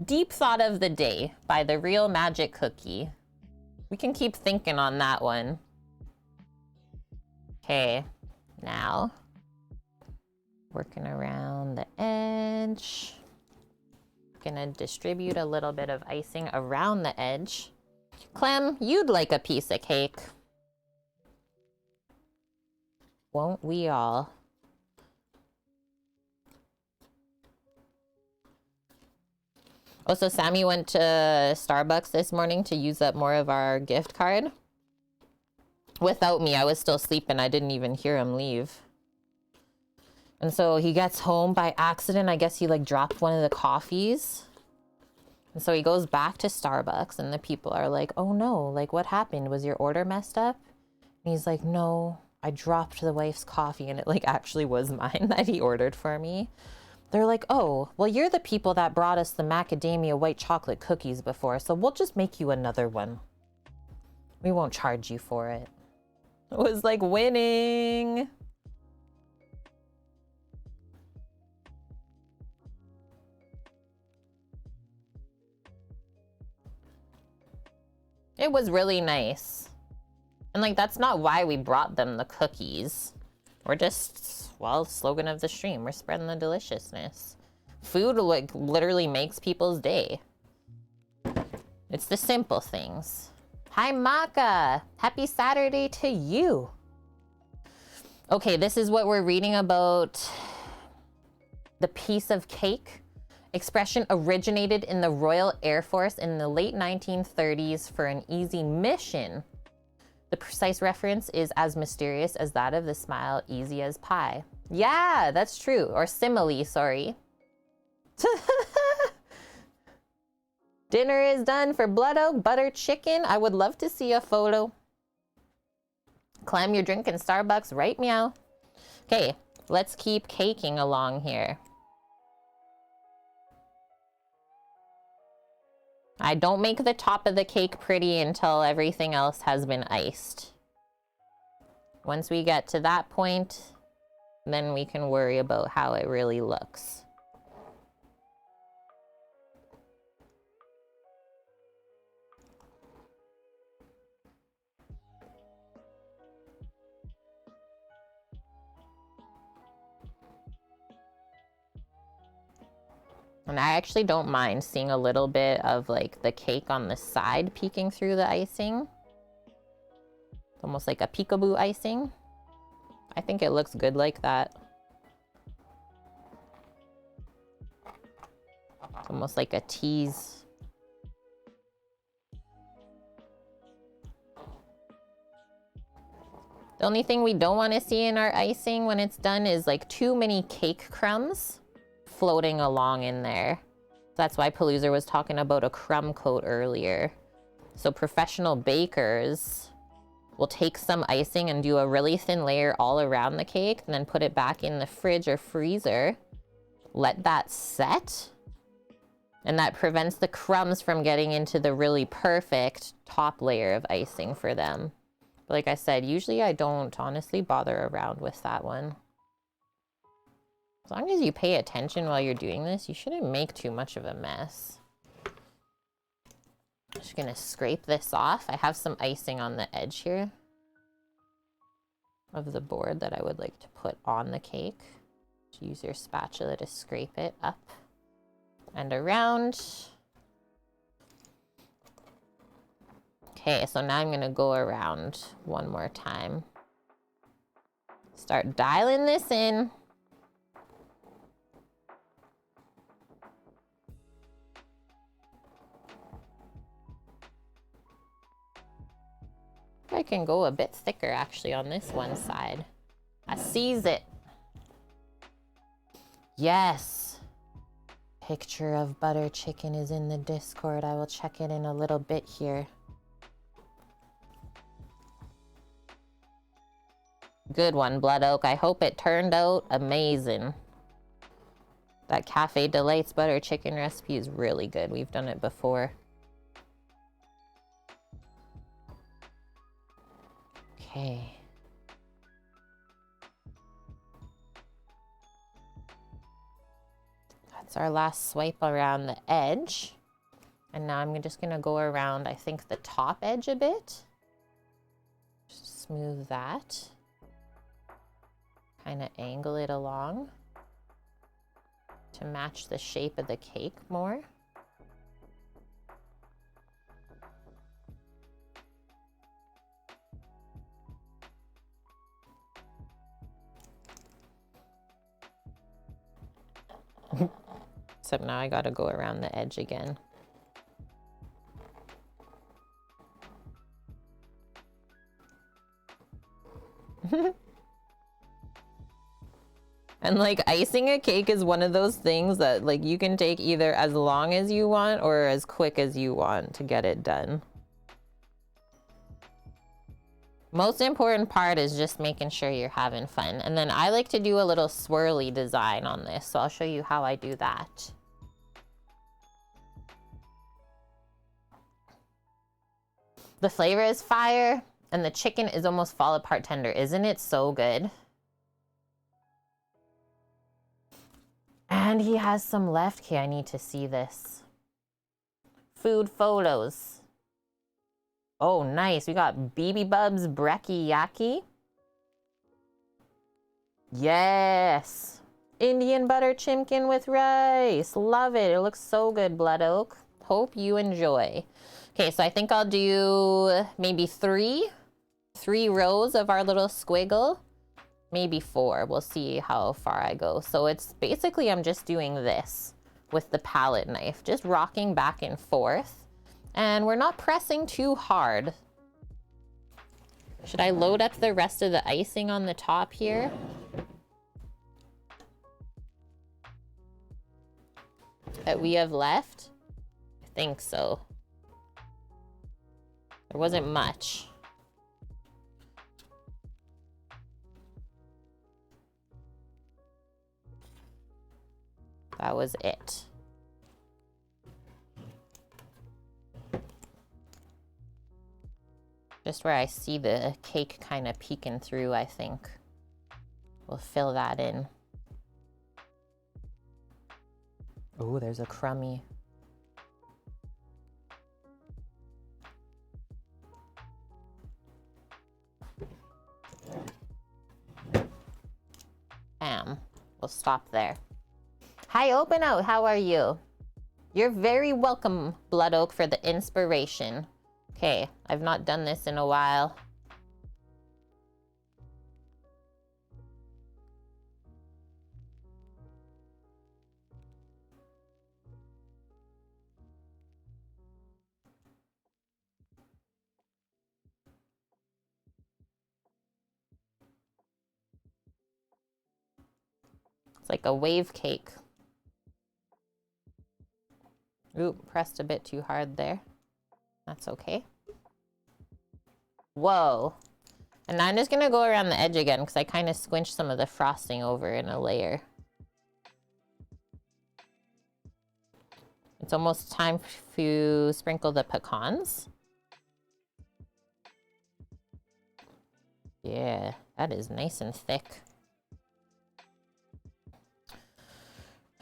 Deep Thought of the Day by The Real Magic Cookie. We can keep thinking on that one. Okay, now working around the edge. Gonna distribute a little bit of icing around the edge. Clem, you'd like a piece of cake. Won't we all? Oh, so Sammy went to Starbucks this morning to use up more of our gift card. Without me, I was still sleeping. I didn't even hear him leave. And so he gets home by accident. I guess he like dropped one of the coffees. And so he goes back to Starbucks and the people are like, oh no, like what happened? Was your order messed up? And he's like, no, I dropped the wife's coffee and it like actually was mine that he ordered for me. They're like, oh, well, you're the people that brought us the macadamia white chocolate cookies before, so we'll just make you another one. We won't charge you for it. It was like winning. It was really nice. And like, that's not why we brought them the cookies. We're just, well, slogan of the stream, we're spreading the deliciousness. Food like literally makes people's day. It's the simple things. Hi Maka, happy Saturday to you. Okay, this is what we're reading about. The piece of cake expression originated in the Royal Air Force in the late 1930s for an easy mission. The precise reference is as mysterious as that of the smile, easy as pie. Yeah, that's true. Or simile, sorry. Dinner is done for Blood Oak butter chicken. I would love to see a photo. Clem, you're drinking Starbucks, right? Meow. Okay, let's keep caking along here. I don't make the top of the cake pretty until everything else has been iced. Once we get to that point, then we can worry about how it really looks. And I actually don't mind seeing a little bit of like the cake on the side peeking through the icing. Almost like a peekaboo icing. I think it looks good like that. Almost like a tease. The only thing we don't want to see in our icing when it's done is like too many cake crumbs floating along in there. That's why Palooza was talking about a crumb coat earlier. So professional bakers will take some icing and do a really thin layer all around the cake and then put it back in the fridge or freezer. Let that set. And that prevents the crumbs from getting into the really perfect top layer of icing for them. But like I said, usually I don't honestly bother around with that one. As long as you pay attention while you're doing this, you shouldn't make too much of a mess. I'm just gonna scrape this off. I have some icing on the edge here of the board that I would like to put on the cake. Just use your spatula to scrape it up and around. Okay, so now I'm gonna go around one more time. Start dialing this in. I can go a bit thicker actually on this one side. I sees it. Yes. Picture of butter chicken is in the Discord. I will check it in a little bit here. Good one, Blood Oak. I hope it turned out amazing. That Cafe Delights butter chicken recipe is really good. We've done it before. Okay. That's our last swipe around the edge. And now I'm just gonna go around, I think, the top edge a bit. Just smooth that. Kind of angle it along to match the shape of the cake more. Except now I gotta go around the edge again. And like icing a cake is one of those things that like you can take either as long as you want or as quick as you want to get it done. Most important part is just making sure you're having fun. And then I like to do a little swirly design on this, so I'll show you how I do that. The flavor is fire, and the chicken is almost fall apart tender. Isn't it so good? And he has some left. Okay, I need to see this. Food photos. Oh, nice. We got BB Bub's Brekkie Yaki. Yes. Indian butter chimkin with rice. Love it. It looks so good, Blood Oak. Hope you enjoy. Okay, so I think I'll do maybe three rows of our little squiggle. Maybe 4. We'll see how far I go. So it's basically I'm just doing this with the palette knife, just rocking back and forth. And we're not pressing too hard. Should I load up the rest of the icing on the top here? That we have left? I think so. There wasn't much. That was it. Just where I see the cake kind of peeking through, I think. We'll fill that in. Oh, there's a crummy. Bam. We'll stop there. Hi, Open Out. How are you? You're very welcome, Blood Oak, for the inspiration. Okay, I've not done this in a while. It's like a wave cake. Ooh, pressed a bit too hard there. That's okay. Whoa. And now I'm just gonna go around the edge again because I kind of squinched some of the frosting over in a layer. It's almost time to sprinkle the pecans. Yeah, that is nice and thick.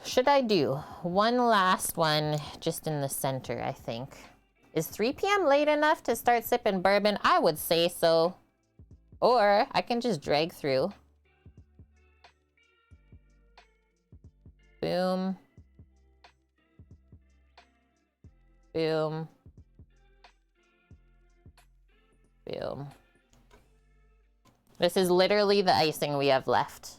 Should I do one last one just in the center, I think. Is 3 p.m. late enough to start sipping bourbon? I would say so. Or I can just drag through. Boom. Boom. Boom. This is literally the icing we have left.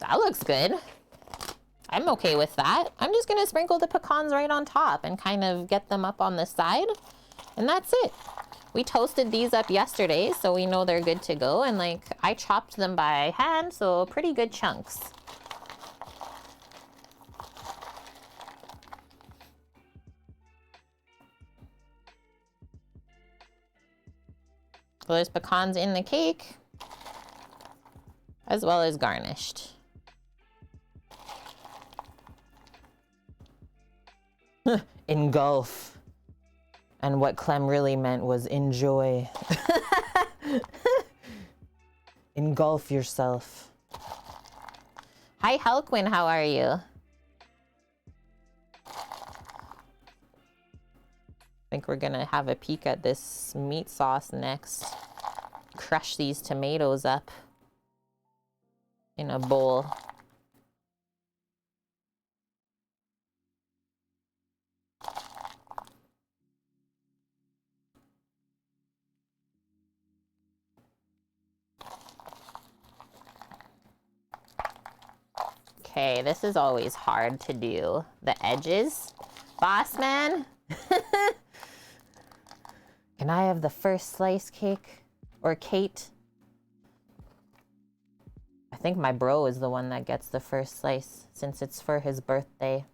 That looks good. I'm okay with that. I'm just gonna sprinkle the pecans right on top and kind of get them up on the side. And that's it. We toasted these up yesterday, so we know they're good to go. And like, I chopped them by hand, so pretty good chunks. So there's pecans in the cake, as well as garnished. Engulf. And what Clem really meant was enjoy. Engulf yourself. Hi, Helquin, how are you? I think we're gonna have a peek at this meat sauce next. Crush these tomatoes up in a bowl. Okay, this is always hard to do. The edges. Boss man. Can I have the first slice, cake? Or Kate? I think my bro is the one that gets the first slice since it's for his birthday.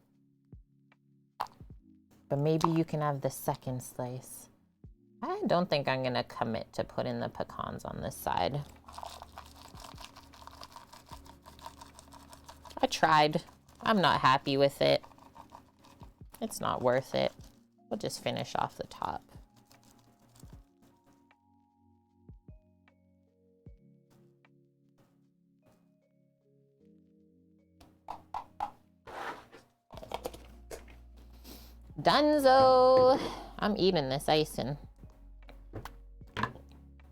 But maybe you can have the second slice. I don't think I'm gonna commit to putting the pecans on this side. I tried. I'm not happy with it. It's not worth it. We'll just finish off the top. Dunzo! I'm eating this icing.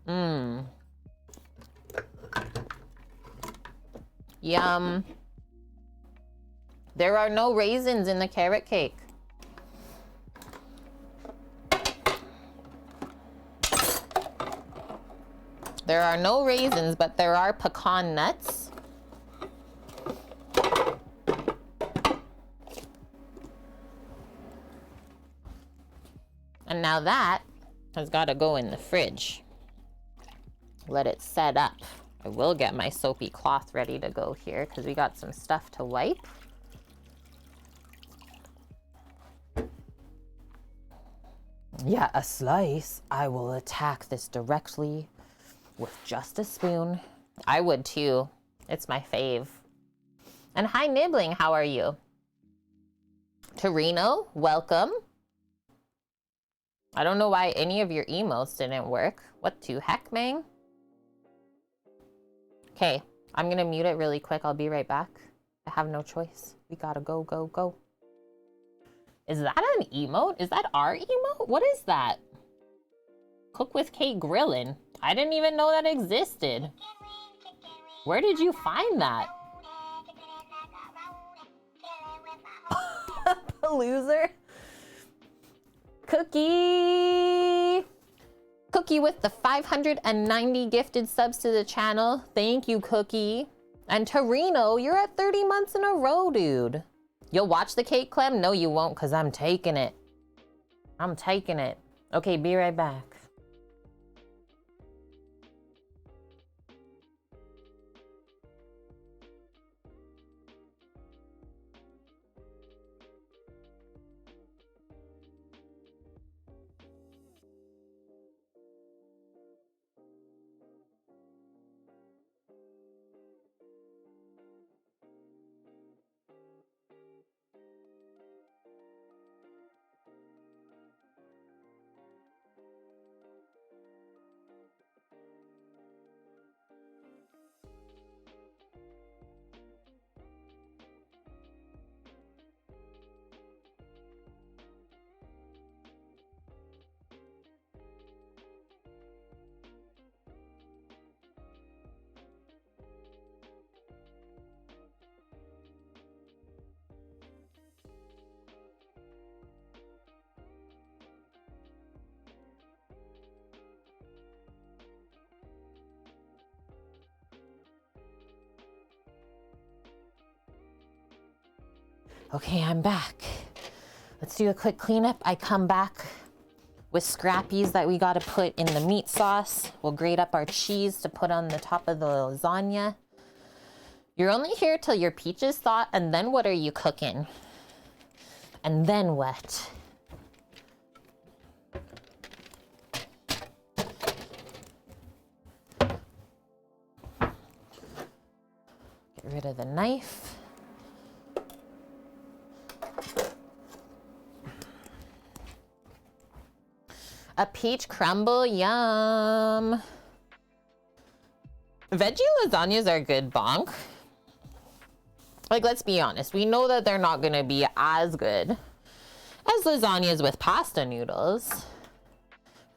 Mmm. Yum. There are no raisins in the carrot cake. There are no raisins, but there are pecan nuts. And now that has got to go in the fridge. Let it set up. I will get my soapy cloth ready to go here because we got some stuff to wipe. Yeah, a slice. I will attack this directly with just a spoon. I would too. It's my fave. And hi, Nibbling. How are you? Torino, welcome. I don't know why any of your emotes didn't work. What the heck, man? Okay, I'm gonna mute it really quick. I'll be right back. I have no choice. We gotta go, go, go. Is that an emote? Is that our emote? What is that? Cook with Kate Grillin'. I didn't even know that existed. Where did you find that? Loser. Cookie. Cookie with the 590 gifted subs to the channel. Thank you, Cookie. And Torino, you're at 30 months in a row, dude. You'll watch the cake, Clem? No, you won't, because I'm taking it. I'm taking it. Okay, be right back. Okay, I'm back. Let's do a quick cleanup. I come back with scrappies that we got to put in the meat sauce. We'll grate up our cheese to put on the top of the lasagna. You're only here till your peaches thaw, and then what are you cooking? And then what? Get rid of the knife. A peach crumble, yum. Veggie lasagnas are good, bonk. Like, let's be honest, we know that they're not gonna be as good as lasagnas with pasta noodles.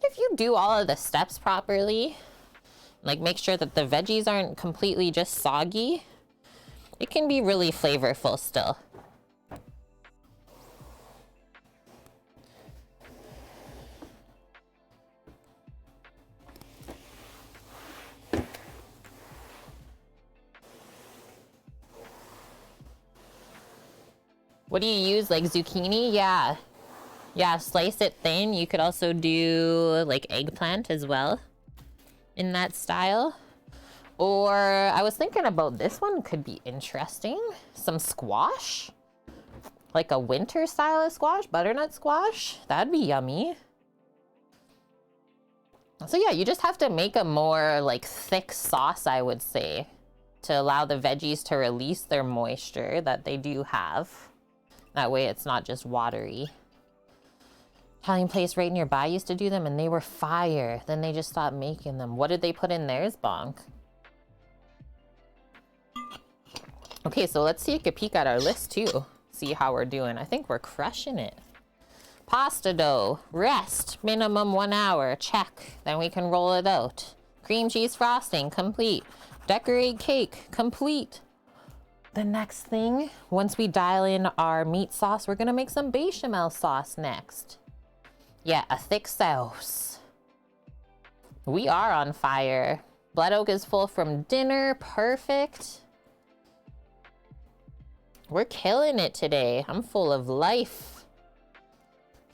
If you do all of the steps properly, like make sure that the veggies aren't completely just soggy, it can be really flavorful still. What do you use, like zucchini? Yeah. Yeah, slice it thin. You could also do like eggplant as well in that style. Or I was thinking about this one could be interesting. Some squash. Like a winter style of squash, butternut squash. That'd be yummy. So yeah, you just have to make a more like thick sauce, I would say, to allow the veggies to release their moisture that they do have. That way it's not just watery. Italian place right nearby used to do them and they were fire. Then they just stopped making them. What did they put in theirs, bonk? Okay, so let's take a peek at our list too. See how we're doing. I think we're crushing it. Pasta dough, rest, minimum 1 hour, check. Then we can roll it out. Cream cheese frosting, complete. Decorate cake, complete. The next thing, once we dial in our meat sauce, we're gonna make some bechamel sauce next. Yeah, a thick sauce. We are on fire. Blood oak is full from dinner, perfect. We're killing it today. I'm full of life.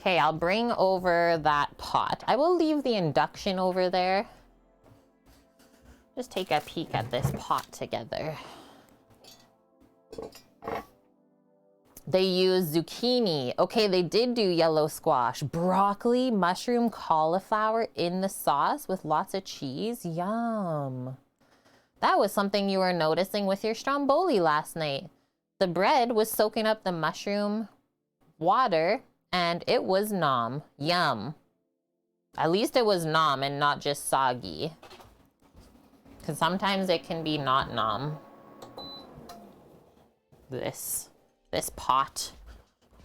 Okay, I'll bring over that pot. I will leave the induction over there. Just take a peek at this pot together. They use zucchini. Okay, they did do yellow squash. Broccoli, mushroom, cauliflower in the sauce with lots of cheese. Yum. That was something you were noticing with your stromboli last night. The bread was soaking up the mushroom water and it was nom. Yum. At least it was nom and not just soggy. Because sometimes it can be not nom. This pot.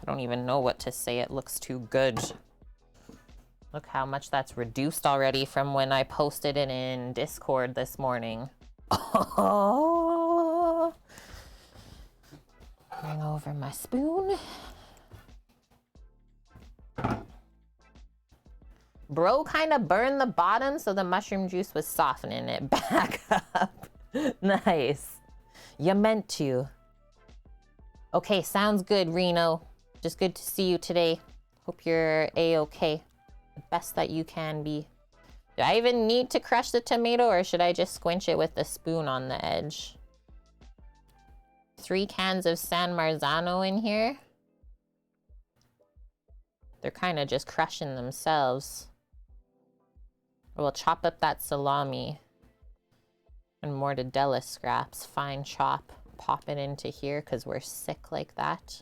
I don't even know what to say. It looks too good. Look how much that's reduced already from when I posted it in Discord this morning. Oh. Bring over my spoon. Bro kind of burned the bottom, so the mushroom juice was softening it back up. Nice. You meant to. Okay, sounds good, Reno. Just good to see you today. Hope you're a-okay. The best that you can be. Do I even need to crush the tomato or should I just squinch it with the spoon on the edge? 3 cans of San Marzano in here. They're kind of just crushing themselves. We'll chop up that salami and mortadella scraps. Fine chop. Pop it into here because we're sick like that.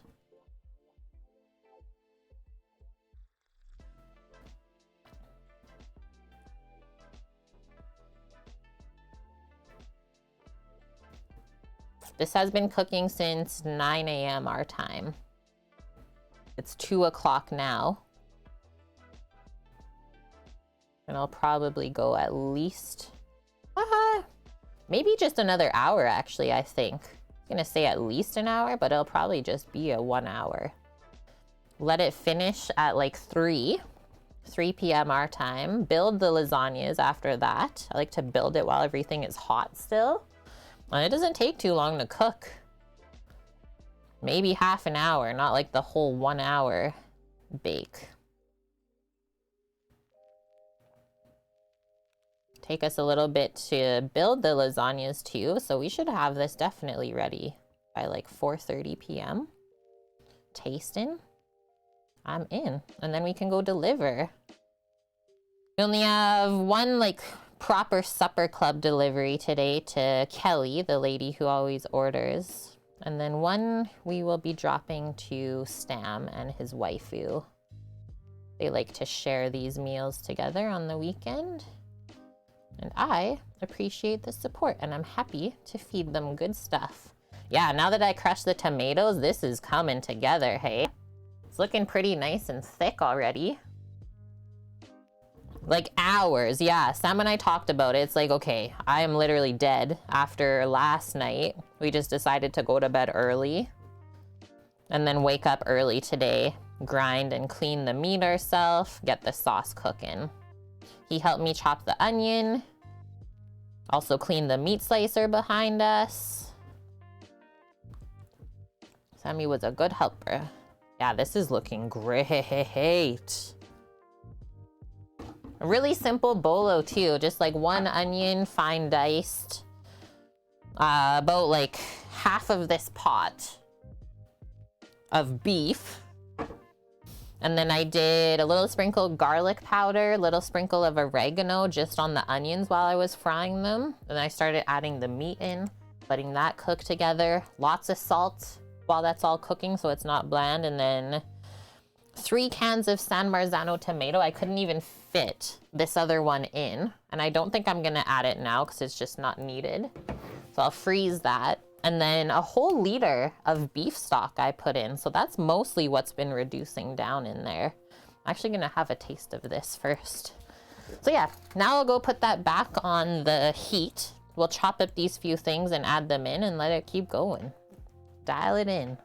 This has been cooking since 9 a.m. our time. It's 2 o'clock now. And I'll probably go at least, maybe just another hour actually, I think. I'm gonna say at least an hour, but it'll probably just be a 1 hour. Let it finish at like 3 p.m. our time. Build the lasagnas after that. I like to build it while everything is hot still. And it doesn't take too long to cook. Maybe half an hour, not like the whole 1 hour bake. take us a little bit to build the lasagnas too, so we should have this definitely ready by like 4:30 p.m. Tasting. I'm in. And then we can go deliver. We only have one like proper supper club delivery today to Kelly, the lady who always orders. And then one we will be dropping to Stam and his waifu. They like to share these meals together on the weekend. And I appreciate the support and I'm happy to feed them good stuff. Yeah, now that I crushed the tomatoes, this is coming together, hey? It's looking pretty nice and thick already. Like hours, yeah. Sam and I talked about it. It's like, okay, I am literally dead after last night. We just decided to go to bed early and then wake up early today, grind and clean the meat ourselves, get the sauce cooking. He helped me chop the onion, also clean the meat slicer behind us. Sammy was a good helper. Yeah, this is looking great. A really simple bolo too, just like one onion, fine diced. About like half of this pot of beef. And then I did a little sprinkle of garlic powder, little sprinkle of oregano just on the onions while I was frying them. Then I started adding the meat in, letting that cook together. Lots of salt while that's all cooking so it's not bland. And then 3 cans of San Marzano tomato. I couldn't even fit this other one in. And I don't think I'm gonna add it now because it's just not needed. So I'll freeze that. And then a whole liter of beef stock I put in. So that's mostly what's been reducing down in there. I'm actually gonna have a taste of this first. So yeah, now I'll go put that back on the heat. We'll chop up these few things and add them in and let it keep going. Dial it in.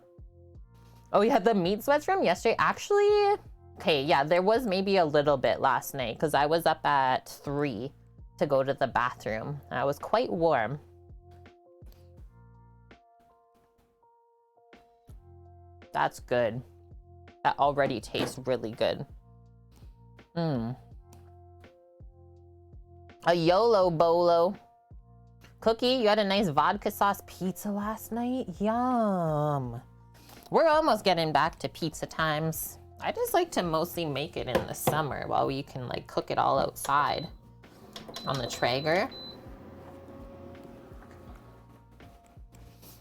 Oh yeah, the meat sweats from yesterday. Actually, okay, yeah, there was maybe a little bit last night because I was up at 3 to go to the bathroom. And I was quite warm. That's good. That already tastes really good. A YOLO bolo. Cookie, you had a nice vodka sauce pizza last night? Yum. We're almost getting back to pizza times. I just like to mostly make it in the summer while we can like cook it all outside on the Traeger.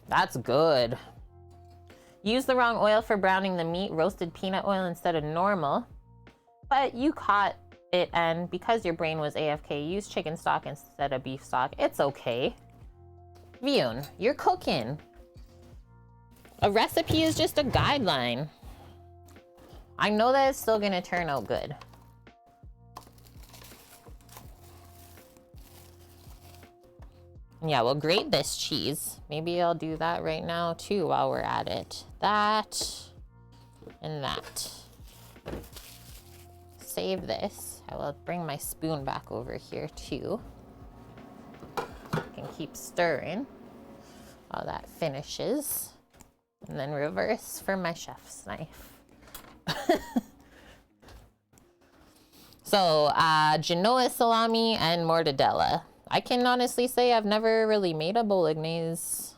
That's good. Use the wrong oil for browning the meat, roasted peanut oil instead of normal. But you caught it, and because your brain was AFK, use chicken stock instead of beef stock. It's okay. Vion, you're cooking. A recipe is just a guideline. I know that it's still gonna turn out good. Yeah, we'll grate this cheese. Maybe I'll do that right now too while we're at it. That and that. Save this. I will bring my spoon back over here too. I can keep stirring while that finishes. And then reverse for my chef's knife. So, Genoa salami and mortadella. I can honestly say I've never really made a bolognese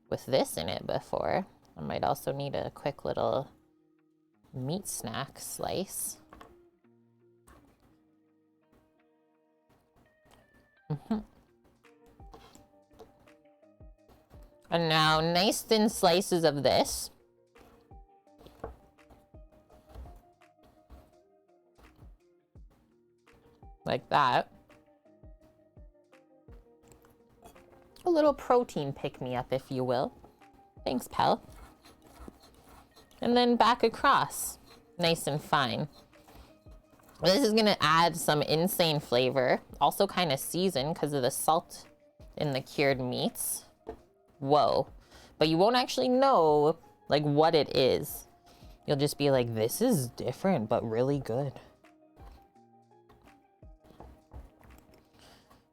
with this in it before. I might also need a quick little meat snack slice. And now nice thin slices of this. Like that. A little protein pick-me-up, if you will. Thanks, pal. And then back across, nice and fine. This is gonna add some insane flavor. Also kind of seasoned because of the salt in the cured meats. Whoa. But you won't actually know like what it is. You'll just be like, this is different, but really good.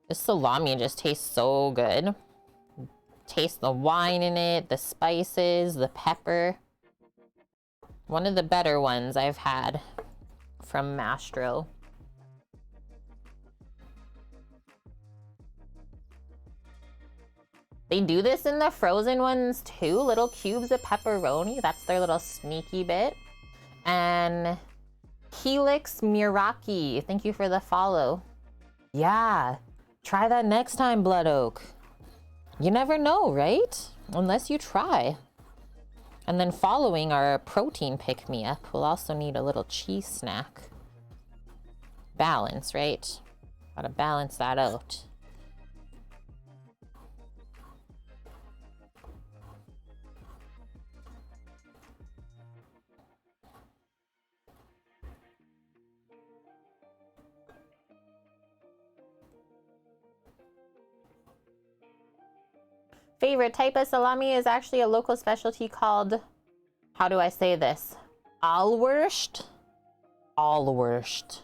This salami just tastes so good. Taste the wine in it, the spices, the pepper. One of the better ones I've had from Mastro. They do this in the frozen ones too. Little cubes of pepperoni. That's their little sneaky bit. And Helix Miraki, thank you for the follow. Yeah, try that next time, Blood Oak. You never know, right? Unless you try. And then following our protein pick-me-up, we'll also need a little cheese snack. Balance, right? Gotta balance that out. Favorite type of salami is actually a local specialty called, how do I say this? Allwurst? Allwurst.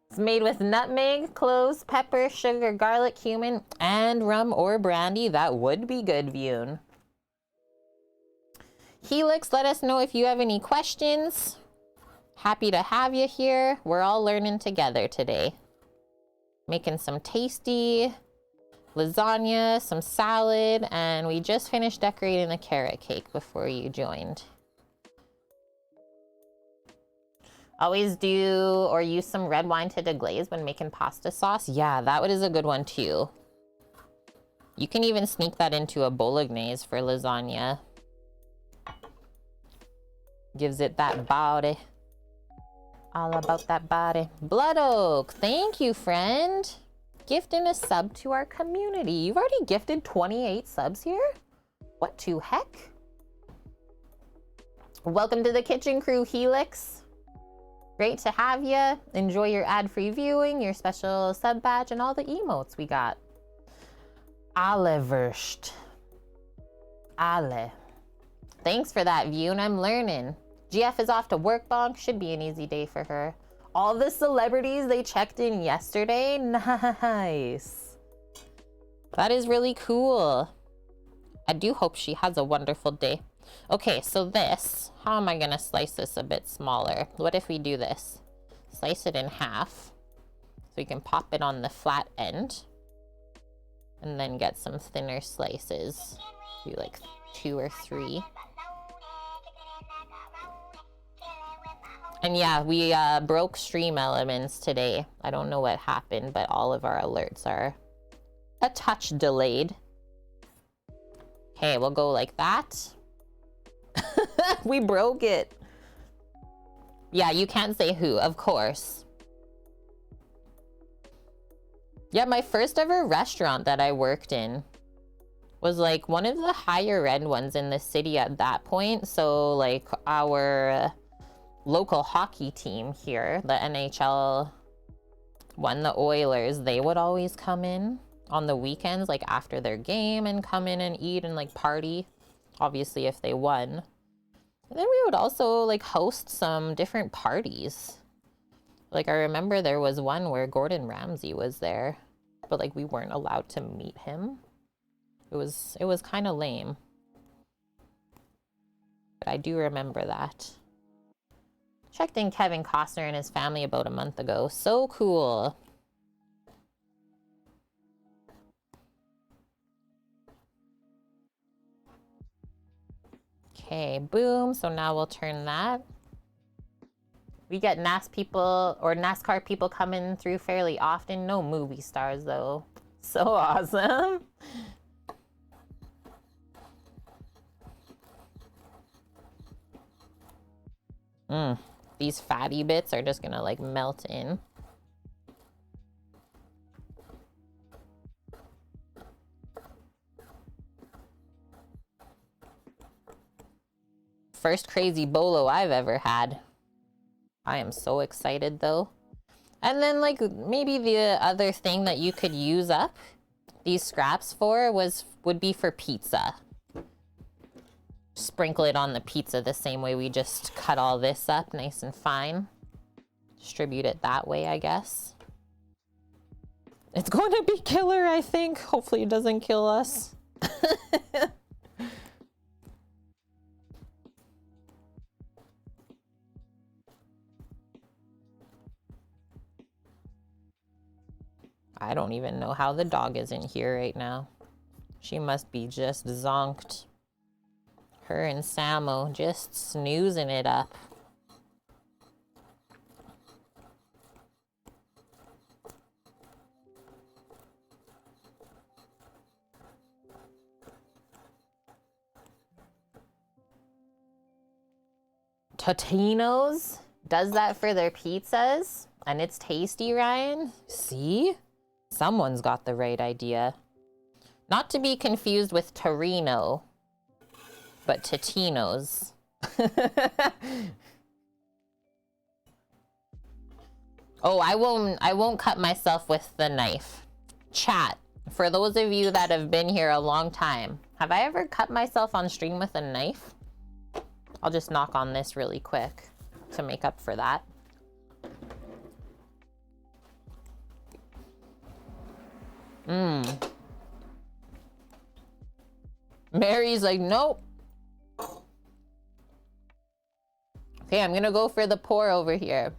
It's made with nutmeg, cloves, pepper, sugar, garlic, cumin, and rum or brandy. That would be good, Vune. Helix, let us know if you have any questions. Happy to have you here. We're all learning together today. Making some tasty lasagna, some salad, and we just finished decorating a carrot cake before you joined. Always do or use some red wine to deglaze when making pasta sauce. Yeah, that is a good one too. You can even sneak that into a bolognese for lasagna. Gives it that body. All about that body. Blood Oak, thank you, friend. Gifting a sub to our community. You've already gifted 28 subs here? What to heck? Welcome to the kitchen crew, Helix. Great to have you. Enjoy your ad-free viewing, your special sub badge, and all the emotes we got. Alleverst. Ale. Thanks for that, View, and I'm learning. GF is off to work, bonk. Should be an easy day for her. All the celebrities they checked in yesterday. Nice. That is really cool. I do hope she has a wonderful day. Okay, so this, how am I gonna slice this a bit smaller? What if we do this? Slice it in half so we can pop it on the flat end and then get some thinner slices. Do like 2 or 3. And yeah, we broke stream elements today. I don't know what happened, but all of our alerts are a touch delayed. Okay, we'll go like that. We broke it. Yeah, you can't say who, of course. Yeah, my first ever restaurant that I worked in was like one of the higher end ones in the city at that point. So like our local hockey team here, the NHL one, the Oilers, they would always come in on the weekends, like after their game, and come in and eat and like party, obviously if they won. And then we would also like host some different parties. Like I remember there was one where Gordon Ramsay was there, but like we weren't allowed to meet him. It was kind of lame. But I do remember that. Checked in Kevin Costner and his family about a month ago. So cool. Okay, boom. So now we'll turn that. We get NASCAR people coming through fairly often. No movie stars though. So awesome. These fatty bits are just gonna like melt in. First crazy bolo I've ever had. I am so excited though. And then like maybe the other thing that you could use up these scraps for would be for pizza. Sprinkle it on the pizza the same way we just cut all this up nice and fine. Distribute it that way, I guess. It's going to be killer, I think. Hopefully it doesn't kill us. I don't even know how the dog is in here right now. She must be just zonked. Her and Samo just snoozing it up. Totino's does that for their pizzas, and it's tasty, Ryan. See? Someone's got the right idea. Not to be confused with Torino, but Totino's. Oh, I won't cut myself with the knife. Chat, for those of you that have been here a long time, have I ever cut myself on stream with a knife? I'll just knock on this really quick to make up for that. Mary's like, nope. Okay, I'm gonna go for the pour over here.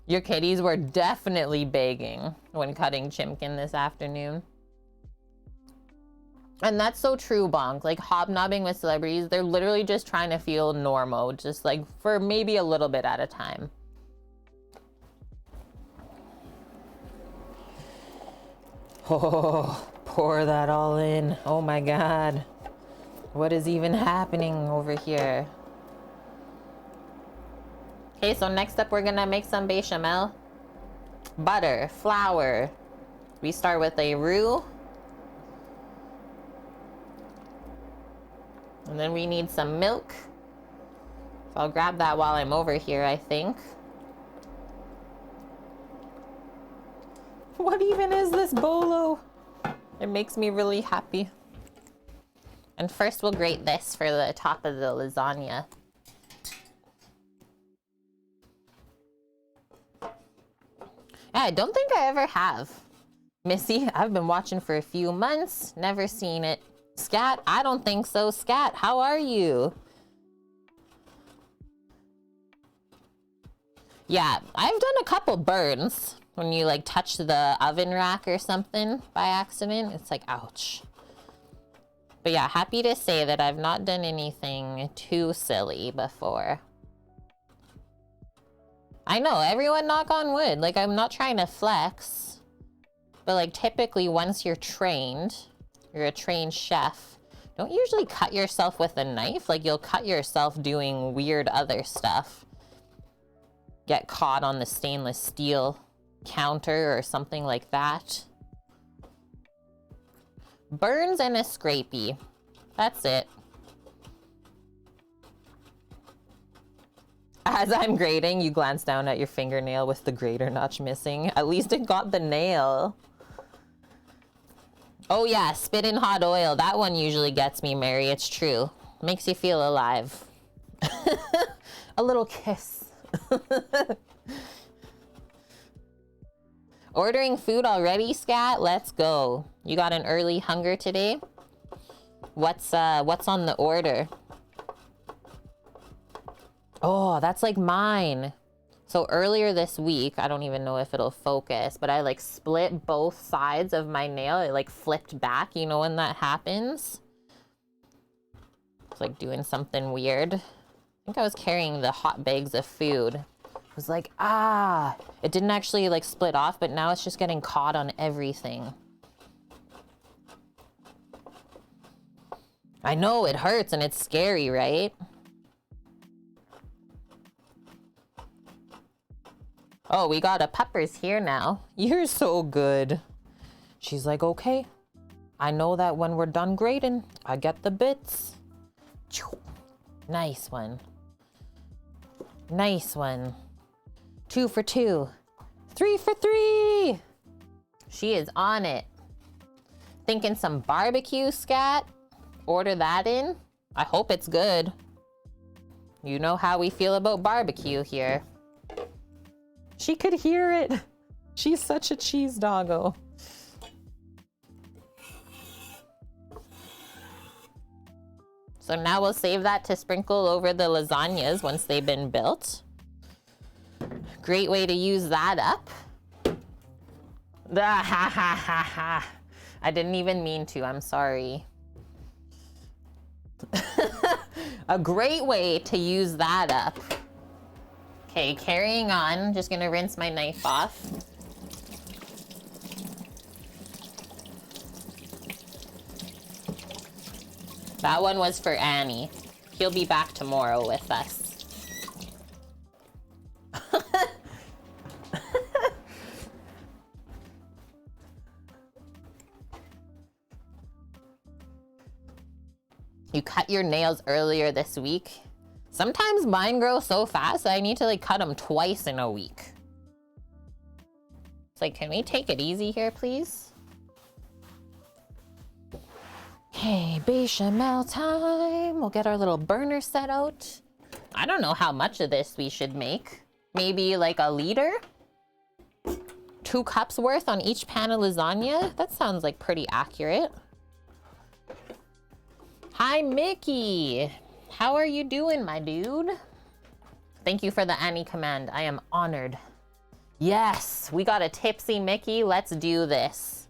Your kitties were definitely begging when cutting Chimkin this afternoon. And that's so true, Bonk. Like, hobnobbing with celebrities, they're literally just trying to feel normal, just like for maybe a little bit at a time. Oh, pour that all in. Oh my God. What is even happening over here? Okay, so next up, we're gonna make some bechamel. Butter, flour. We start with a roux. And then we need some milk. So I'll grab that while I'm over here, I think. What even is this bolo? It makes me really happy. And first we'll grate this for the top of the lasagna. Yeah, I don't think I ever have. Missy, I've been watching for a few months, never seen it. Scat, I don't think so. Scat, how are you? Yeah, I've done a couple burns when you like touch the oven rack or something by accident. It's like, ouch. But yeah, happy to say that I've not done anything too silly before. I know, everyone knock on wood. Like, I'm not trying to flex. But like, typically once you're trained, you're a trained chef, don't usually cut yourself with a knife. Like, you'll cut yourself doing weird other stuff. Get caught on the stainless steel counter or something like that. Burns and a scrapey. That's it. As I'm grating, you glance down at your fingernail with the grater notch missing. At least it got the nail. Oh yeah, spit in hot oil. That one usually gets me, Mary. It's true. Makes you feel alive. A little kiss. Ordering food already, Scat? Let's go. You got an early hunger today? What's on the order? Oh, that's like mine. So earlier this week, I don't even know if it'll focus, but I like split both sides of my nail. It like flipped back, you know when that happens? It's like doing something weird. I think I was carrying the hot bags of food. It was like, ah, it didn't actually like split off, but now it's just getting caught on everything. I know, it hurts and it's scary, right? Oh, we got a Peppers here now. You're so good. She's like, okay, I know that when we're done grating, I get the bits. Nice one. Nice one. 2 for 2. 3 for 3. She is on it. Thinking some barbecue, Scat? Order that in. I hope it's good. You know how we feel about barbecue here. She could hear it. She's such a cheese doggo. So now we'll save that to sprinkle over the lasagnas once they've been built. Great way to use that up. Ah, ha, ha, ha, ha. I didn't even mean to, I'm sorry. A great way to use that up. Okay, carrying on. Just gonna rinse my knife off. That one was for Annie. He'll be back tomorrow with us. You cut your nails earlier this week. Sometimes mine grow so fast that I need to like cut them twice in a week. It's like, can we take it easy here, please? Okay, bechamel time. We'll get our little burner set out. I don't know how much of this we should make. Maybe like a liter? 2 cups worth on each pan of lasagna? That sounds like pretty accurate. Hi, Mickey. How are you doing, my dude? Thank you for the Annie command. I am honored. Yes, we got a tipsy Mickey. Let's do this.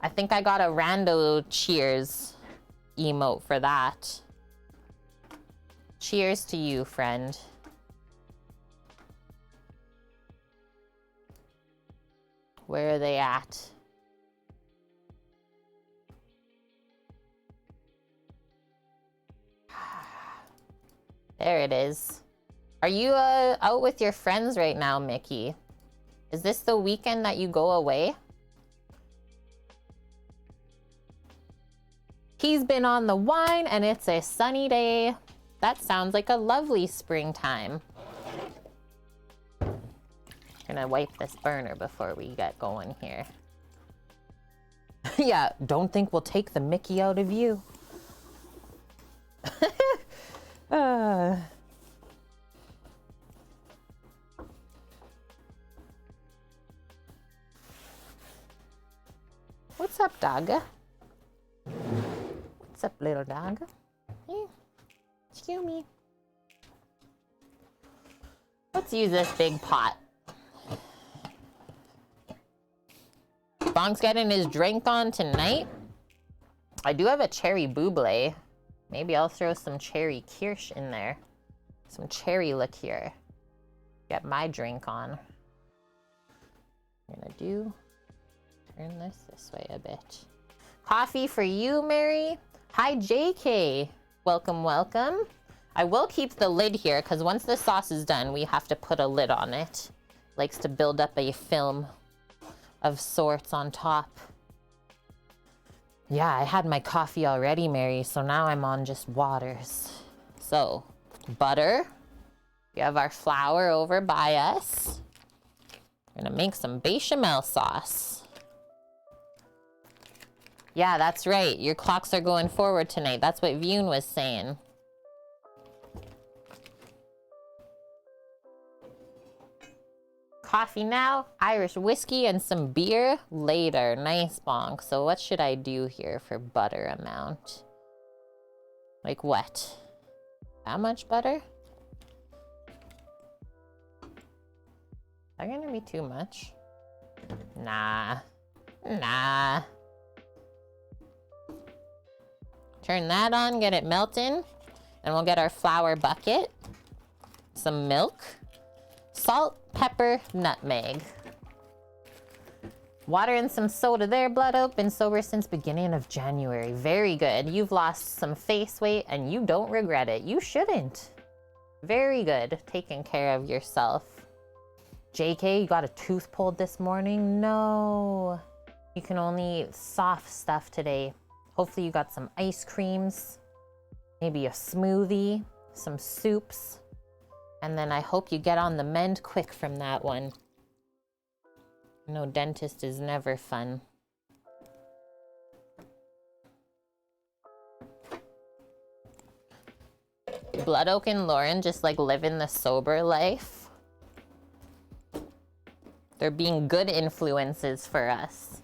I think I got a rando cheers emote for that. Cheers to you, friend. Where are they at? There it is. Are you out with your friends right now, Mickey? Is this the weekend that you go away? He's been on the wine and it's a sunny day. That sounds like a lovely springtime. Gonna wipe this burner before we get going here. Yeah, don't think we'll take the Mickey out of you. What's up, dog? What's up, little dog? Hey, excuse me. Let's use this big pot. Bonk's getting his drink on tonight. I do have a cherry buble. Maybe I'll throw some cherry kirsch in there. Some cherry liqueur. Get my drink on. I'm gonna turn this way a bit. Coffee for you, Mary. Hi, JK. Welcome, welcome. I will keep the lid here because once the sauce is done, we have to put a lid on it. Likes to build up a film of sorts on top. Yeah, I had my coffee already, Mary, so now I'm on just waters. So, butter. We have our flour over by us. We're gonna make some bechamel sauce. Yeah, that's right. Your clocks are going forward tonight. That's what Vune was saying. Coffee now, Irish whiskey, and some beer later. Nice, Bonk. So what should I do here for butter amount? Like what? That much butter? Is that gonna be too much? Nah. Nah. Turn that on, get it melting. And we'll get our flour bucket. Some milk. Salt, pepper, nutmeg. Water and some soda there, Blood Oak. Been sober since beginning of January. Very good. You've lost some face weight and you don't regret it. You shouldn't. Very good. Taking care of yourself. JK, you got a tooth pulled this morning? No. You can only eat soft stuff today. Hopefully you got some ice creams, maybe a smoothie, some soups. And then I hope you get on the mend quick from that one. No, dentist is never fun. Blood Oak and Lauren just like living the sober life. They're being good influences for us.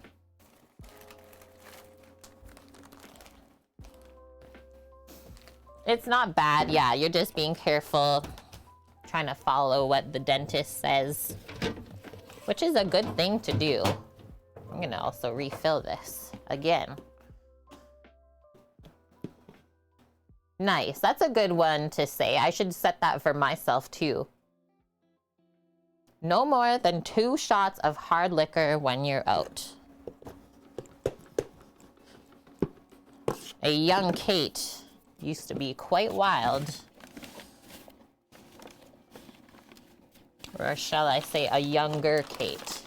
It's not bad. Yeah, you're just being careful. Trying to follow what the dentist says. which is a good thing to do. I'm gonna also refill this again. Nice, that's a good one to say. I should set that for myself too. No more than 2 shots of hard liquor when you're out. A young Kate used to be quite wild. Or shall I say a younger Kate.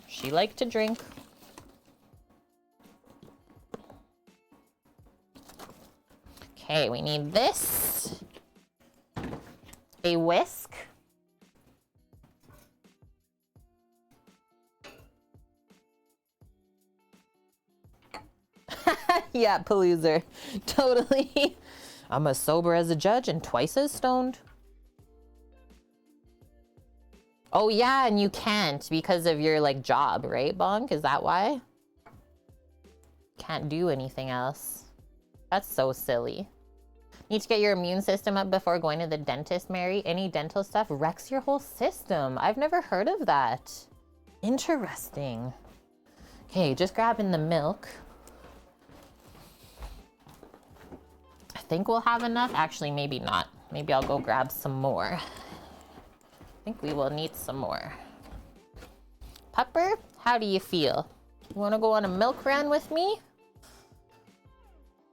She liked to drink. Okay, we need this. A whisk. Yeah, Paloozer. Totally. I'm as sober as a judge and twice as stoned. Oh yeah, and you can't because of your like job, right, Bonk? Is that why? Can't do anything else. That's so silly. Need to get your immune system up before going to the dentist, Mary. Any dental stuff wrecks your whole system. I've never heard of that. Interesting. Okay, just grabbing the milk. I think we'll have enough. Actually, maybe not. Maybe I'll go grab some more. I think we will need some more. Pupper, how do you feel? You want to go on a milk run with me?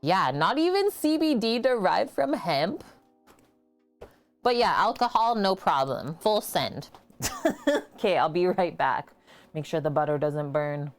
Yeah, not even CBD derived from hemp. But yeah, alcohol, no problem. Full send. Okay, I'll be right back. Make sure the butter doesn't burn.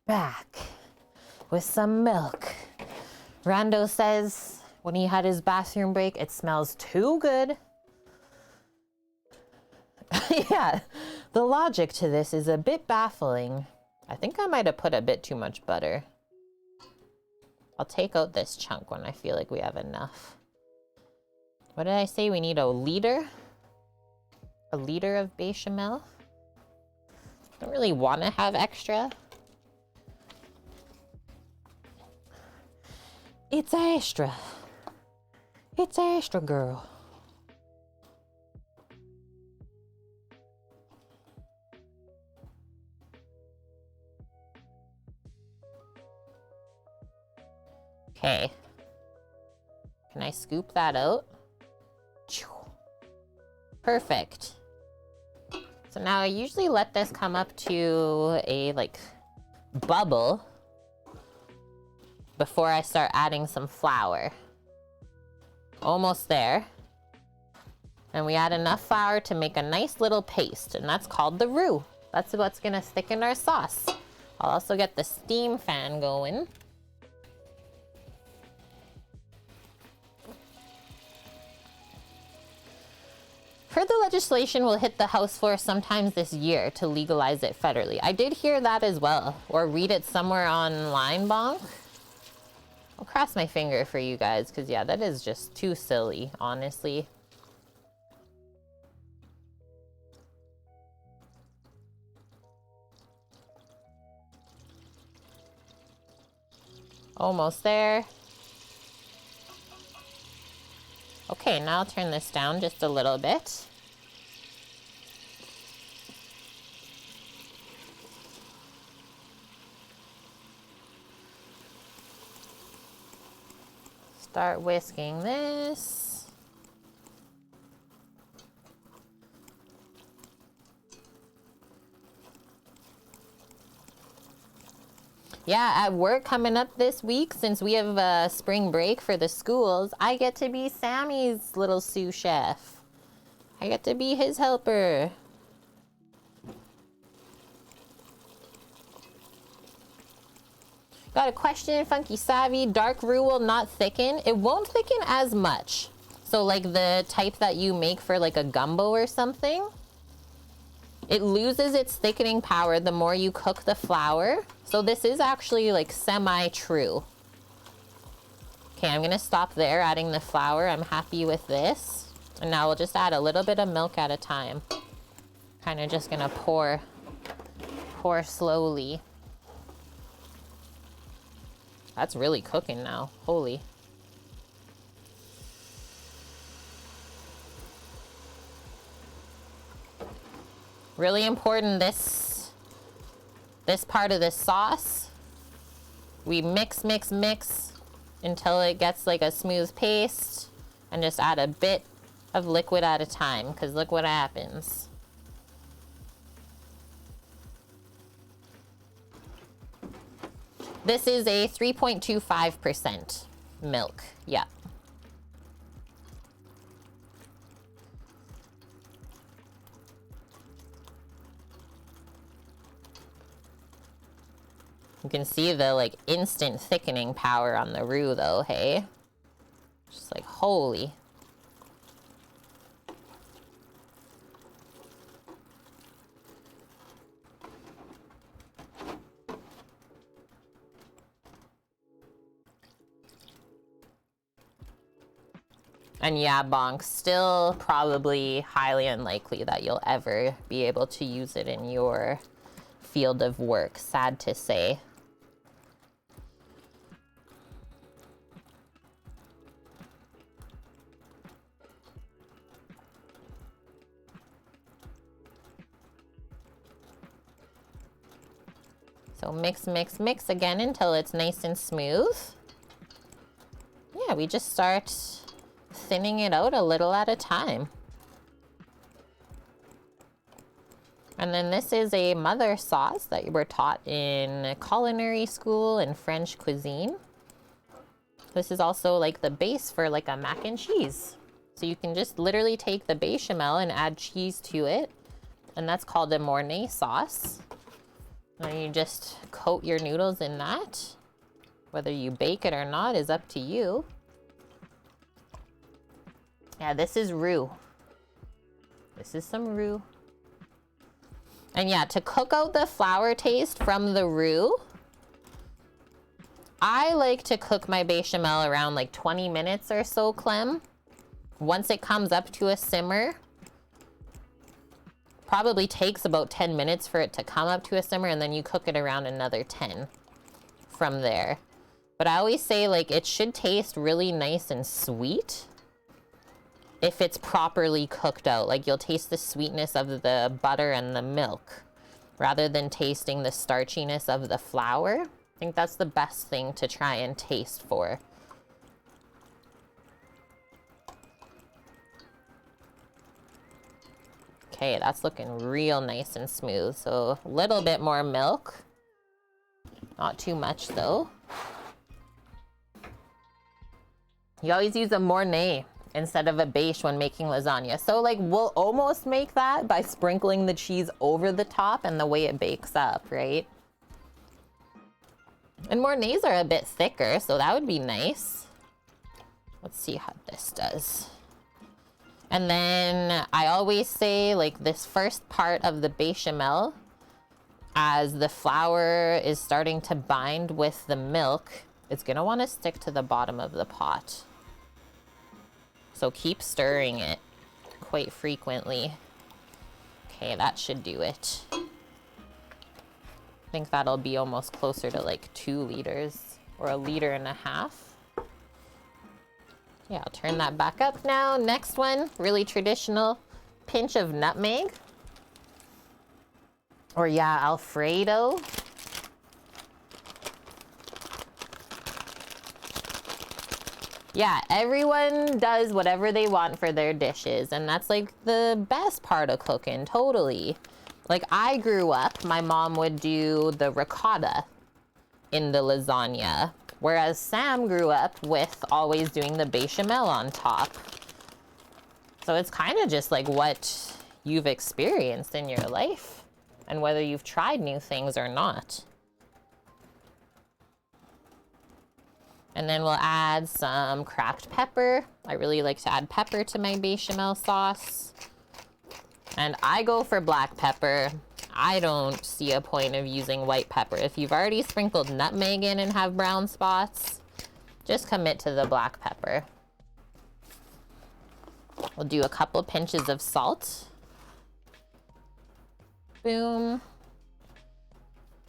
Back with some milk. Rando says when he had his bathroom break, it smells too good. Yeah, the logic to this is a bit baffling. I think I might have put a bit too much butter. I'll take out this chunk when I feel like we have enough. What did I say? We need a liter? A liter of bechamel? Don't really want to have extra. It's extra. It's extra, girl. Okay. Can I scoop that out? Perfect. So now I usually let this come up to a like bubble before I start adding some flour. Almost there. And we add enough flour to make a nice little paste, and that's called the roux. That's what's gonna stick in our sauce. I'll also get the steam fan going. Heard the legislation will hit the House floor sometimes this year to legalize it federally. I did hear that as well, or read it somewhere online, Bonk. I'll cross my finger for you guys, because yeah, that is just too silly, honestly. Almost there. Okay, now I'll turn this down just a little bit. start whisking this. Yeah, at work coming up this week, since we have spring break for the schools, I get to be Sammy's little sous chef. I get to be his helper. Got a question, Funky Savvy. Dark roux will not thicken. It won't thicken as much. So like the type that you make for like a gumbo or something, it loses its thickening power the more you cook the flour. So this is actually like semi-true. Okay, I'm gonna stop there adding the flour. I'm happy with this. And now we'll just add a little bit of milk at a time. Kind of just gonna pour slowly. That's really cooking now. Holy. Really important, this part of the sauce. We mix until it gets like a smooth paste, and just add a bit of liquid at a time, because look what happens. This is a 3.25% milk. Yeah. You can see the like instant thickening power on the roux though, hey? Just like holy. And yeah, Bonk, still probably highly unlikely that you'll ever be able to use it in your field of work, sad to say. So mix again until it's nice and smooth. Yeah, we just start thinning it out a little at a time. And then this is a mother sauce that you were taught in culinary school and French cuisine. This is also like the base for like a mac and cheese. So you can just literally take the bechamel and add cheese to it. And that's called a Mornay sauce. And you just coat your noodles in that. Whether you bake it or not is up to you. Yeah, this is roux. This is some roux. And yeah, to cook out the flour taste from the roux, I like to cook my bechamel around like 20 minutes or so, Clem. Once it comes up to a simmer, probably takes about 10 minutes for it to come up to a simmer, and then you cook it around another 10 from there. But I always say like it should taste really nice and sweet if it's properly cooked out. Like you'll taste the sweetness of the butter and the milk rather than tasting the starchiness of the flour. I think that's the best thing to try and taste for. Okay, that's looking real nice and smooth. So a little bit more milk. Not too much though. You always use a Mornay instead of a beche when making lasagna. So like we'll almost make that by sprinkling the cheese over the top and the way it bakes up, right? And Mornays are a bit thicker, so that would be nice. Let's see how this does. And then I always say like this first part of the bechamel, as the flour is starting to bind with the milk, it's gonna want to stick to the bottom of the pot. So keep stirring it quite frequently. Okay, that should do it. I think that'll be almost closer to like 2 liters or 1.5 liters. Yeah, I'll turn that back up now. Next one, really traditional, pinch of nutmeg. Or yeah, Alfredo. Yeah, everyone does whatever they want for their dishes, and that's like the best part of cooking, totally. Like I grew up, my mom would do the ricotta in the lasagna, whereas Sam grew up with always doing the bechamel on top. So it's kind of just like what you've experienced in your life and whether you've tried new things or not. And then we'll add some cracked pepper. I really like to add pepper to my bechamel sauce. And I go for black pepper. I don't see a point of using white pepper. If you've already sprinkled nutmeg in and have brown spots, just commit to the black pepper. We'll do a couple pinches of salt. Boom.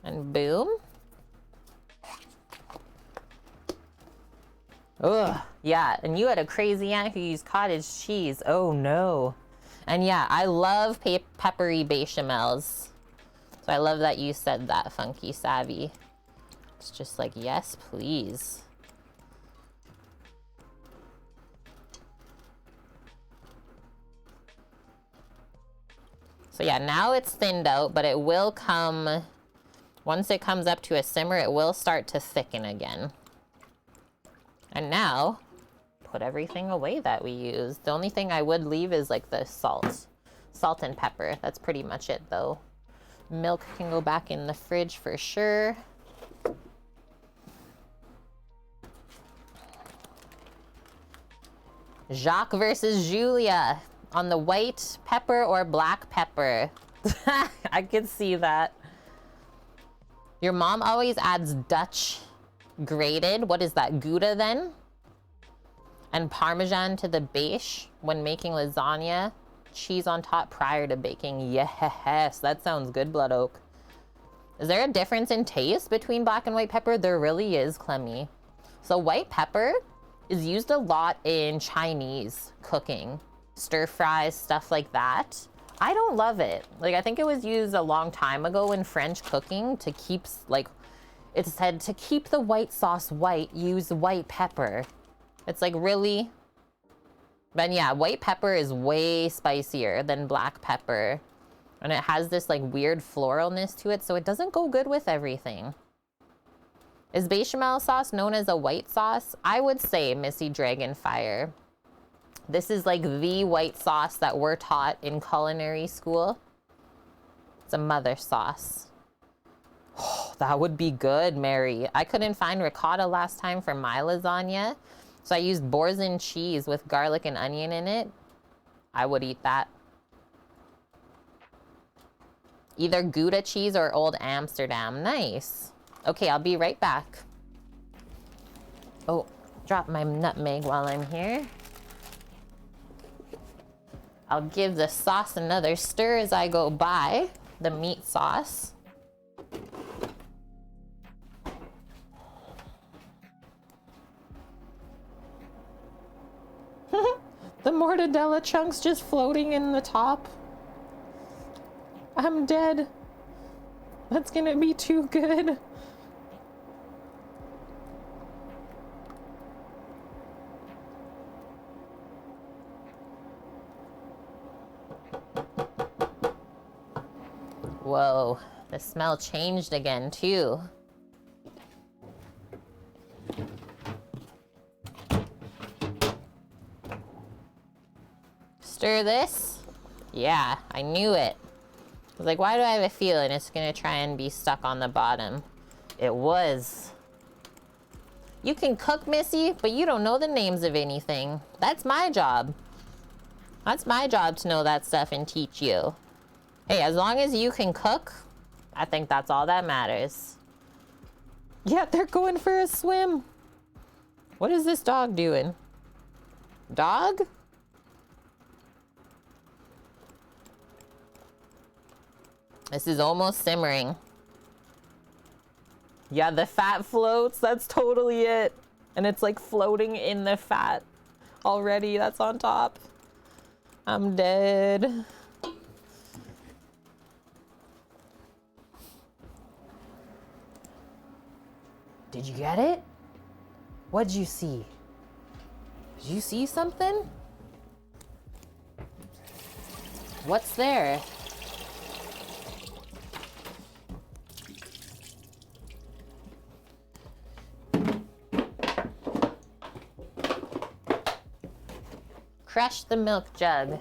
And boom. Ugh, yeah, and you had a crazy aunt who used cottage cheese. Oh no. And yeah, I love peppery bechamels. So I love that you said that, Funky Savvy. It's just like, yes, please. So yeah, now it's thinned out, but it will come, once it comes up to a simmer, it will start to thicken again. And now, put everything away that we used. The only thing I would leave is like the salt. Salt and pepper. That's pretty much it though. Milk can go back in the fridge for sure. Jacques versus Julia on the white pepper or black pepper. I could see that. Your mom always adds Dutch grated, what is that, Gouda then? And Parmesan to the base when making lasagna. Cheese on top prior to baking. Yes, that sounds good, Blood Oak. Is there a difference in taste between black and white pepper? There really is, Clemmy. So white pepper is used a lot in Chinese cooking. Stir fries, stuff like that. I don't love it. Like, I think it was used a long time ago in French cooking to keep, like, it said to keep the white sauce white, use white pepper. It's like, really? But yeah, white pepper is way spicier than black pepper. And it has this like weird floralness to it, so it doesn't go good with everything. Is bechamel sauce known as a white sauce? I would say, Missy Dragonfire. This is like the white sauce that we're taught in culinary school. It's a mother sauce. Oh, that would be good, Mary. I couldn't find ricotta last time for my lasagna, so I used Boursin cheese with garlic and onion in it. I would eat that. Either Gouda cheese or Old Amsterdam. Nice. Okay, I'll be right back. Oh, drop my nutmeg while I'm here. I'll give the sauce another stir as I go by, the meat sauce. The mortadella chunks just floating in the top. I'm dead. That's gonna be too good. Whoa, the smell changed again too. Stir this. Yeah, I knew it. I was like, why do I have a feeling it's gonna try and be stuck on the bottom? It was. You can cook, Missy, but you don't know the names of anything. That's my job. That's my job to know that stuff and teach you. Hey, as long as you can cook, I think that's all that matters. Yeah, they're going for a swim. What is this dog doing? Dog? This is almost simmering. Yeah, the fat floats. That's totally it. And it's like floating in the fat already. That's on top. I'm dead. Did you get it? What'd you see? Did you see something? What's there? Crush the milk jug.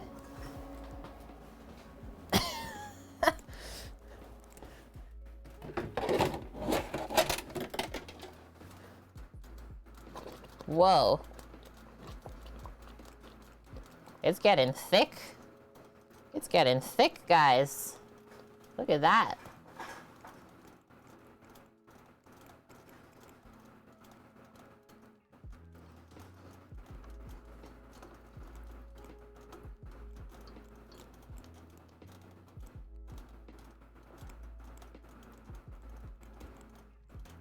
Whoa. It's getting thick. It's getting thick, guys. Look at that.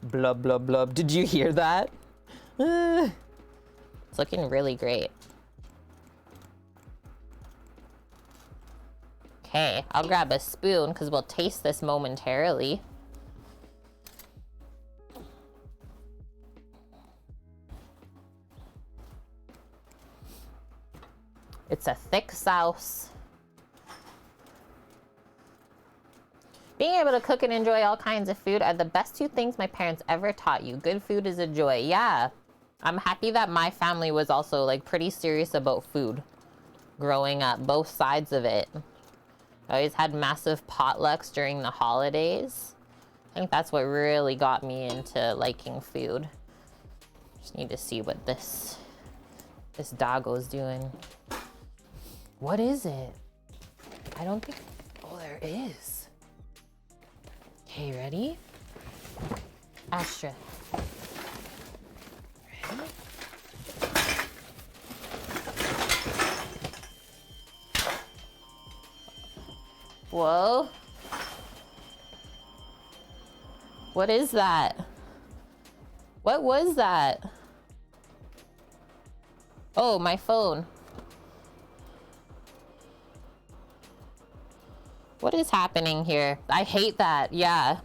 Blub, blub, blub. Did you hear that? It's looking really great. Okay, I'll grab a spoon because we'll taste this momentarily. It's a thick sauce. Being able to cook and enjoy all kinds of food are the best two things my parents ever taught you. Good food is a joy. Yeah, I'm happy that my family was also like pretty serious about food growing up, both sides of it. I always had massive potlucks during the holidays. I think that's what really got me into liking food. Just need to see what this doggo's doing. What is it? I don't think, oh, there is. Okay, ready? Astra. Ready? Whoa. What is that? What was that? Oh, my phone. What is happening here? I hate that. Yeah.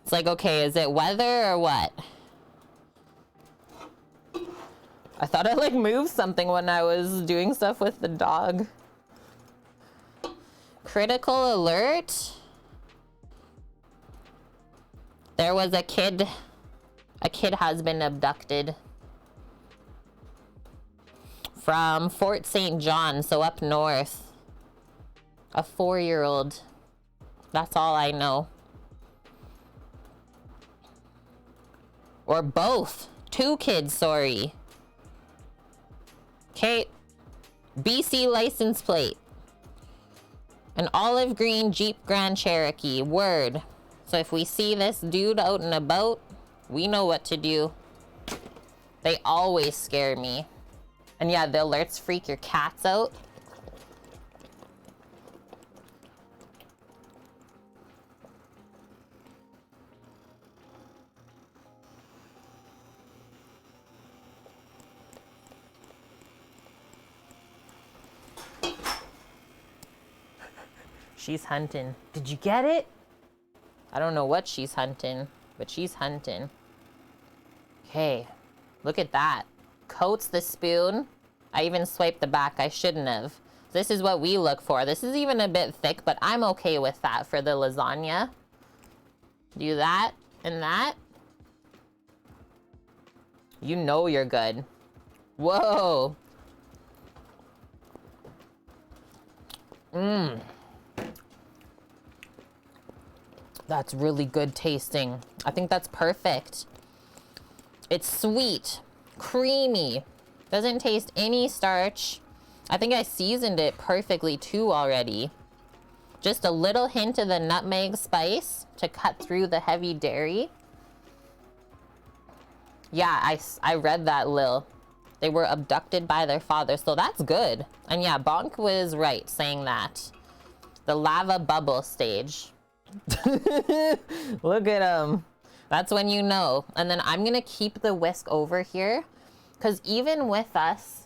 It's like, okay, is it weather or what? I thought I like moved something when I was doing stuff with the dog. Critical alert. There was a kid has been abducted from Fort St. John, so up north. A 4-year-old. That's all I know. Or both. 2 kids, sorry. Okay. BC license plate. An olive green Jeep Grand Cherokee. Word. So if we see this dude out and about, we know what to do. They always scare me. And yeah, the alerts freak your cats out. She's hunting. Did you get it? I don't know what she's hunting, but she's hunting. Okay, look at that. Coats the spoon. I even swiped the back. I shouldn't have. This is what we look for. This is even a bit thick, but I'm okay with that for the lasagna. Do that and that. You know you're good. Whoa. Mmm. That's really good tasting. I think that's perfect. It's sweet, creamy, doesn't taste any starch. I think I seasoned it perfectly too already. Just a little hint of the nutmeg spice to cut through the heavy dairy. Yeah, I read that, Lil. They were abducted by their father, so that's good. And yeah, Bonk was right saying that. The lava bubble stage. Look at him. That's when you know. And then I'm gonna keep the whisk over here because even with us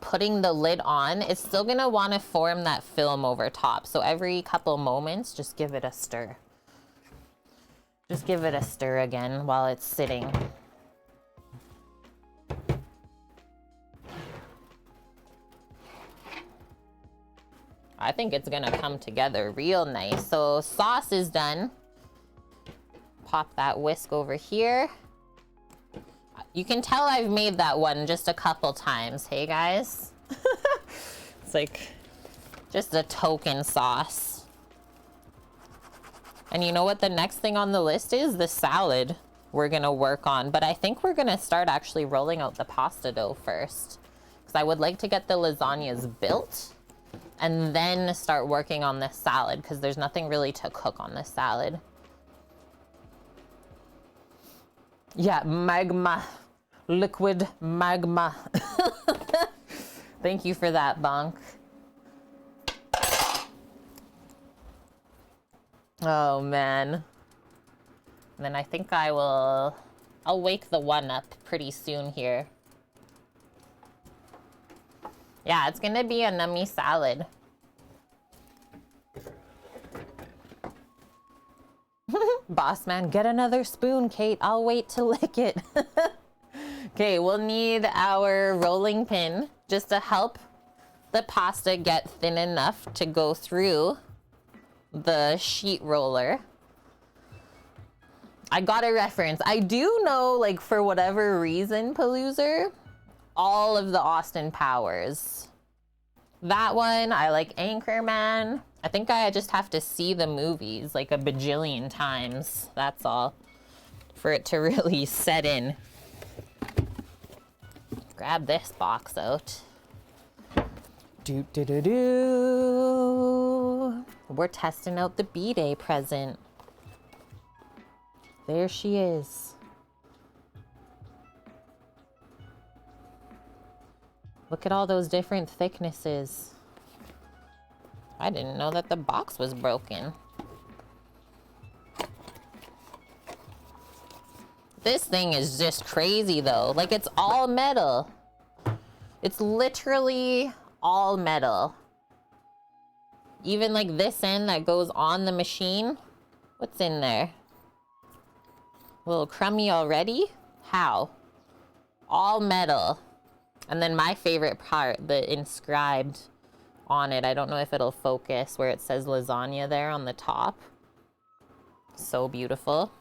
putting the lid on, it's still gonna want to form that film over top. So every couple moments, just give it a stir. Just give it a stir again while it's sitting. I think it's gonna come together real nice. So sauce is done. Pop that whisk over here. You can tell I've made that one just a couple times, hey guys? It's like just a token sauce. And you know what the next thing on the list is? The salad we're gonna work on. But I think we're gonna start actually rolling out the pasta dough first, because I would like to get the lasagnas built and then start working on the salad, because there's nothing really to cook on the salad. Yeah, magma. Liquid magma. Thank you for that, Bonk. Oh, man. And then I think I'll wake the one up pretty soon here. Yeah, it's gonna be a nummy salad. Boss man, get another spoon, Kate. I'll wait to lick it. Okay, we'll need our rolling pin just to help the pasta get thin enough to go through the sheet roller. I got a reference. I do know, like, for whatever reason, Paloozer, all of the Austin Powers. That one, I like Anchorman. I think I just have to see the movies like a bajillion times. That's all. For it to really set in. Grab this box out. Do. We're testing out the B-Day present. There she is. Look at all those different thicknesses. I didn't know that the box was broken. This thing is just crazy though. Like, it's all metal. It's literally all metal. Even like this end that goes on the machine. What's in there? A little crummy already? How? All metal. And then my favorite part, the inscribed on it. I don't know if it'll focus where it says lasagna there on the top. So beautiful.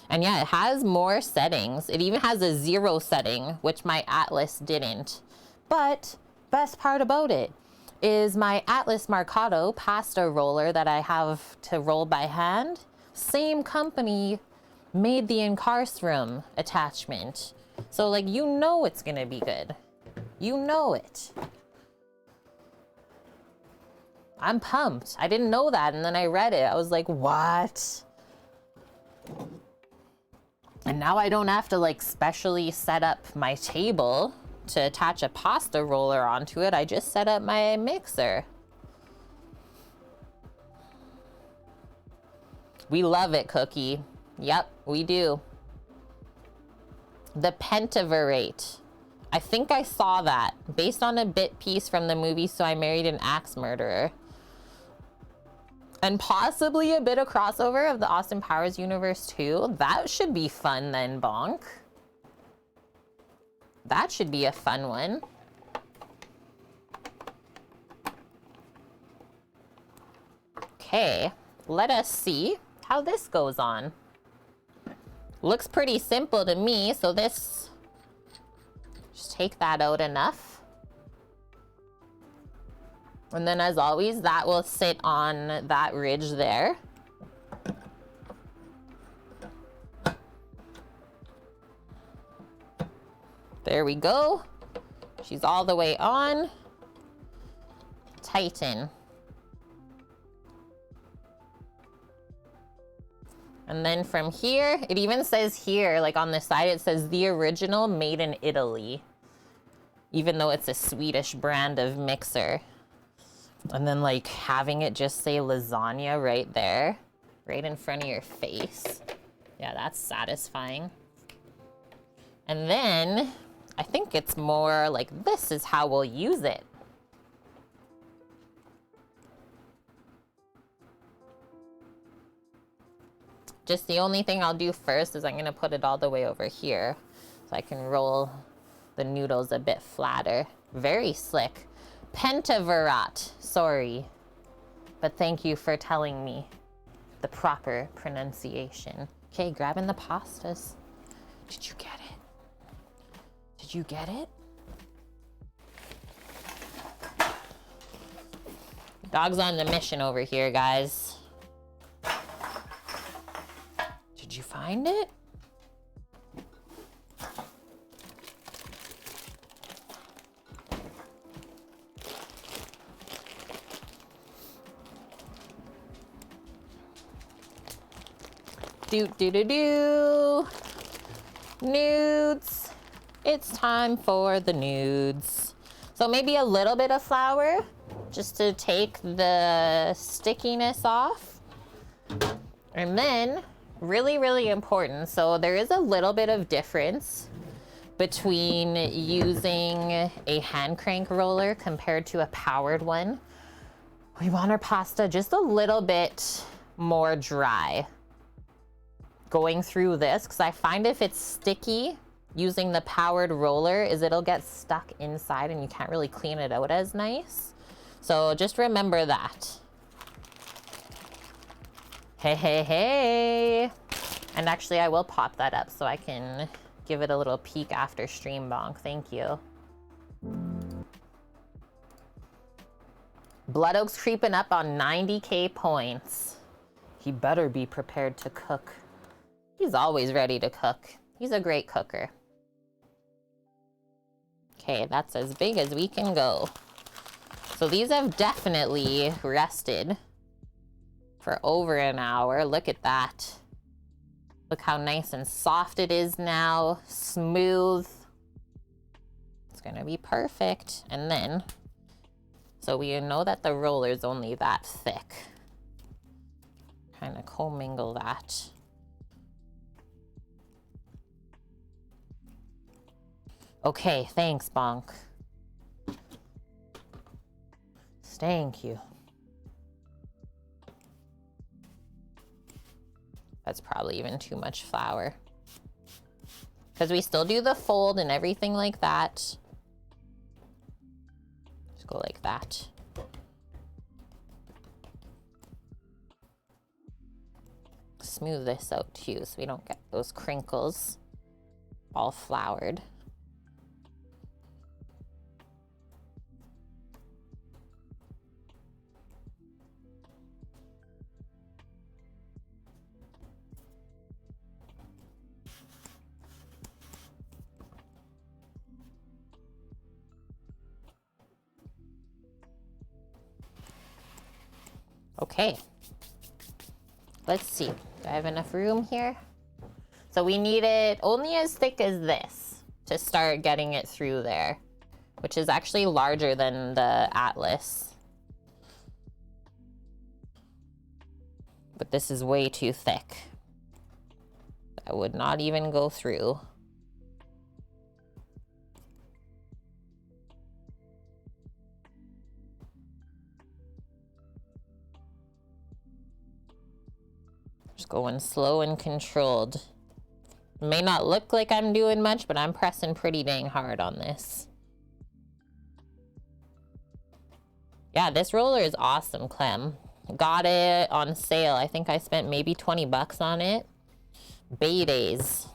And yeah, it has more settings. It even has a 0 setting, which my Atlas didn't. But best part about it is my Atlas Mercato pasta roller that I have to roll by hand. Same company made the Incarcerum attachment. So like, you know it's gonna be good. You know it. I'm pumped. I didn't know that, and then I read it. I was like, what? And now I don't have to like specially set up my table to attach a pasta roller onto it. I just set up my mixer. We love it, Cookie. Yep, we do. The pentaverate. I think I saw that based on a bit piece from the movie So I Married an Axe Murderer. And possibly a bit of crossover of the Austin Powers universe too. That should be fun then, Bonk. That should be a fun one. Okay, let us see how this goes on. Looks pretty simple to me, so this, just take that out enough. And then as always, that will sit on that ridge there. There we go. She's all the way on. Tighten. And then from here, it even says here, like on the side, it says the original made in Italy, even though it's a Swedish brand of mixer. And then like having it just say lasagna right there, right in front of your face. Yeah, that's satisfying. And then I think it's more like this is how we'll use it. Just the only thing I'll do first is I'm gonna put it all the way over here so I can roll the noodles a bit flatter. Very slick. Pentavarat. Sorry. But thank you for telling me the proper pronunciation. Okay, grabbing the pastas. Did you get it? Did you get it? Dog's on the mission over here, guys. Did you find it? Do. Nudes. It's time for the nudes. So maybe a little bit of flour just to take the stickiness off. And then, really, really important. So there is a little bit of difference between using a hand crank roller compared to a powered one. We want our pasta just a little bit more dry going through this, because I find if it's sticky, using the powered roller is it'll get stuck inside and you can't really clean it out as nice. So just remember that. Hey. And actually I will pop that up so I can give it a little peek after stream, bonk. Thank you. Blood Oak's creeping up on 90K points. He better be prepared to cook. He's always ready to cook. He's a great cooker. Okay, that's as big as we can go. So these have definitely rested for over an hour. Look at that. Look how nice and soft it is now. Smooth. It's gonna be perfect. And then, so we know that the roller's only that thick. Kind of commingle that. Okay, thanks, bonk. Thank you. That's probably even too much flour. Because we still do the fold and everything like that. Just go like that. Smooth this out too so we don't get those crinkles all floured. Okay, let's see. Do I have enough room here? So we need it only as thick as this to start getting it through there, which is actually larger than the Atlas. But this is way too thick. That would not even go through. Just going slow and controlled. It may not look like I'm doing much, but I'm pressing pretty dang hard on this. Yeah, this roller is awesome, Clem. Got it on sale. I think I spent maybe 20 bucks on it. Baydays.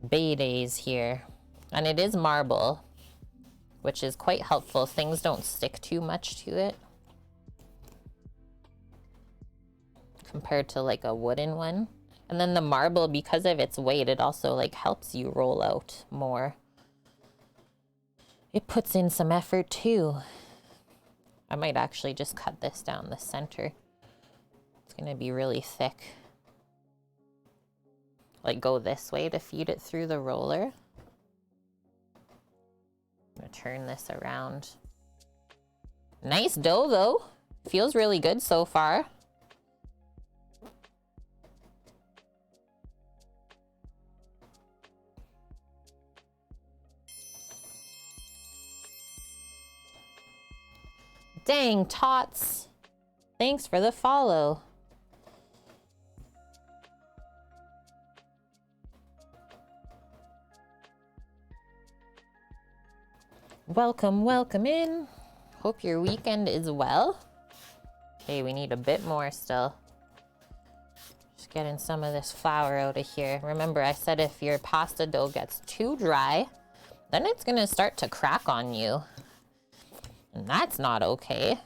Baydays here. And it is marble, which is quite helpful. Things don't stick too much to it compared to like a wooden one. And then the marble, because of its weight, it also like helps you roll out more. It puts in some effort too. I might actually just cut this down the center. It's gonna be really thick. Like go this way to feed it through the roller. I'm gonna turn this around. Nice dough though. Feels really good so far. Dang, Tots. Thanks for the follow. Welcome, welcome in. Hope your weekend is well. Okay, we need a bit more still. Just getting some of this flour out of here. Remember, I said if your pasta dough gets too dry, then it's gonna start to crack on you. And that's not okay.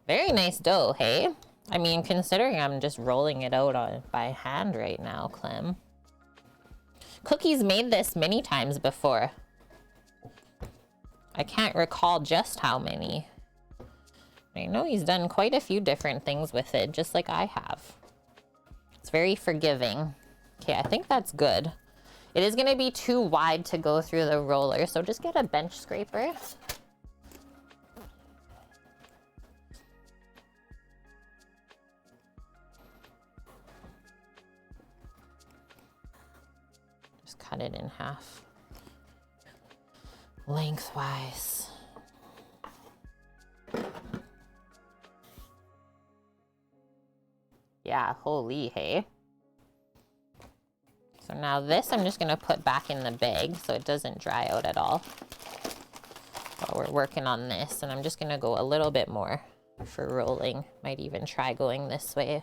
Very nice dough, hey? I mean, considering I'm just rolling it out by hand right now, Clem. Cookie's made this many times before. I can't recall just how many. I know he's done quite a few different things with it, just like I have. It's very forgiving. Okay, I think that's good. It is gonna be too wide to go through the roller, so just get a bench scraper. Just cut it in half. Lengthwise. Yeah, holy, hey. So now this I'm just gonna put back in the bag so it doesn't dry out at all while we're working on this. And I'm just gonna go a little bit more for rolling. Might even try going this way.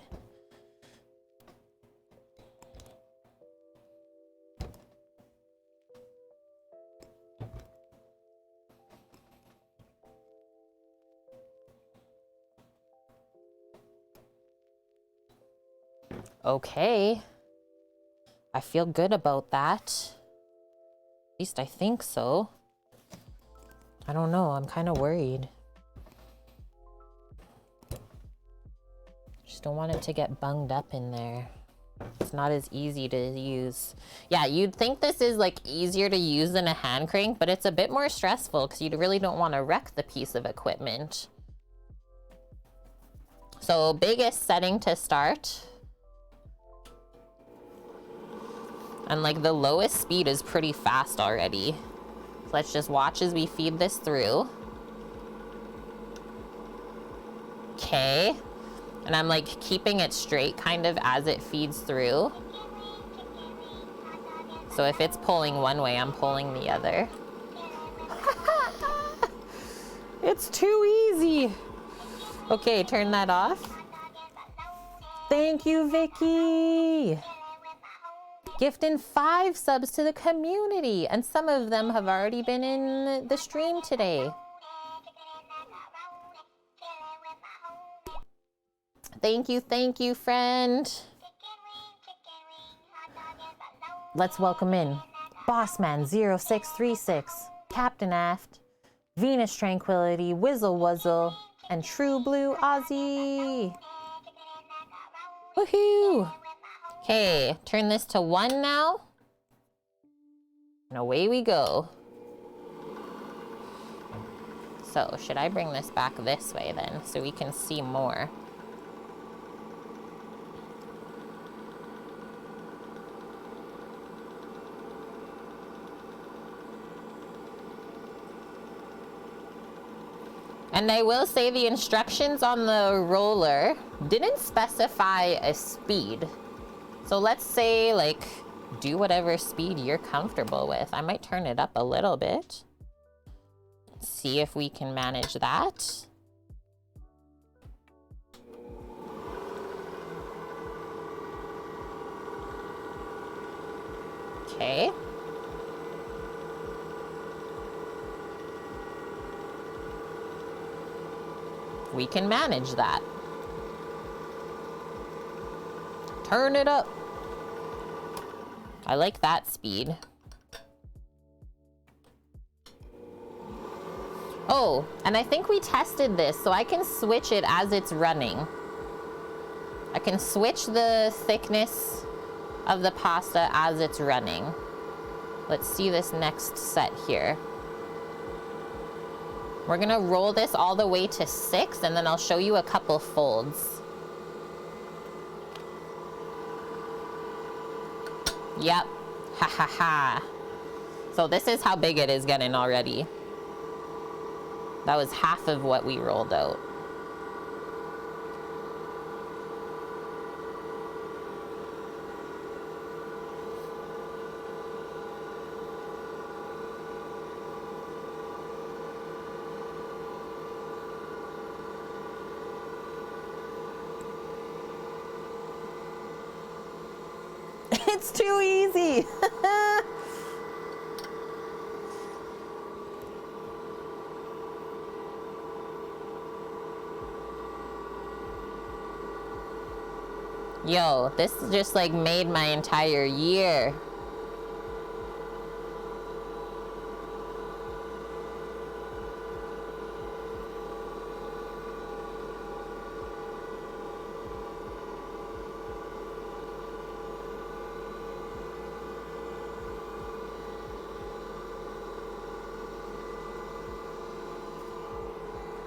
Okay. I feel good about that. At least I think so. I don't know, I'm kind of worried. Just don't want it to get bunged up in there. It's not as easy to use. Yeah, you'd think this is like easier to use than a hand crank, but it's a bit more stressful because you really don't want to wreck the piece of equipment. So biggest setting to start. And like the lowest speed is pretty fast already. So let's just watch as we feed this through. Okay. And I'm like keeping it straight kind of as it feeds through. So if it's pulling one way, I'm pulling the other. It's too easy. Okay, turn that off. Thank you, Vicky. Gifting 5 subs to the community, and some of them have already been in the stream today. Thank you, friend. Let's welcome in Bossman0636, Captain Aft, Venus Tranquility, Whizzle Wuzzle, and True Blue Aussie. Woohoo! Okay, turn this to 1 now. And away we go. So, should I bring this back this way then, so we can see more? And I will say the instructions on the roller didn't specify a speed. So let's say, like, do whatever speed you're comfortable with. I might turn it up a little bit. See if we can manage that. Okay. We can manage that. Turn it up. I like that speed. Oh, and I think we tested this, so I can switch it as it's running. I can switch the thickness of the pasta as it's running. Let's see this next set here. We're gonna roll this all the way to 6, and then I'll show you a couple folds. Yep, ha ha ha. So this is how big it is getting already. That was half of what we rolled out. It's too easy. Yo, this just like made my entire year.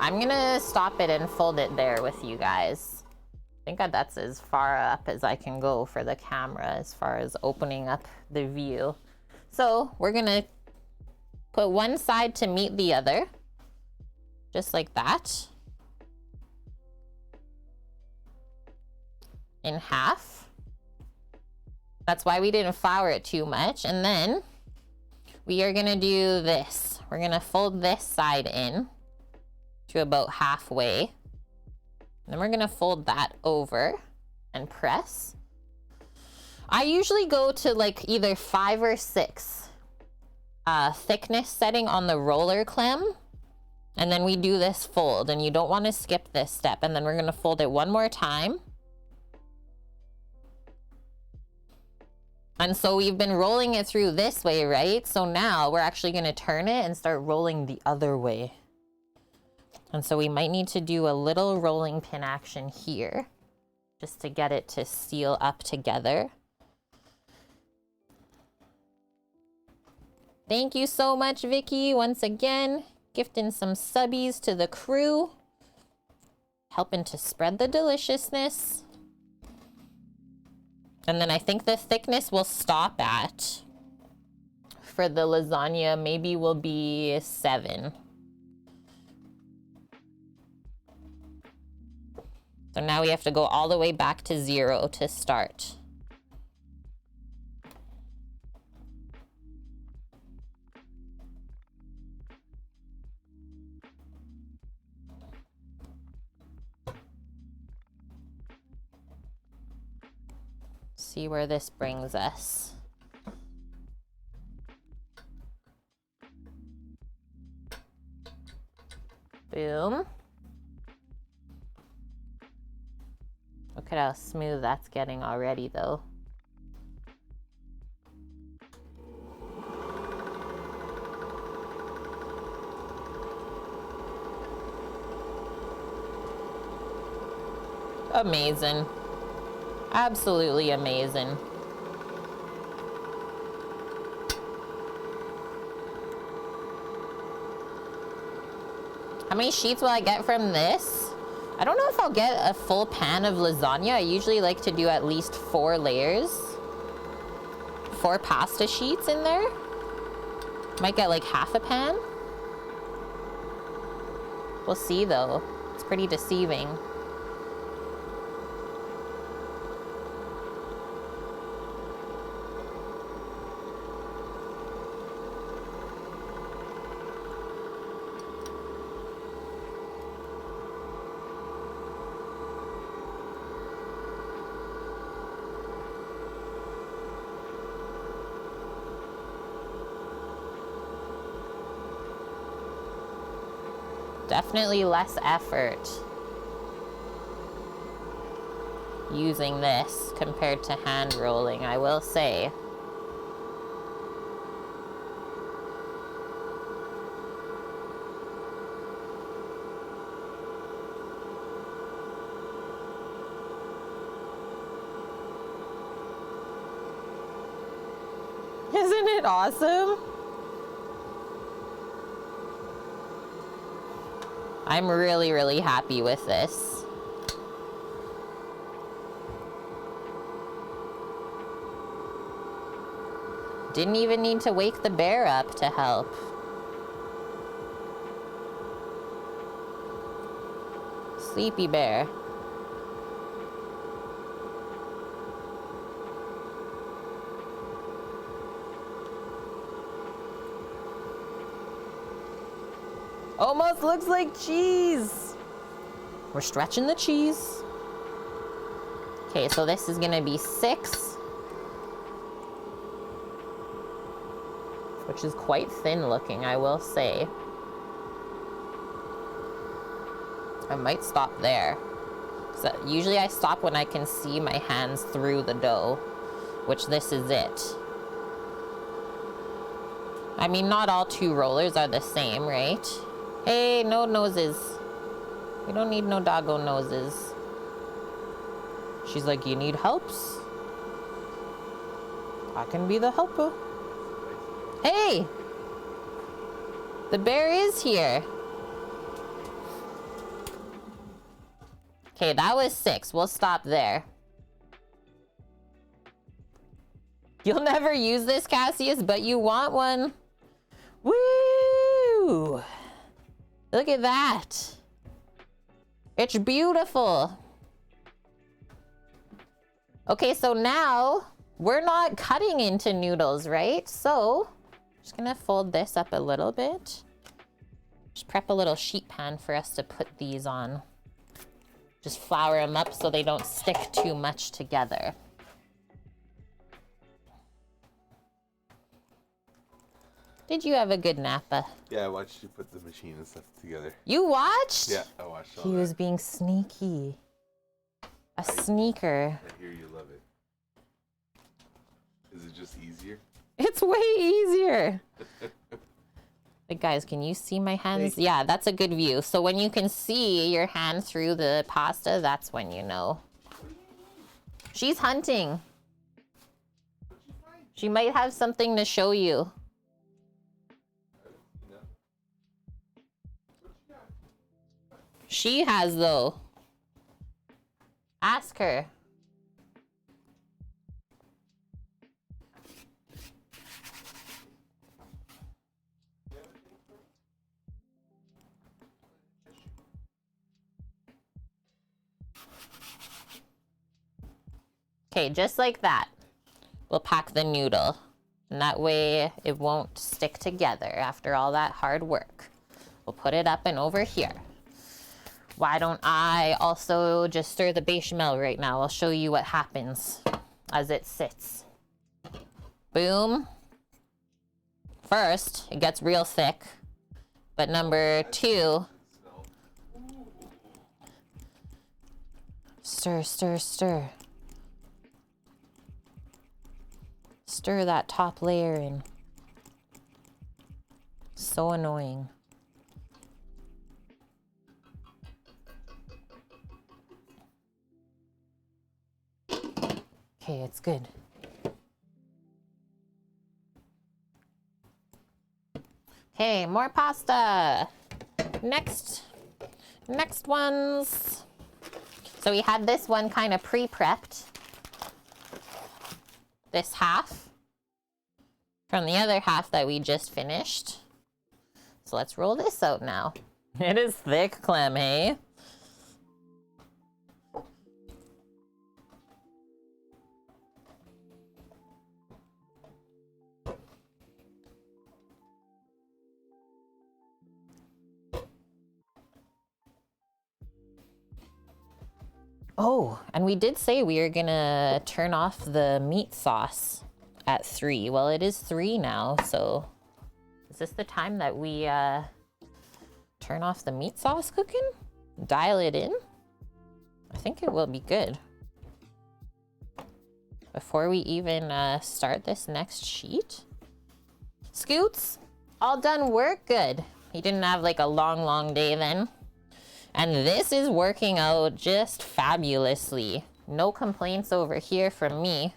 I'm gonna stop it and fold it there with you guys. I think that's as far up as I can go for the camera as far as opening up the view. So we're gonna put one side to meet the other, just like that, in half. That's why we didn't flour it too much. And then we are gonna do this. We're gonna fold this side in to about halfway. Then we're gonna fold that over and press. I usually go to like either 5 or 6 thickness setting on the roller clem. And then we do this fold, and you don't want to skip this step. And then we're gonna fold it one more time. And so we've been rolling it through this way, right? So now we're actually gonna turn it and start rolling the other way. And so we might need to do a little rolling pin action here just to get it to seal up together. Thank you so much, Vicky, once again, gifting some subbies to the crew, helping to spread the deliciousness. And then I think the thickness will stop at, for the lasagna, maybe will be 7. So now we have to go all the way back to 0 to start. See where this brings us. Boom. Look at how smooth that's getting already, though. Amazing. Absolutely amazing. How many sheets will I get from this? I don't know if I'll get a full pan of lasagna. I usually like to do at least 4 layers. 4 pasta sheets in there. Might get like half a pan. We'll see though. It's pretty deceiving. Definitely less effort using this compared to hand rolling, I will say. Isn't it awesome? I'm really, really happy with this. Didn't even need to wake the bear up to help. Sleepy bear. Almost looks like cheese. We're stretching the cheese. Okay, so this is gonna be 6. Which is quite thin looking, I will say. I might stop there. So usually I stop when I can see my hands through the dough, which this is it. I mean, not all 2 rollers are the same, right? Hey, no noses. We don't need no doggo noses. She's like, you need helps? I can be the helper. Hey! The bear is here. Okay, that was 6. We'll stop there. You'll never use this, Cassius, but you want one. Woo! Look at that. It's beautiful. Okay, so now we're not cutting into noodles, right? So I'm just gonna fold this up a little bit. Just prep a little sheet pan for us to put these on. Just flour them up so they don't stick too much together. Did you have a good nappa? Yeah, I watched you put the machine and stuff together. You watched? Yeah, I watched all He that. was being sneaky. A sneaker. I hear you love it. Is it just easier? It's way easier. Like, guys, can you see my hands? Yeah, that's a good view. So when you can see your hand through the pasta, that's when you know. She's hunting. She might have something to show you. She has, though. Ask her. Okay, just like that. We'll pack the noodle. And that way it won't stick together after all that hard work. We'll put it up and over here. Why don't I also just stir the bechamel right now? I'll show you what happens as it sits. Boom. First, it gets real thick. But number 2, stir, stir, stir. Stir that top layer in. So annoying. Okay, it's good. Okay, more pasta. Next ones. So we had this one kind of pre-prepped. This half from the other half that we just finished. So let's roll this out now. It is thick, Clem, hey? Oh, and we did say we were gonna turn off the meat sauce at 3. Well, it is 3 now, so is this the time that we turn off the meat sauce cooking? Dial it in? I think it will be good. Before we even start this next sheet. Scoots, all done work? Good. You didn't have like a long day then. And this is working out just fabulously. No complaints over here from me.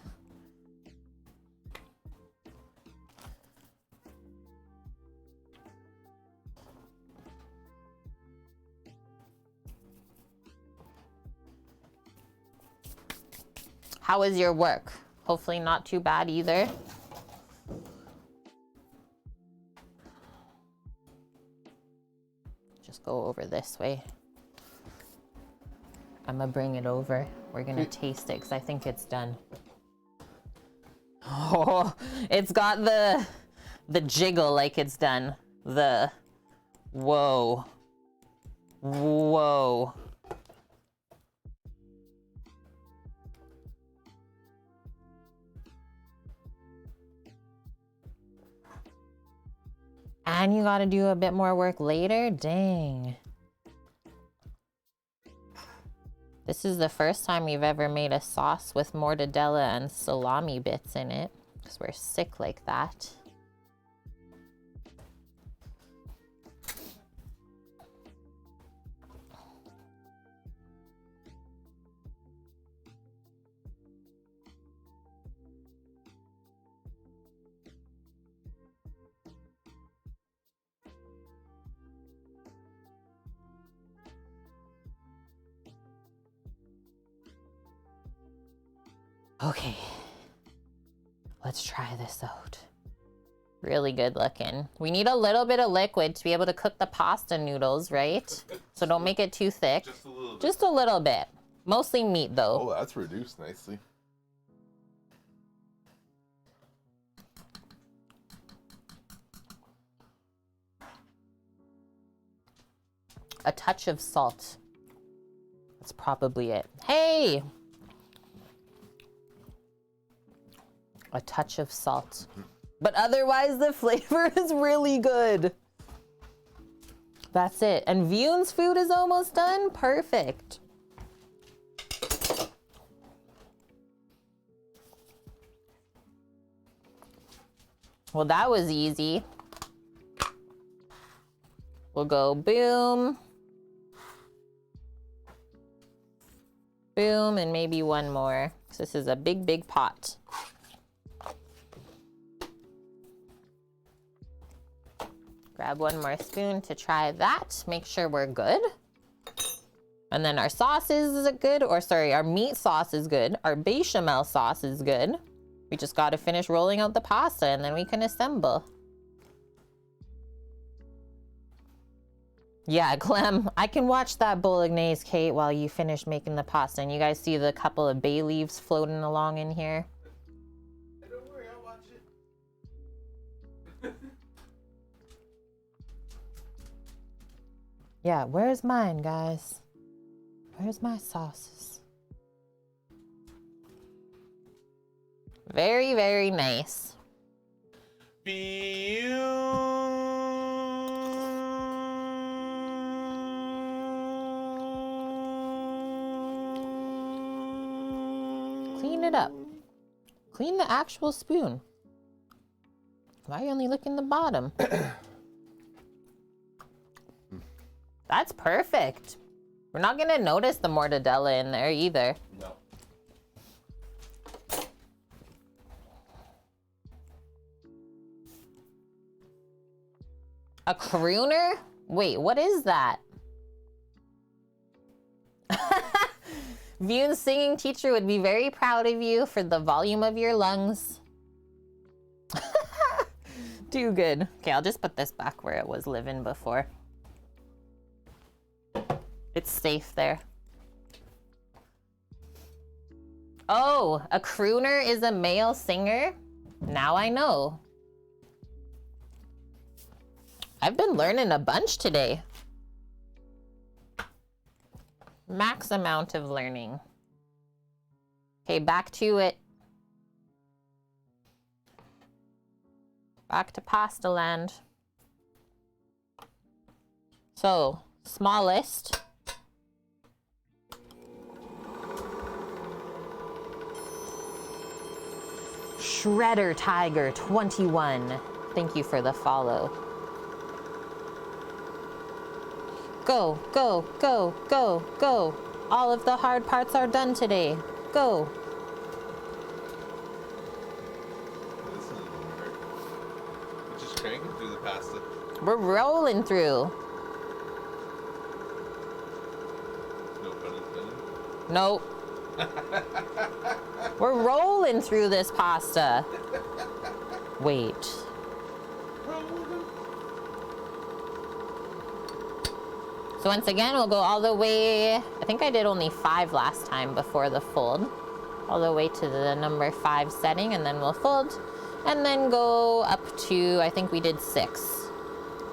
How was your work? Hopefully not too bad either. Just go over this way. I'm gonna bring it over. We're gonna taste it because I think it's done. Oh, it's got the jiggle like it's done. Whoa. Whoa. And you gotta do a bit more work later? Dang. This is the first time we've ever made a sauce with mortadella and salami bits in it, because we're sick like that. Okay, let's try this out. Really good looking. We need a little bit of liquid to be able to cook the pasta noodles, right? So don't make it too thick. Just a little bit. Just a little bit. Mostly meat though. Oh, that's reduced nicely. A touch of salt. That's probably it. Hey! A touch of salt. But otherwise the flavor is really good. That's it. And Vune's food is almost done. Perfect. Well, that was easy. We'll go boom. Boom, and maybe one more. 'Cause this is a big, big pot. Grab one more spoon to try that. Make sure we're good. And then our sauce is good, or sorry, our meat sauce is good. Our bechamel sauce is good. We just got to finish rolling out the pasta and then we can assemble. Yeah, Clem, I can watch that bolognese, Kate, while you finish making the pasta. And you guys see the couple of bay leaves floating along in here? Don't worry, I'll watch it. Yeah, where's mine, guys? Where's my sauces? Very, very nice. Clean it up. Clean the actual spoon. Why are you only licking the bottom? That's perfect. We're not gonna notice the mortadella in there either. No. A crooner? Wait, what is that? Vune's singing teacher would be very proud of you for the volume of your lungs. Too good. Okay, I'll just put this back where it was living before. It's safe there. Oh, a crooner is a male singer? Now I know. I've been learning a bunch today. Max amount of learning. Okay, back to it. Back to pasta land. So, smallest. Shredder Tiger 21. Thank you for the follow. Go, go, go, go, go. All of the hard parts are done today. Go. This isn't hard. We're just cranking through the pasta. We're rolling through. No pun intended. Nope. We're rolling through this pasta. Wait. So once again, we'll go all the way, I think I did only 5 last time before the fold. All the way to the number 5 setting, and then we'll fold. And then go up to, I think we did 6,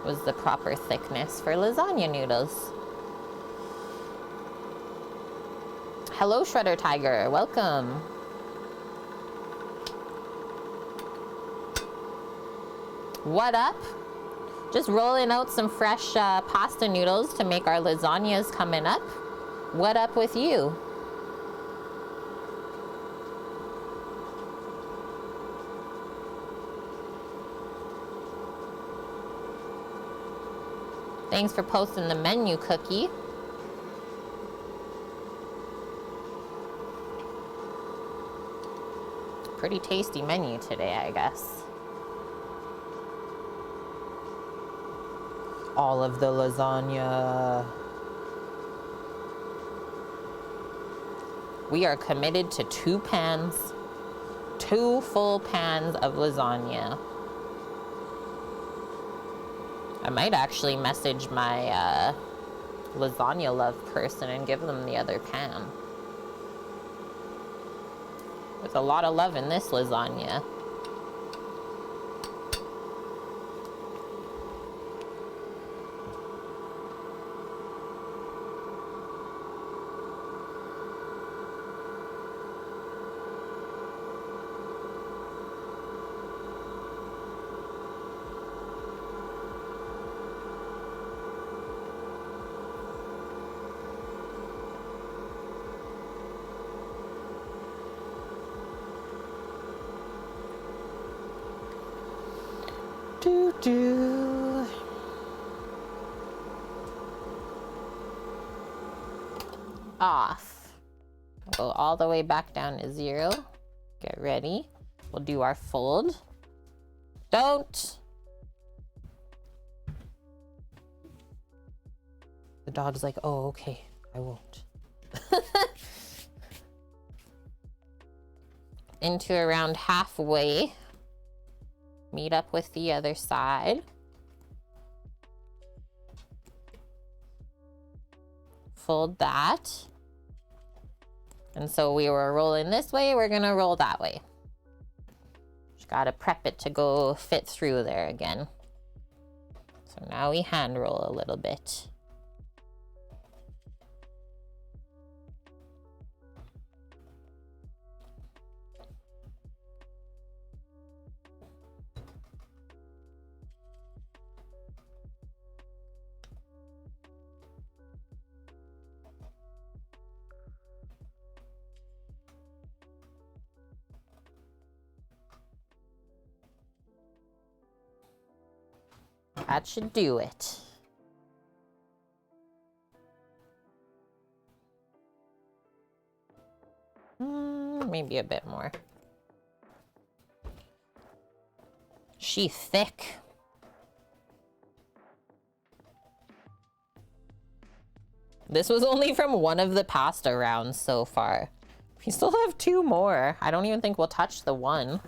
was the proper thickness for lasagna noodles. Hello, Shredder Tiger, welcome. What up? Just rolling out some fresh pasta noodles to make our lasagnas coming up. What up with you? Thanks for posting the menu, Cookie. Pretty tasty menu today, I guess. All of the lasagna. We are committed to 2 pans, 2 full pans of lasagna. I might actually message my lasagna love person and give them the other pan. There's a lot of love in this lasagna. Off. Go all the way back down to 0. Get ready. We'll do our fold. Don't. The dog's like, oh, okay, I won't. Into around halfway. Meet up with the other side. Fold that. And so we were rolling this way, we're gonna roll that way. Just gotta prep it to go fit through there again. So now we hand roll a little bit. That should do it. Maybe a bit more. She thick. This was only from one of the pasta rounds so far. We still have 2 more. I don't even think we'll touch the 1.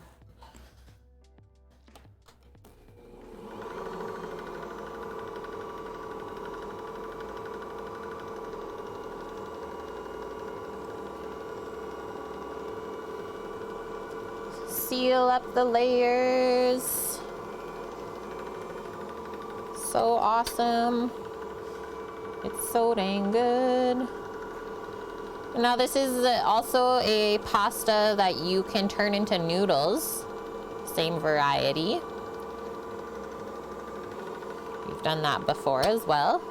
Seal up the layers. So awesome. It's so dang good. Now this is also a pasta that you can turn into noodles. Same variety. You've done that before as well.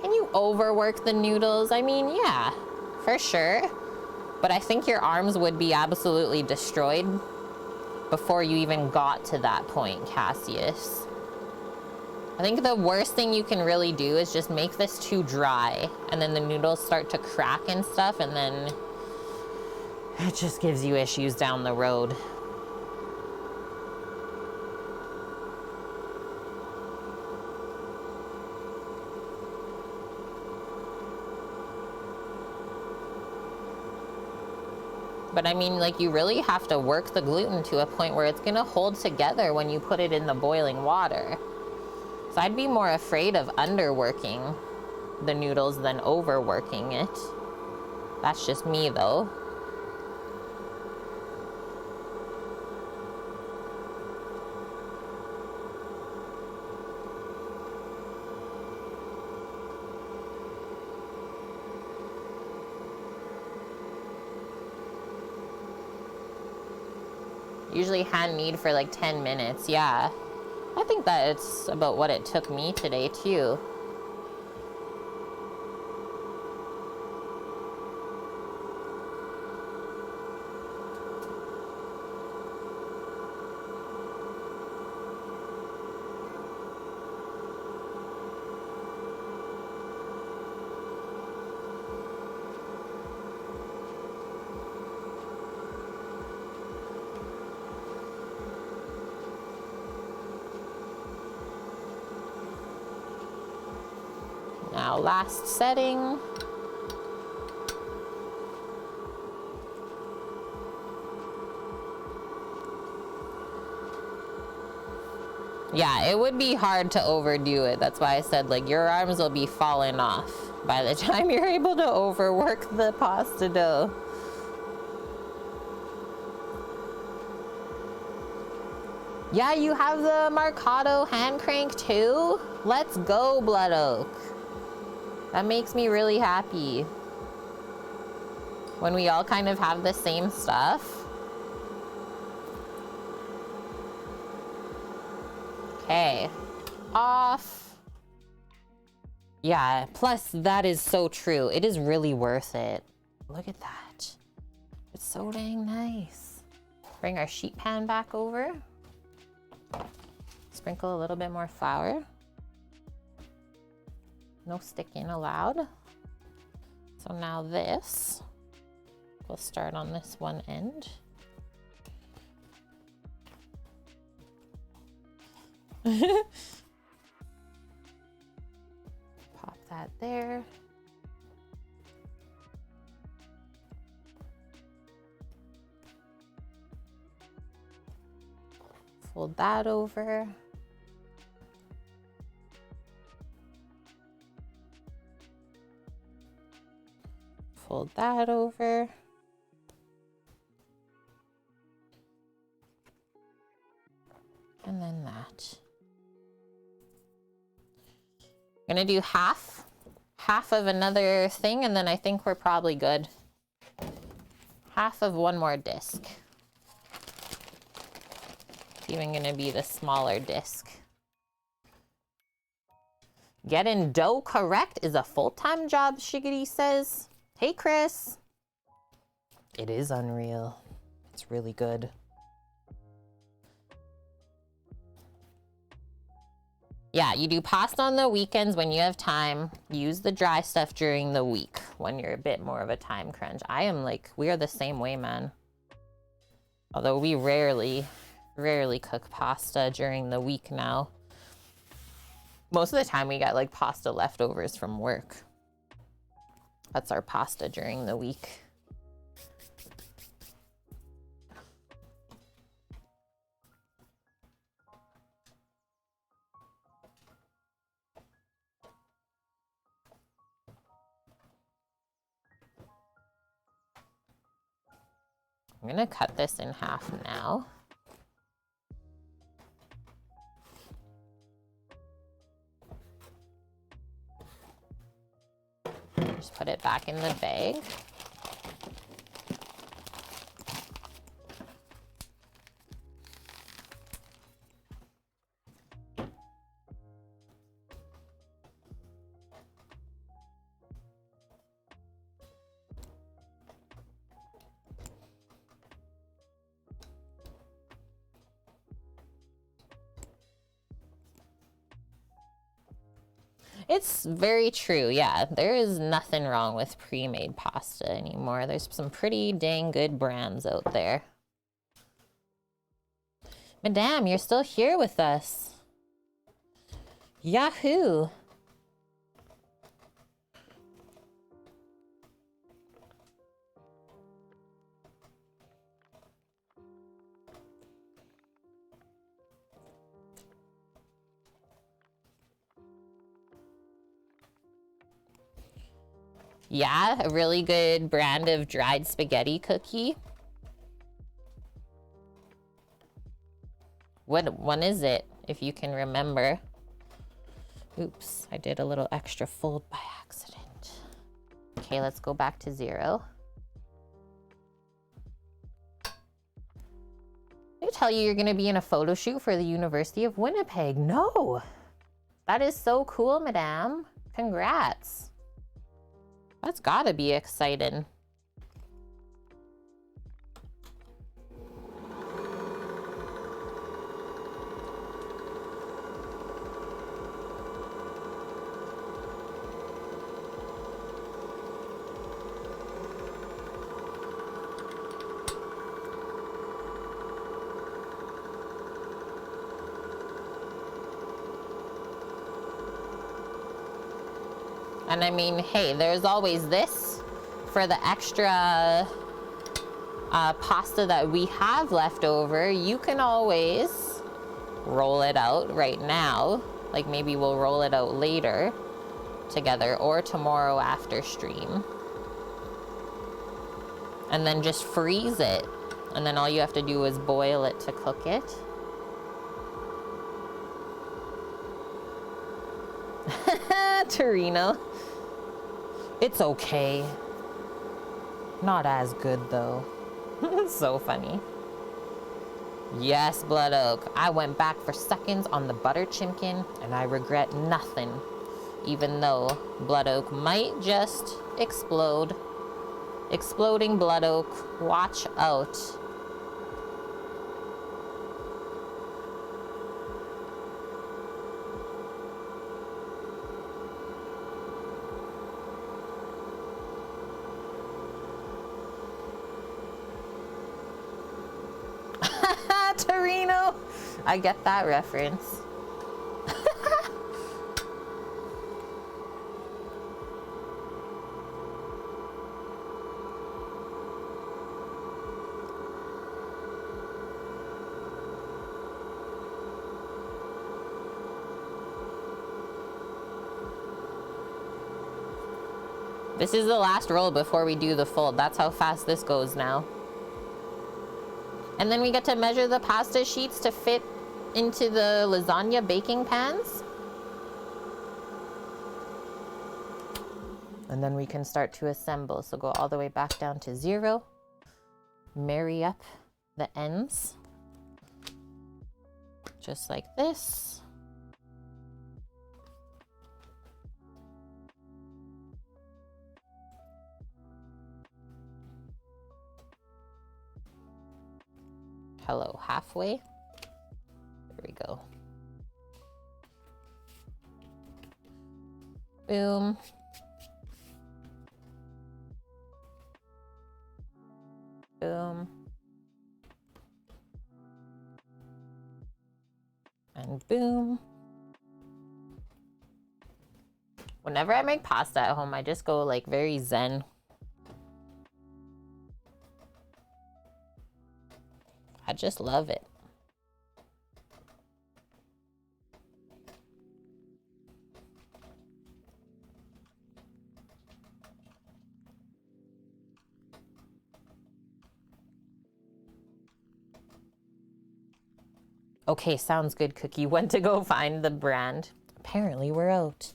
Can you overwork the noodles? I mean, yeah, for sure. But I think your arms would be absolutely destroyed before you even got to that point, Cassius. I think the worst thing you can really do is just make this too dry, and then the noodles start to crack and stuff, and then it just gives you issues down the road. But I mean, like, you really have to work the gluten to a point where it's gonna hold together when you put it in the boiling water. So I'd be more afraid of underworking the noodles than overworking it. That's just me though. Usually hand knead for like 10 minutes. Yeah, I think that it's about what it took me today too. Now, last setting. Yeah, it would be hard to overdo it. That's why I said, like, your arms will be falling off by the time you're able to overwork the pasta dough. Yeah, you have the Mercado hand crank too? Let's go, Blood Oak. That makes me really happy. When we all kind of have the same stuff. Okay. Off. Yeah, plus that is so true. It is really worth it. Look at that. It's so dang nice. Bring our sheet pan back over. Sprinkle a little bit more flour. No sticking allowed. So now this, we'll start on this one end. Pop that there. Fold that over. Fold that over. And then that. I'm gonna do half of another thing, and then I think we're probably good. Half of one more disc. It's even gonna be the smaller disc. Getting dough correct is a full-time job, Shiggity says. Hey, Chris. It is unreal. It's really good. Yeah, you do pasta on the weekends when you have time. Use the dry stuff during the week when you're a bit more of a time crunch. I am like, we are the same way, man. Although we rarely cook pasta during the week now. Most of the time we got like pasta leftovers from work. That's our pasta during the week. I'm gonna cut this in half now. Just put it back in the bag. It's very true, yeah. There is nothing wrong with pre-made pasta anymore. There's some pretty dang good brands out there. Madame, you're still here with us. Yahoo! Yeah, a really good brand of dried spaghetti cookie. What one is it, if you can remember? Oops, I did a little extra fold by accident. Okay, let's go back to 0. They tell you you're gonna be in a photo shoot for the University of Winnipeg. No, that is so cool, madame. Congrats. That's gotta be exciting. And I mean, hey, there's always this for the extra pasta that we have left over. You can always roll it out right now. Like maybe we'll roll it out later together or tomorrow after stream. And then just freeze it. And then all you have to do is boil it to cook it. Torino. It's okay. Not as good though. So funny. Yes, Blood Oak. I went back for seconds on the butter chimkin and I regret nothing. Even though Blood Oak might just explode. Exploding Blood Oak. Watch out. Torino. I get that reference. This is the last roll before we do the fold. That's how fast this goes now. And then we get to measure the pasta sheets to fit into the lasagna baking pans. And then we can start to assemble. So go all the way back down to 0. Marry up the ends. Just like this. Hello, halfway. There we go. Boom. Boom. And boom. Whenever I make pasta at home, I just go like very zen. I just love it. Okay, sounds good, Cookie. Went to go find the brand. Apparently we're out.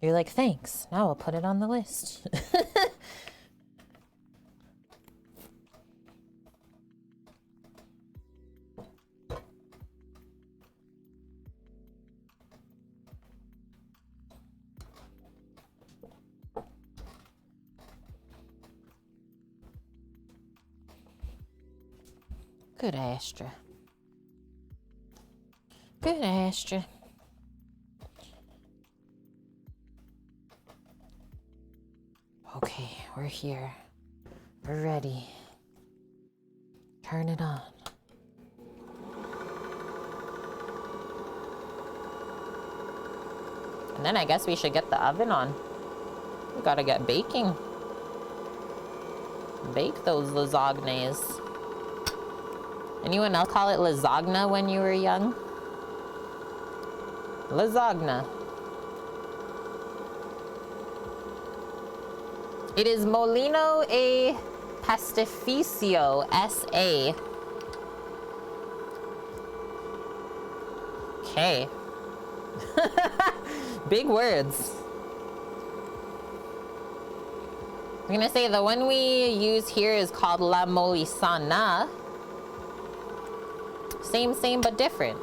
You're like, thanks. Now I'll put it on the list. Good Astra. Good Astra. Okay, we're here. We're ready. Turn it on. And then I guess we should get the oven on. We gotta get baking. Bake those lasagnas. Anyone else call it lasagna when you were young? Lasagna. It is Molino a Pastificio SA. Okay. Big words. I'm gonna say the one we use here is called La Molisana. Same, but different.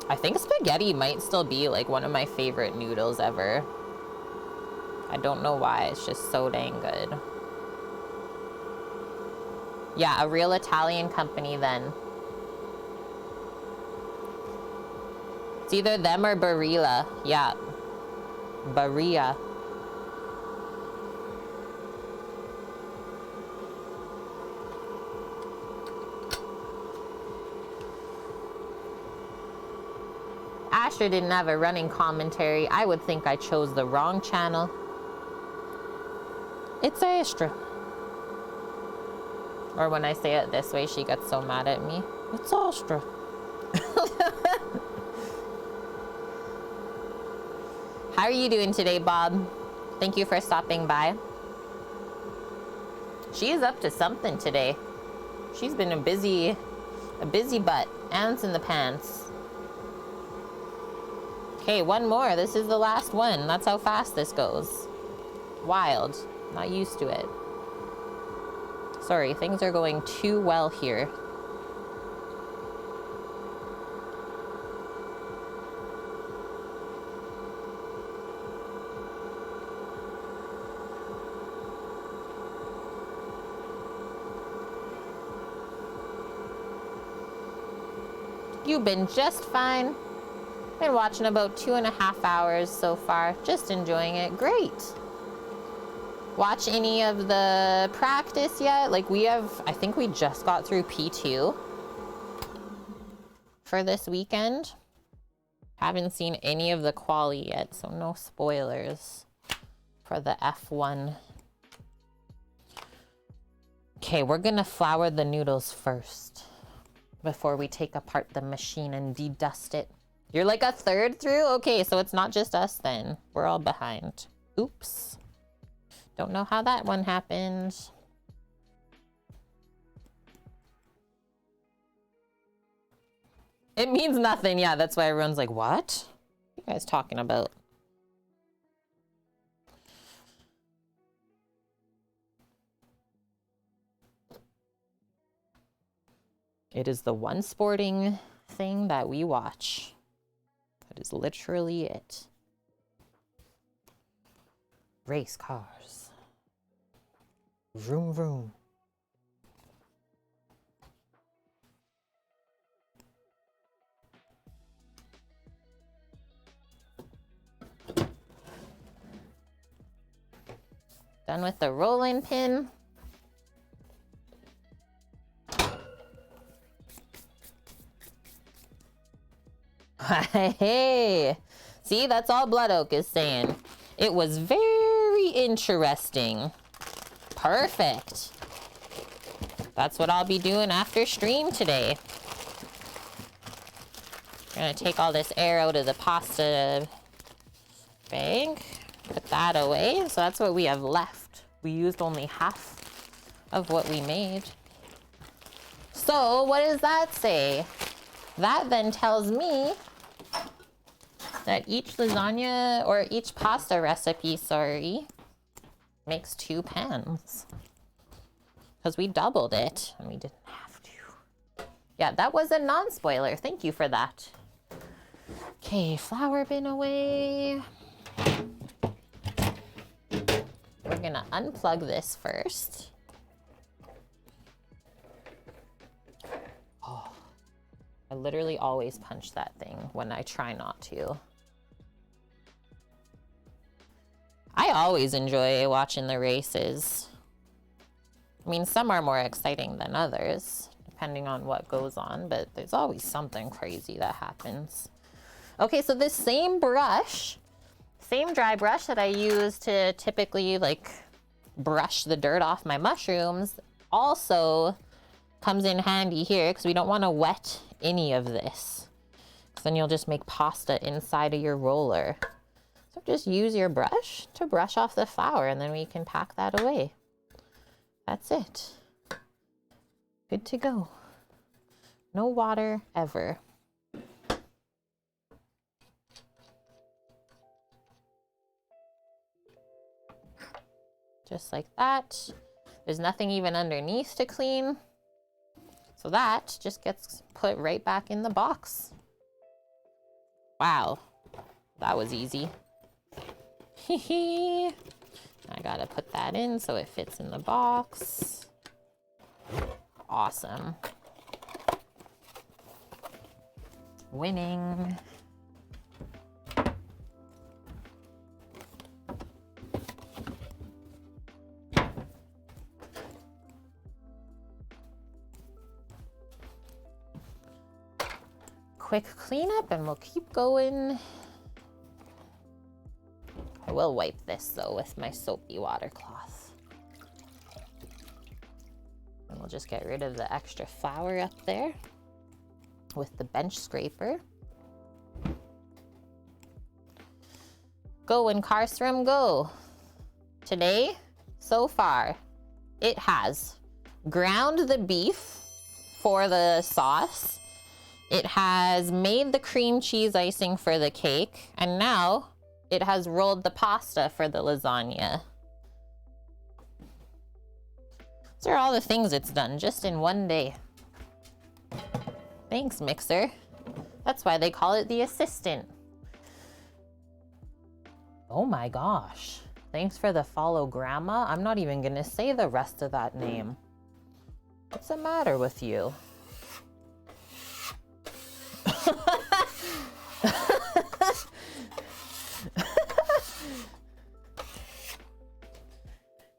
I think spaghetti might still be like one of my favorite noodles ever. I don't know why, it's just so dang good. Yeah, a real Italian company then. It's either them or Barilla. Yeah. Barilla. Asher didn't have a running commentary. I would think I chose the wrong channel. It's Astra. Or when I say it this way, she gets so mad at me. It's Astra. How are you doing today, Bob? Thank you for stopping by. She is up to something today. She's been a busy butt. Ants in the pants. Okay, one more. This is the last one. That's how fast this goes. Wild. Not used to it. Sorry, things are going too well here. You've been just fine. Been watching about 2.5 hours so far. Just enjoying it. Great. Watch any of the practice yet? Like we have, I think we just got through P2 for this weekend. Haven't seen any of the quali yet, so no spoilers for the F1. Okay, we're gonna flour the noodles first before we take apart the machine and dedust it. You're like a third through? Okay, so it's not just us then. We're all behind. Oops. Don't know how that one happened. It means nothing. Yeah, that's why everyone's like, what? What are you guys talking about? It is the one sporting thing that we watch. That is literally it. Race cars. Vroom vroom. Done with the rolling pin. Hey, see, that's all Blood Oak is saying. It was very interesting. Perfect. That's what I'll be doing after stream today. I'm gonna take all this air out of the pasta bag. Put that away. So that's what we have left. We used only half of what we made. So what does that say? That then tells me that each lasagna, or each pasta recipe, sorry, makes 2 pans. Because we doubled it, and we didn't have to. Yeah, that was a non-spoiler. Thank you for that. Okay, flour bin away. We're gonna unplug this first. Oh, I literally always punch that thing when I try not to. I always enjoy watching the races. I mean, some are more exciting than others, depending on what goes on, but there's always something crazy that happens. Okay, so this same brush same dry brush that I use to typically like brush the dirt off my mushrooms also comes in handy here because we don't want to wet any of this. Because then you'll just make pasta inside of your roller. So just use your brush to brush off the flour and then we can pack that away. That's it. Good to go. No water ever. Just like that. There's nothing even underneath to clean. So that just gets put right back in the box. Wow, that was easy. I gotta put that in so it fits in the box. Awesome. Winning. Quick cleanup and we'll keep going. I will wipe this though with my soapy water cloth. And we'll just get rid of the extra flour up there with the bench scraper. Go in Carstrom, go. Today, so far, it has ground the beef for the sauce. It has made the cream cheese icing for the cake, and now it has rolled the pasta for the lasagna. These are all the things it's done just in one day. Thanks, mixer. That's why they call it the assistant. Oh my gosh. Thanks for the follow, Grandma. I'm not even gonna say the rest of that name. What's the matter with you?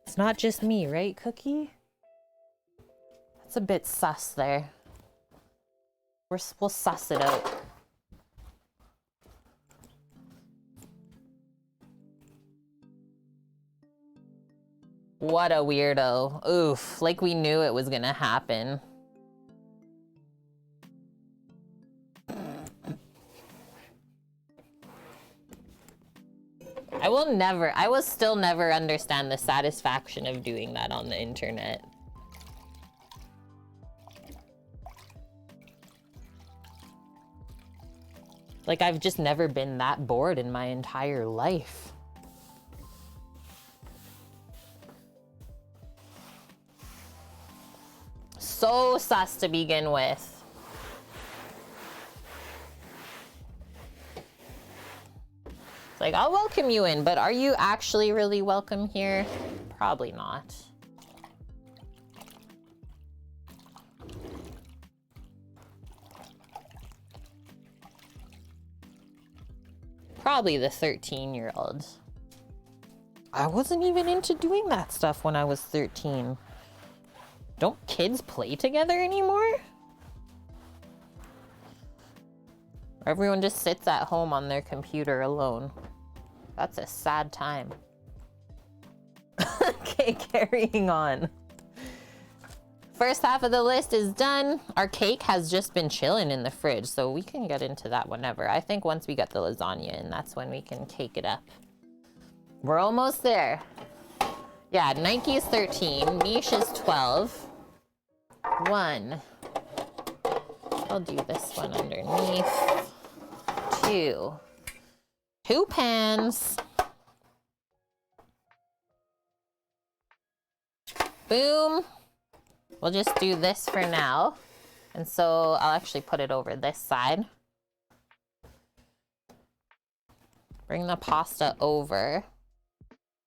It's not just me, right, Cookie? That's a bit sus there. We'll suss it out. What a weirdo. Oof, like we knew it was gonna happen. I will still never understand the satisfaction of doing that on the internet. Like, I've just never been that bored in my entire life. So sus to begin with. Like, I'll welcome you in, but are you actually really welcome here? Probably not. Probably the 13-year-old. I wasn't even into doing that stuff when I was 13. Don't kids play together anymore? Everyone just sits at home on their computer alone. That's a sad time. Okay, carrying on. First half of the list is done. Our cake has just been chilling in the fridge, so we can get into that whenever. I think once we get the lasagna in, that's when we can cake it up. We're almost there. Yeah, Nike's 13, Niche is 12. 1. I'll do this one underneath. 2. 2 pans. Boom. We'll just do this for now. And so I'll actually put it over this side. Bring the pasta over.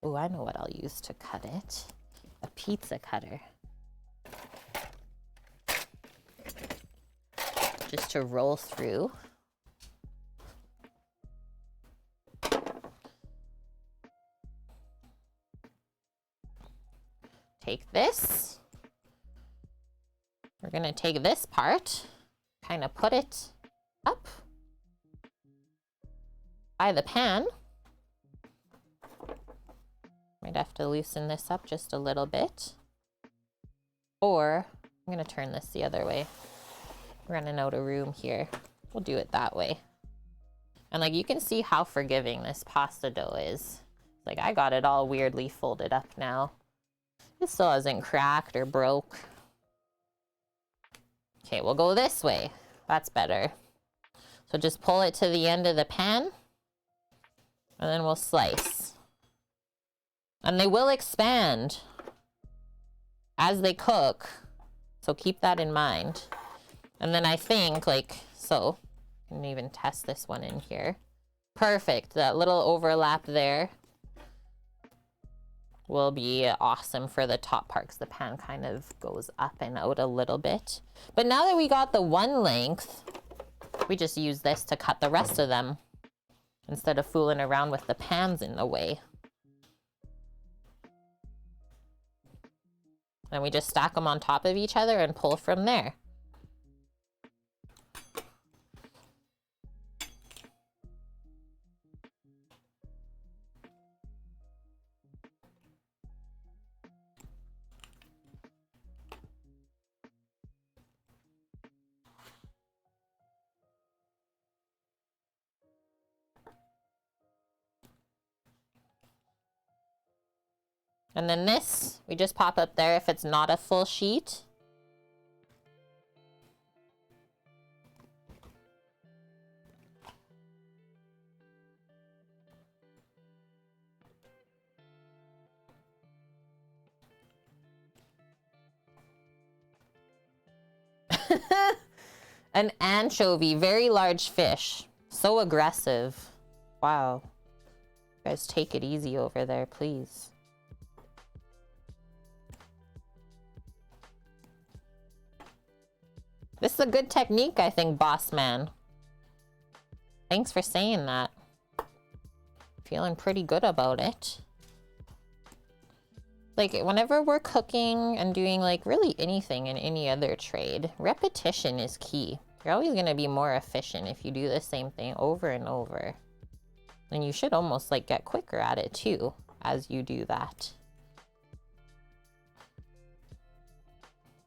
Oh, I know what I'll use to cut it. A pizza cutter. Just to roll through. Take this. We're gonna take this part, kind of put it up by the pan. Might have to loosen this up just a little bit. Or I'm gonna turn this the other way. Running out of room here. We'll do it that way. And like you can see how forgiving this pasta dough is. Like I got it all weirdly folded up now. It still hasn't cracked or broke. Okay, we'll go this way. That's better. So just pull it to the end of the pan. And then we'll slice. And they will expand as they cook. So keep that in mind. And then I think like, so, I can even test this one in here. Perfect, that little overlap there will be awesome for the top part because the pan kind of goes up and out a little bit. But now that we got the one length, we just use this to cut the rest of them instead of fooling around with the pans in the way. And we just stack them on top of each other and pull from there. And then this, we just pop up there if it's not a full sheet. An anchovy, very large fish. So aggressive. Wow. You guys take it easy over there, please. This is a good technique, I think, boss man. Thanks for saying that. Feeling pretty good about it. Like, whenever we're cooking and doing, like, really anything in any other trade, repetition is key. You're always going to be more efficient if you do the same thing over and over. And you should almost, like, get quicker at it, too, as you do that.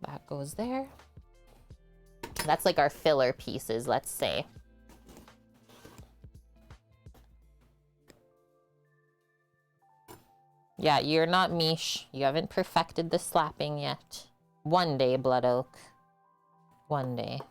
That goes there. That's like our filler pieces, let's say. Yeah, you're not Mish. You haven't perfected the slapping yet. One day, Blood Oak. One day.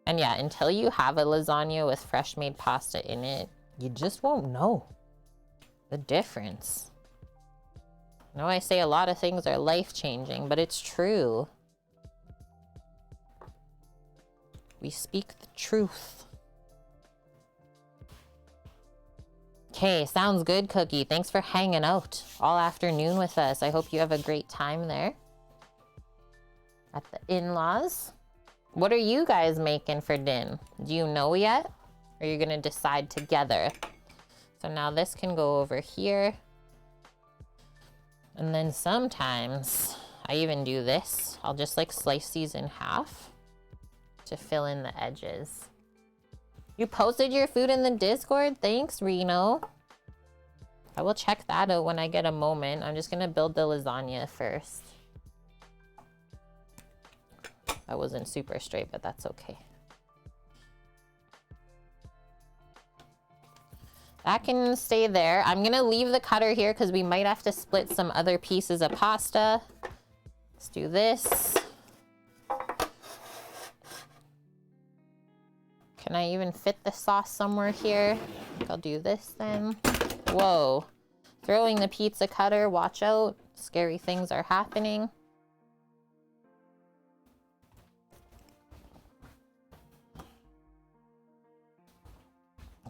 And yeah, until you have a lasagna with fresh made pasta in it, you just won't know the difference. I know I say a lot of things are life-changing, but it's true. We speak the truth. Okay, sounds good, Cookie. Thanks for hanging out all afternoon with us. I hope you have a great time there at the in-laws. What are you guys making for din? Do you know yet? Or are you gonna decide together? So now this can go over here. And then sometimes I even do this. I'll just like slice these in half to fill in the edges. You posted your food in the Discord? Thanks, Reno. I will check that out when I get a moment. I'm just gonna build the lasagna first. That wasn't super straight, but that's okay. That can stay there. I'm gonna leave the cutter here because we might have to split some other pieces of pasta. Let's do this. Can I even fit the sauce somewhere here? I think I'll do this then. Whoa. Throwing the pizza cutter, watch out. Scary things are happening.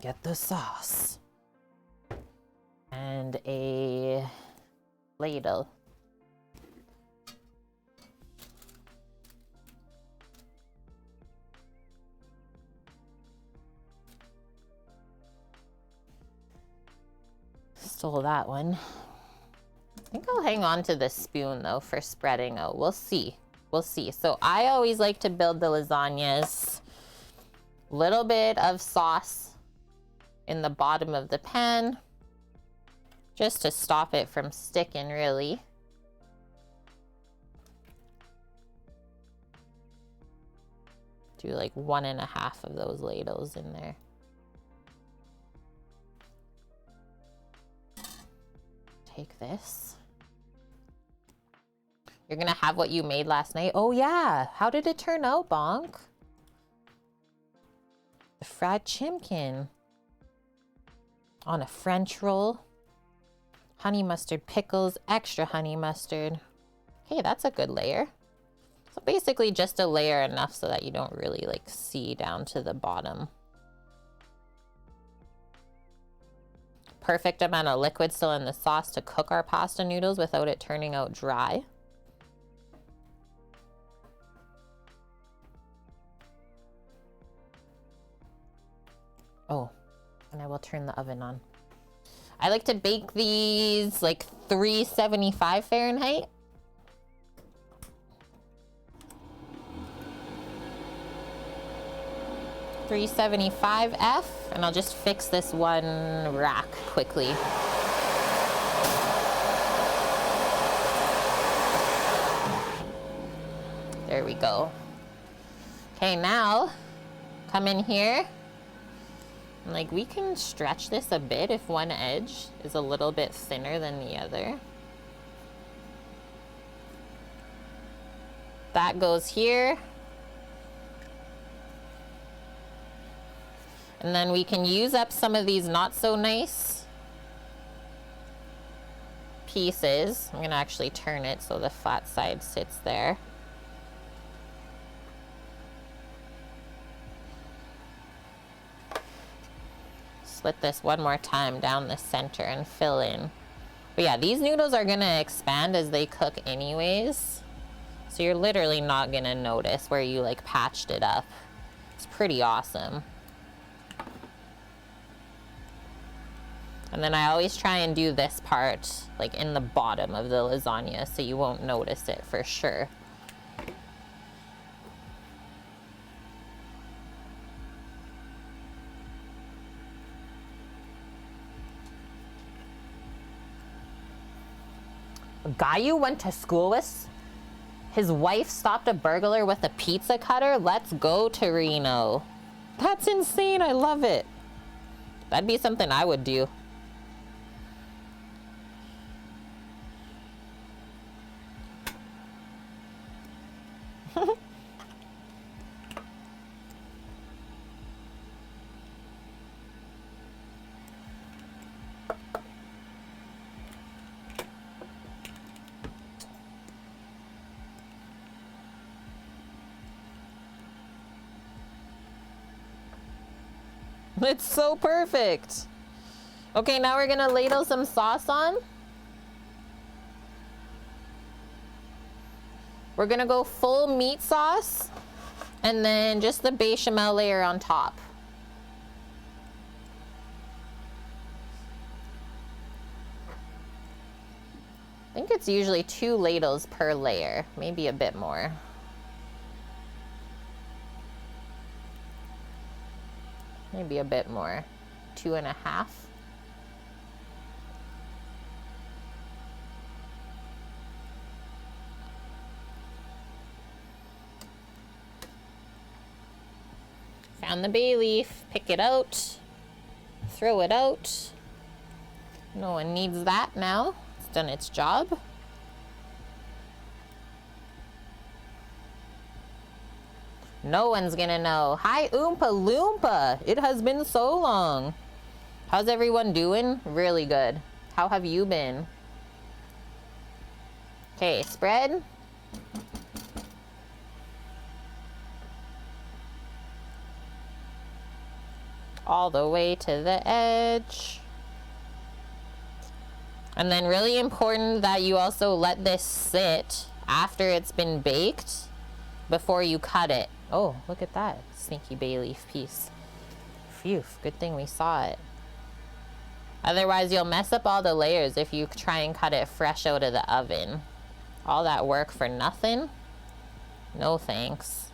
Get the sauce. And a ladle. Stole that one. I think I'll hang on to this spoon though for spreading out. We'll see. We'll see. So I always like to build the lasagnas. Little bit of sauce in the bottom of the pan, just to stop it from sticking, really. Do like 1.5 of those ladles in there. Take this. You're gonna have what you made last night. Oh yeah, how did it turn out, Bonk? The fried chimkin on a French roll. Honey mustard pickles, extra honey mustard. Okay, that's a good layer. So basically just a layer enough so that you don't really like see down to the bottom. Perfect amount of liquid still in the sauce to cook our pasta noodles without it turning out dry. Oh, and I will turn the oven on. I like to bake these like 375 Fahrenheit. .375 F, and I'll just fix this one rack quickly. There we go. Okay, now come in here. And like we can stretch this a bit if one edge is a little bit thinner than the other. That goes here. And then we can use up some of these not so nice pieces. I'm gonna actually turn it so the flat side sits there. Split this one more time down the center and fill in. But yeah, these noodles are gonna expand as they cook anyways. So you're literally not gonna notice where you like patched it up. It's pretty awesome. And then I always try and do this part like in the bottom of the lasagna so you won't notice it for sure. A guy you went to school with, his wife stopped a burglar with a pizza cutter? Let's go, Torino. That's insane, I love it. That'd be something I would do. It's so perfect. Okay, now we're gonna ladle some sauce on. We're gonna go full meat sauce and then just the bechamel layer on top. I think it's usually 2 ladles per layer, maybe a bit more. Maybe a bit more, 2.5. Found the bay leaf, pick it out, throw it out. No one needs that now, it's done its job. No one's gonna know. Hi, Oompa Loompa. It has been so long. How's everyone doing? Really good. How have you been? Okay, spread. All the way to the edge. And then really important that you also let this sit after it's been baked before you cut it. Oh, look at that sneaky bay leaf piece. Phew, good thing we saw it. Otherwise, you'll mess up all the layers if you try and cut it fresh out of the oven. All that work for nothing. No thanks.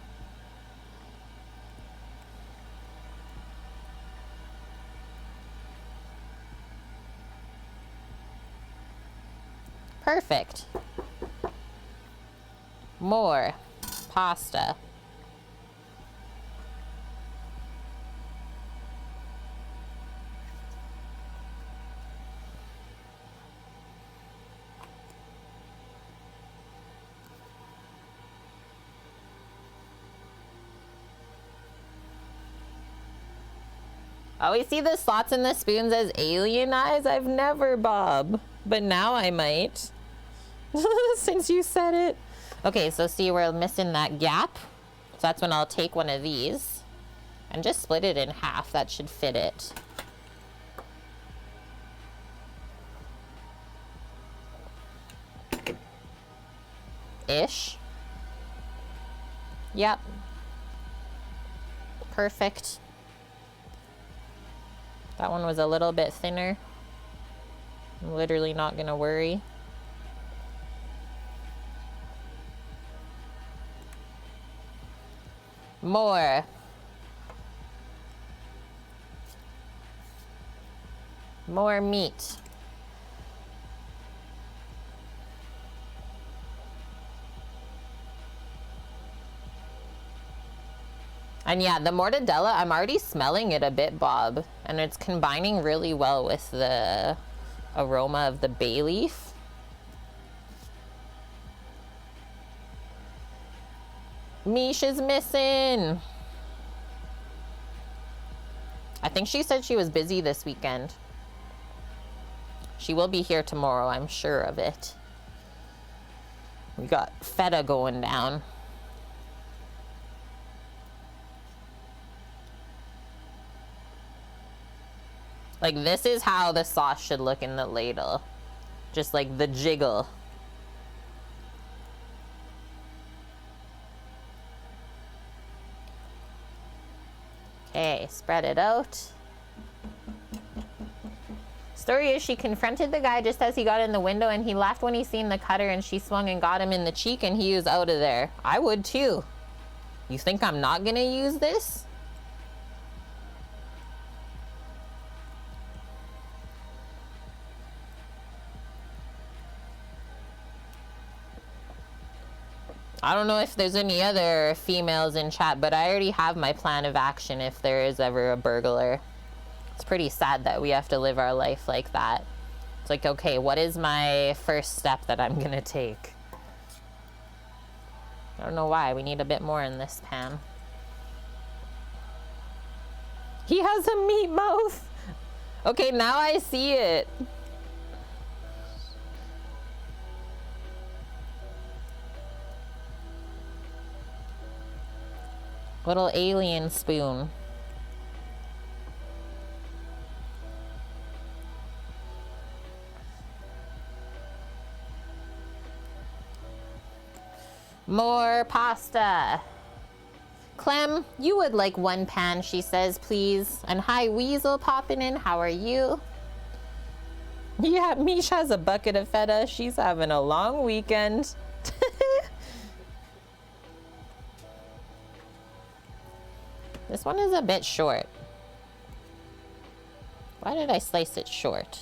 Perfect. More pasta. Oh, we see the slots in the spoons as alien eyes? I've never, Bob. But now I might. Since you said it. Okay, so see, we're missing that gap. So that's when I'll take one of these and just split it in half. That should fit it. Ish. Yep. Perfect. That one was a little bit thinner. I'm literally not gonna worry. More. More meat. And yeah, the mortadella, I'm already smelling it a bit, Bob. And it's combining really well with the aroma of the bay leaf. Mish is missing. I think she said she was busy this weekend. She will be here tomorrow, I'm sure of it. We got feta going down. Like, this is how the sauce should look in the ladle. Just like the jiggle. Okay, spread it out. Story is she confronted the guy just as he got in the window and he laughed when he seen the cutter and she swung and got him in the cheek and he was out of there. I would too. You think I'm not gonna use this? I don't know if there's any other females in chat, but I already have my plan of action if there is ever a burglar. It's pretty sad that we have to live our life like that. It's like, okay, what is my first step that I'm gonna take? I don't know why. We need a bit more in this pan. He has a meat mouth. Okay, now I see it. Little alien spoon. More pasta. Clem, you would like one pan, she says, please. And hi, Weasel popping in. How are you? Yeah, Mish has a bucket of feta. She's having a long weekend. This one is a bit short. Why did I slice it short?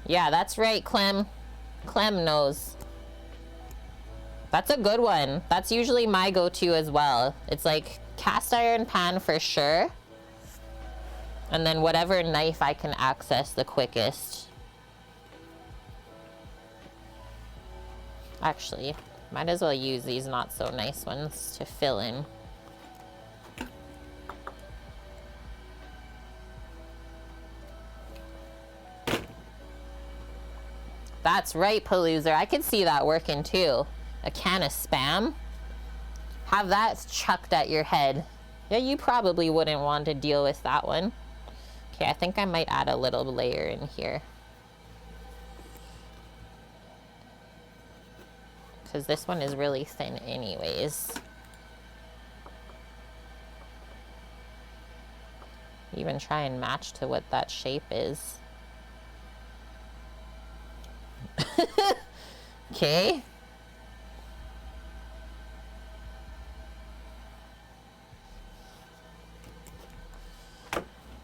Yeah, that's right, Clem. Clem knows. That's a good one. That's usually my go-to as well. It's like cast iron pan for sure. And then whatever knife I can access the quickest. Actually, might as well use these not so nice ones to fill in. That's right, Paloozer. I could see that working too. A can of Spam. Have that chucked at your head. Yeah, you probably wouldn't want to deal with that one. Okay, I think I might add a little layer in here. Because this one is really thin anyways. Even try and match to what that shape is. Okay.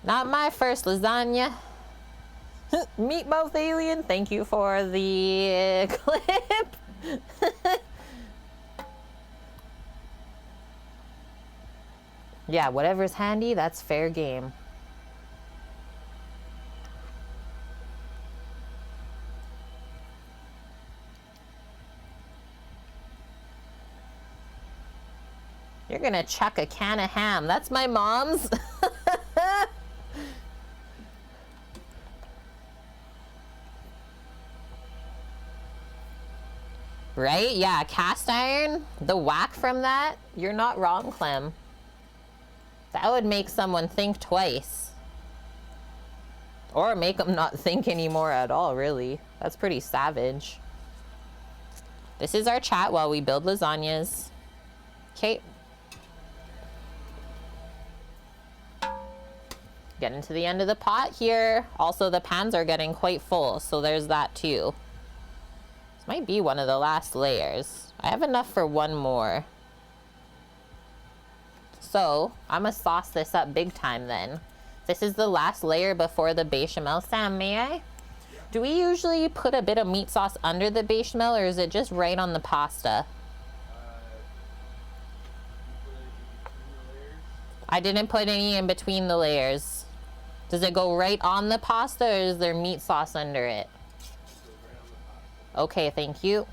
Not my first lasagna. Meatmouth alien, thank you for the clip. Yeah, whatever's handy, that's fair game. You're gonna chuck a can of ham. That's my mom's. Right? Yeah, cast iron, the whack from that, you're not wrong, Clem. That would make someone think twice. Or make them not think anymore at all, really. That's pretty savage. This is our chat while we build lasagnas. Okay. Getting to the end of the pot here. Also, the pans are getting quite full, so there's that too. This might be one of the last layers. I have enough for one more. So, I'm gonna sauce this up big time then. This is the last layer before the bechamel. Sam, may I? Do we usually put a bit of meat sauce under the bechamel, or is it just right on the pasta? I didn't put any in between the layers. Does it go right on the pasta, or is there meat sauce under it? Okay, thank you.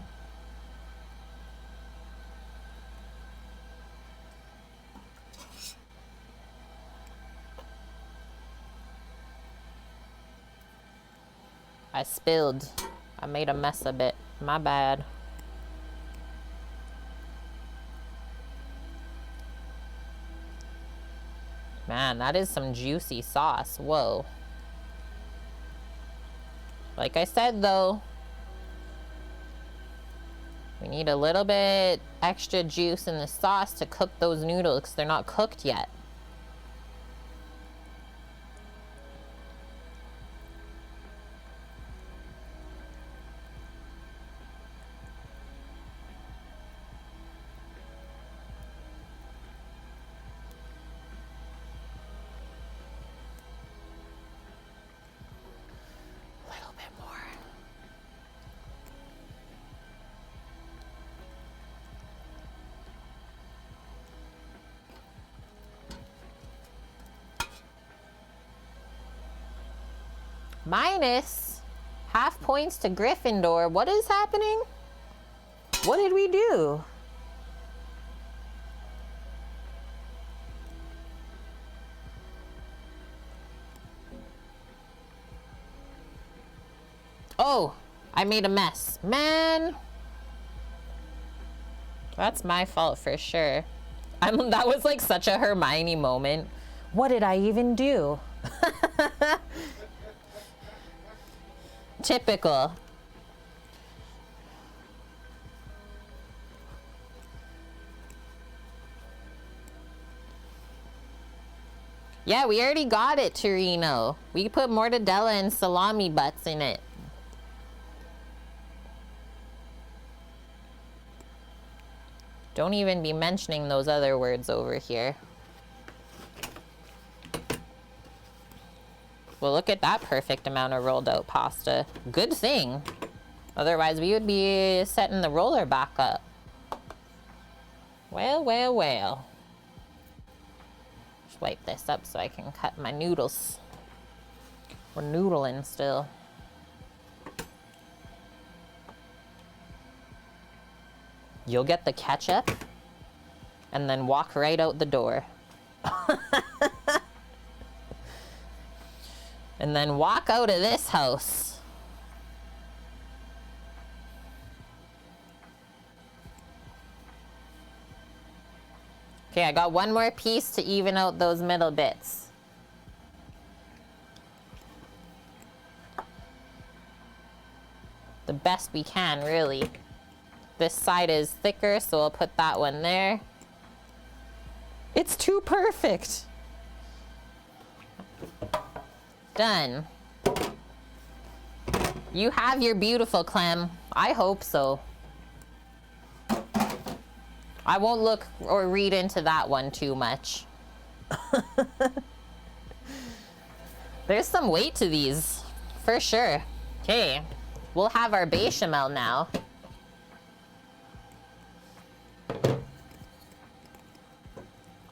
I spilled. I made a mess of it. My bad. Man, that is some juicy sauce. Whoa. Like I said, though, we need a little bit extra juice in the sauce to cook those noodles because they're not cooked yet. Minus half points to Gryffindor. What is happening? What did we do? Oh, I made a mess. Man. That's my fault for sure. That was like such a Hermione moment. What did I even do? Typical. Yeah, we already got it, Torino. We put mortadella and salami butts in it. Don't even be mentioning those other words over here. Well, look at that perfect amount of rolled out pasta. Good thing. Otherwise, we would be setting the roller back up. Well, well, well. Just wipe this up so I can cut my noodles. We're noodling still. You'll get the ketchup and then walk right out the door. And then walk out of this house. Okay, I got one more piece to even out those middle bits. The best we can, really. This side is thicker, so I'll put that one there. It's too perfect. Done. You have your beautiful clam. I hope so. I won't look or read into that one too much. There's some weight to these, for sure. Okay, we'll have our bechamel now.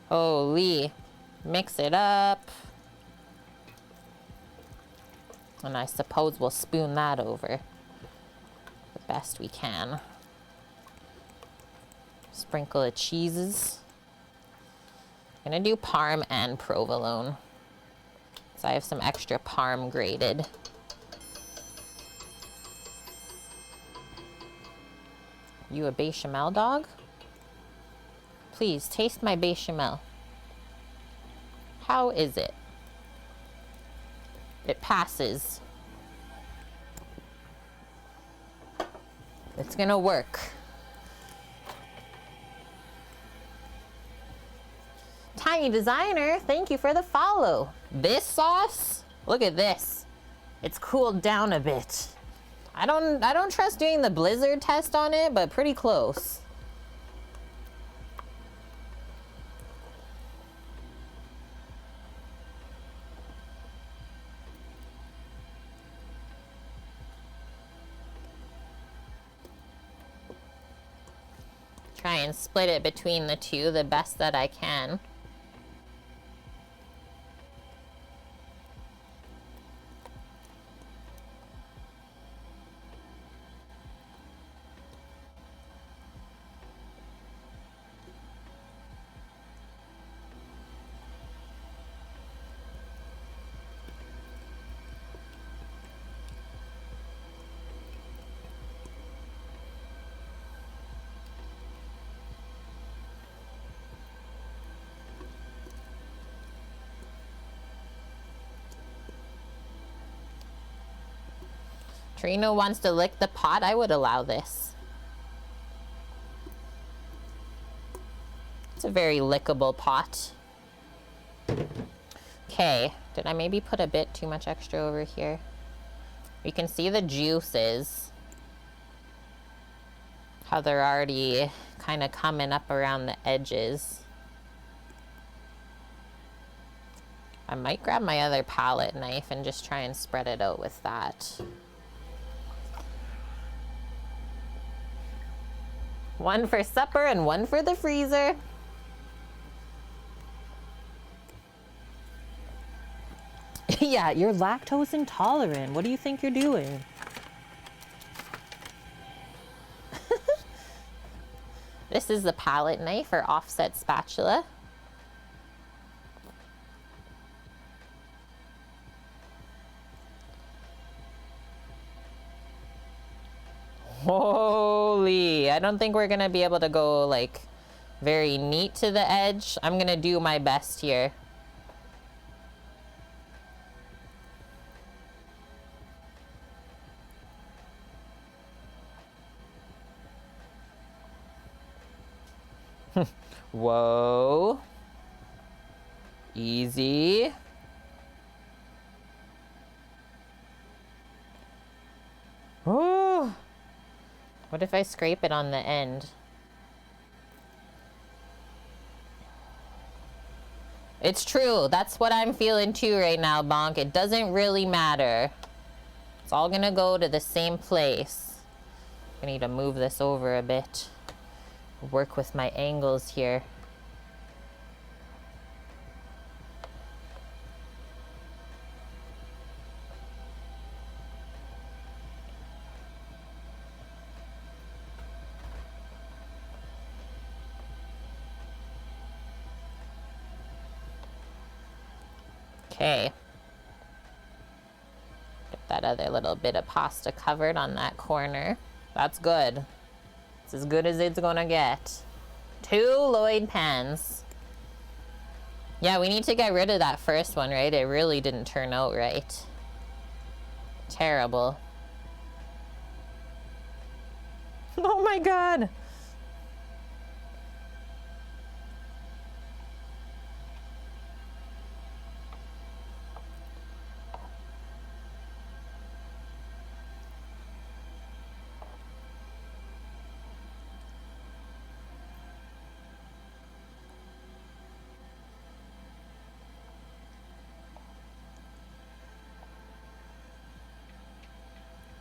Holy, mix it up. And I suppose we'll spoon that over the best we can. Sprinkle of cheeses. I'm gonna do parm and provolone. So I have some extra parm grated. You a bechamel dog? Please taste my bechamel. How is it? It passes. It's gonna work. Tiny Designer, thank you for the follow. This sauce, look at this. It's cooled down a bit. I don't trust doing the blizzard test on it, but pretty close. Try and split it between the two the best that I can. Trino wants to lick the pot. I would allow this. It's a very lickable pot. Okay, did I maybe put a bit too much extra over here? You can see the juices. How they're already kind of coming up around the edges. I might grab my other palette knife and just try and spread it out with that. One for supper and one for the freezer. Yeah, you're lactose intolerant. What do you think you're doing? This is the palette knife or offset spatula. Holy, I don't think we're gonna be able to go like very neat to the edge. I'm gonna do my best here. Whoa. Easy. Oh. What if I scrape it on the end? It's true. That's what I'm feeling too right now, Bonk. It doesn't really matter. It's all gonna go to the same place. I need to move this over a bit. Work with my angles here. Okay. Get that other little bit of pasta covered on that corner. That's good. It's as good as it's gonna get. 2 Lloyd pans. Yeah, we need to get rid of that first one, right? It really didn't turn out right. Terrible. Oh my God.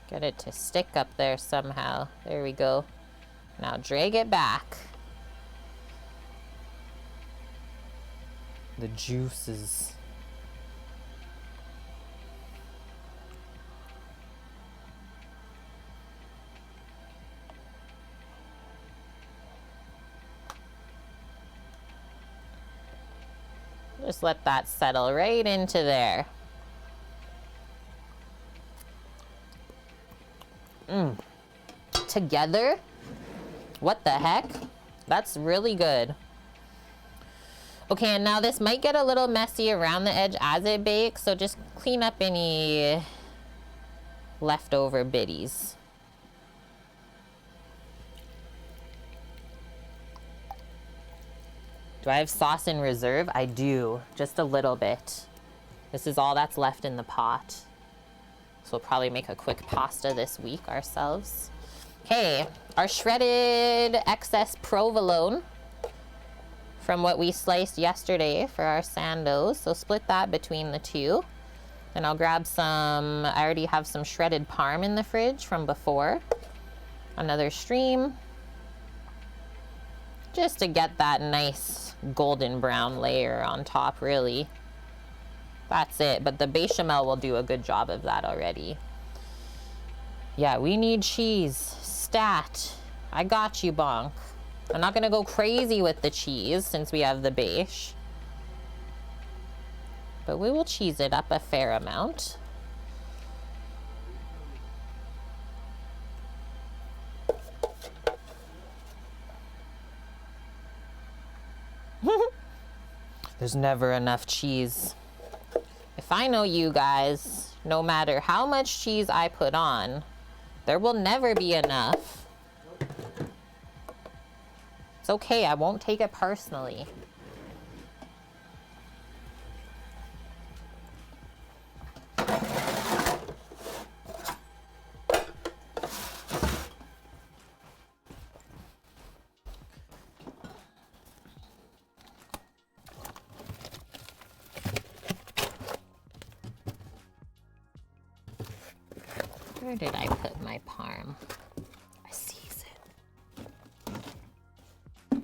Get it to stick up there somehow. There we go. Now drag it back. The juices. Just let that settle right into there. Together? What the heck? That's really good. Okay, and now this might get a little messy around the edge as it bakes, so just clean up any leftover bitties. Do I have sauce in reserve? I do, just a little bit. This is all that's left in the pot. So we'll probably make a quick pasta this week ourselves. Okay, our shredded excess provolone from what we sliced yesterday for our sandos. So split that between the two. Then I'll grab some, I already have some shredded parm in the fridge from before. Another stream. Just to get that nice golden brown layer on top, really. That's it, but the bechamel will do a good job of that already. Yeah, we need cheese. Stat. I got you, Bonk. I'm not gonna go crazy with the cheese since we have the beche. But we will cheese it up a fair amount. There's never enough cheese. If I know you guys, no matter how much cheese I put on, there will never be enough. It's okay, I won't take it personally. Where did I put my parm? I sees it.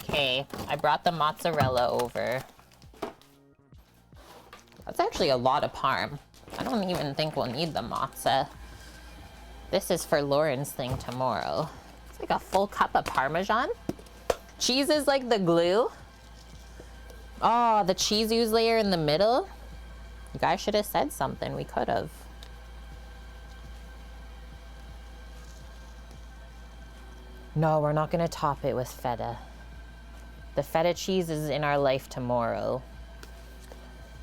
Okay, I brought the mozzarella over. That's actually a lot of parm. I don't even think we'll need the mozza. This is for Lauren's thing tomorrow. It's like a full cup of Parmesan. Cheese is like the glue. Oh, the cheese ooze layer in the middle. You guys should have said something. We could have. No, we're not gonna top it with feta. The feta cheese is in our life tomorrow.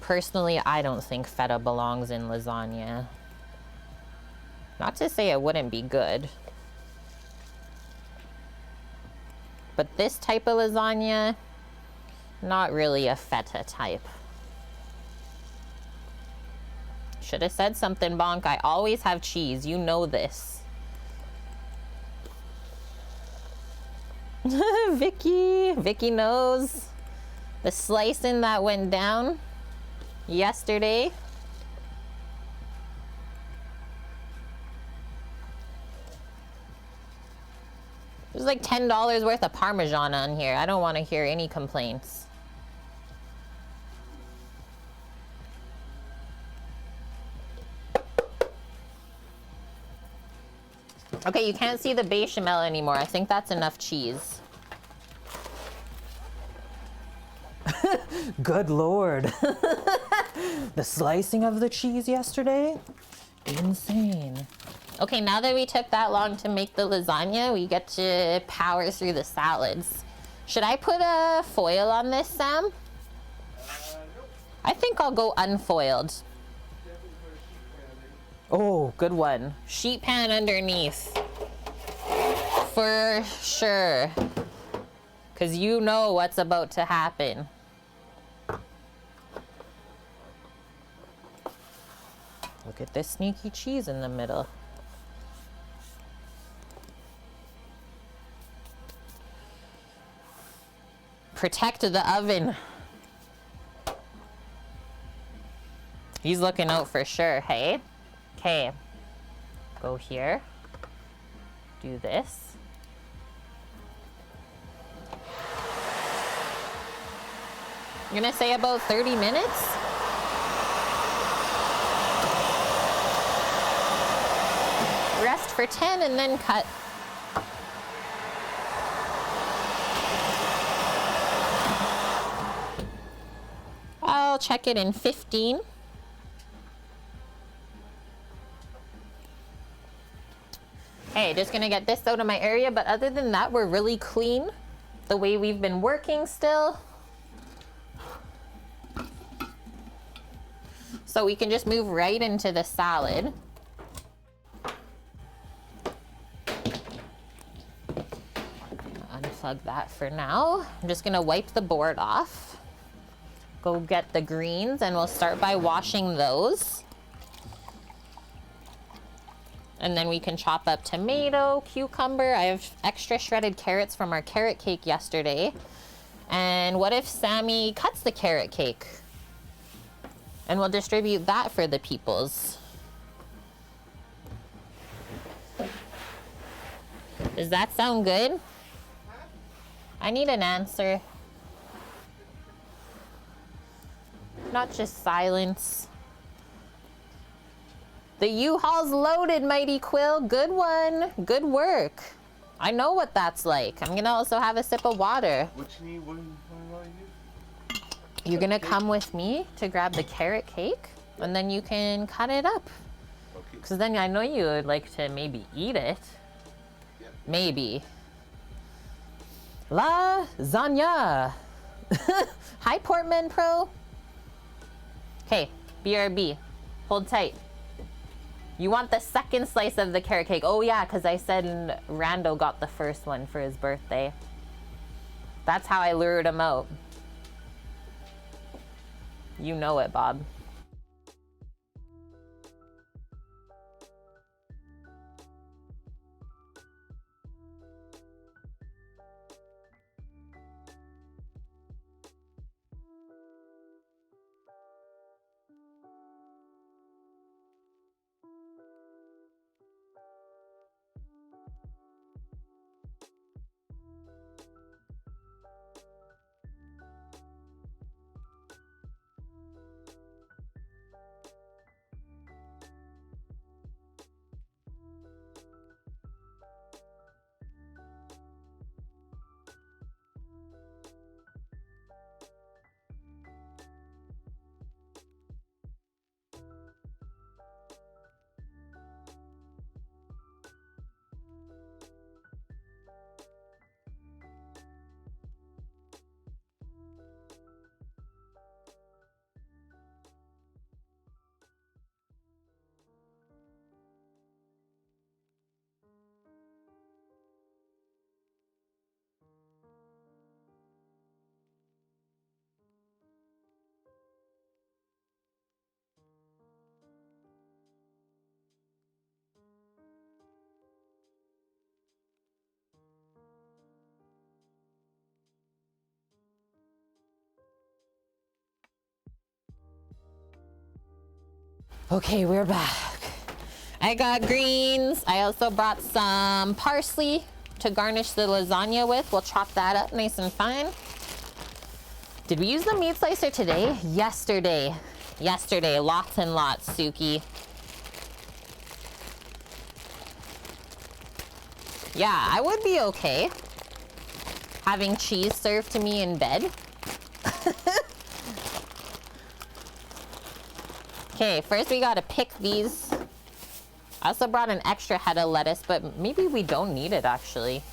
Personally, I don't think feta belongs in lasagna. Not to say it wouldn't be good. But this type of lasagna, not really a feta type. Should have said something, Bonk. I always have cheese. You know this. Vicky knows the slicing that went down yesterday. There's like $10 worth of Parmesan on here. I don't want to hear any complaints. Okay, you can't see the bechamel anymore. I think that's enough cheese. Good Lord. The slicing of the cheese yesterday? Insane. Okay, now that we took that long to make the lasagna, we get to power through the salads. Should I put a foil on this, Sam? Nope. I think I'll go unfoiled. Oh, good one. Sheet pan underneath. For sure. Because you know what's about to happen. Look at this sneaky cheese in the middle. Protect the oven. He's looking out for sure, hey? Okay, Go here. Do this. You're gonna say about 30 minutes? Rest for 10 and then cut. I'll check it in 15. Hey, just gonna get this out of my area, but other than that, we're really clean the way we've been working still. So we can just move right into the salad. Unplug that for now. I'm just gonna wipe the board off. Go get the greens and we'll start by washing those. And then we can chop up tomato, cucumber. I have extra shredded carrots from our carrot cake yesterday. And what if Sammy cuts the carrot cake? And we'll distribute that for the peoples. Does that sound good? I need an answer. Not just silence. The U-Haul's loaded, Mighty Quill. Good one. Good work. I know what that's like. I'm gonna also have a sip of water. What you need? What do you use? You're gonna come with me to grab the carrot cake, and then you can cut it up. Okay. Because then I know you would like to maybe eat it. Yeah. Maybe. Lasagna. Hi, Portman Pro. Okay, BRB. Hold tight. You want the second slice of the carrot cake. Oh yeah, because I said Rando got the first one for his birthday. That's how I lured him out. You know it, Bob. Okay, we're back. I got greens. I also brought some parsley to garnish the lasagna with. We'll chop that up nice and fine. Did we use the meat slicer today? Yesterday. Yesterday, lots and lots, Suki. Yeah, I would be okay having cheese served to me in bed. Okay, first we gotta pick these. I also brought an extra head of lettuce, but maybe we don't need it actually. It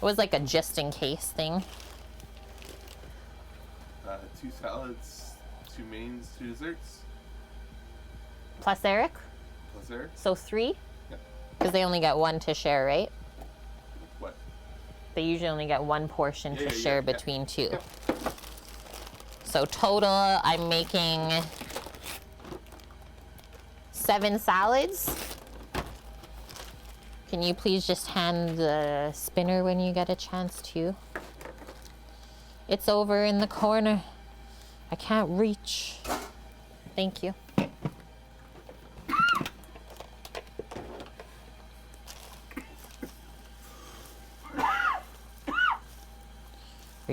was like a just in case thing. 2 salads, 2 mains, 2 desserts. Plus Eric? Plus Eric? So 3? Yeah. Because they only get 1 to share, right? What? They usually only get 1 portion to share between 2. Yeah. So total, I'm making 7 salads. Can you please just hand the spinner when you get a chance to? It's over in the corner. I can't reach. Thank you.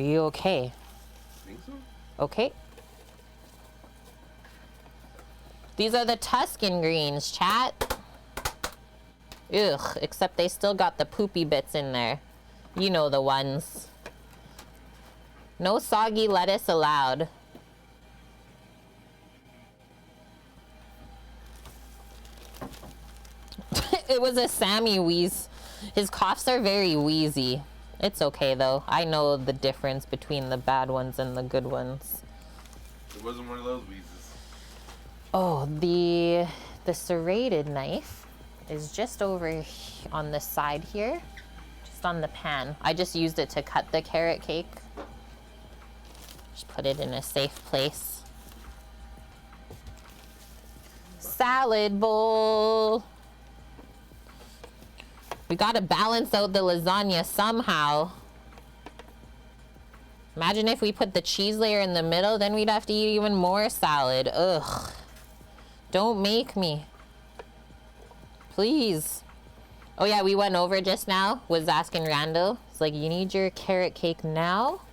Are you okay? I think so. Okay. These are the Tuscan greens, chat. Ugh, except they still got the poopy bits in there. You know the ones. No soggy lettuce allowed. It was a Sammy wheeze. His coughs are very wheezy. It's okay though. I know the difference between the bad ones and the good ones. It wasn't one of those wheezes. Oh, the serrated knife is just over on the side here, just on the pan. I just used it to cut the carrot cake. Just put it in a safe place. Salad bowl. We gotta balance out the lasagna somehow. Imagine if we put the cheese layer in the middle, then we'd have to eat even more salad. Ugh. Don't make me. Please. Oh yeah, we went over just now, was asking Rando. It's like, you need your carrot cake now?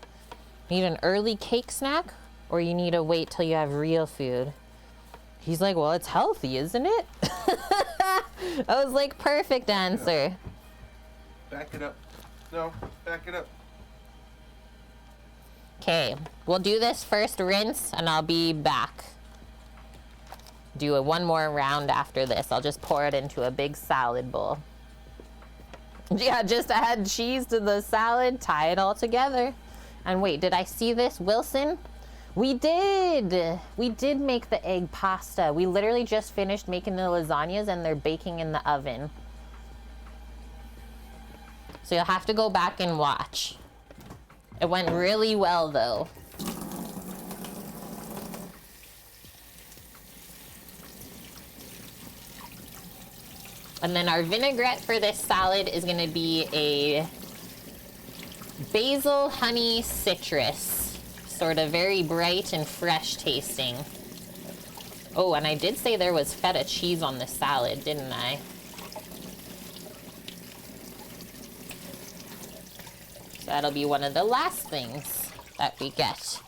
Need an early cake snack? Or you need to wait till you have real food? He's like, well, it's healthy, isn't it? I was like, perfect answer. Back it up. No, back it up. Okay, we'll do this first rinse and I'll be back. Do one more round after this. I'll just pour it into a big salad bowl. Yeah, just add cheese to the salad, tie it all together. And wait, did I see this, Wilson? We did! We did make the egg pasta. We literally just finished making the lasagnas and they're baking in the oven. So you'll have to go back and watch. It went really well though. And then our vinaigrette for this salad is gonna be a basil honey citrus. Sort of very bright and fresh tasting. Oh, and I did say there was feta cheese on the salad, didn't I? So that'll be one of the last things that we get.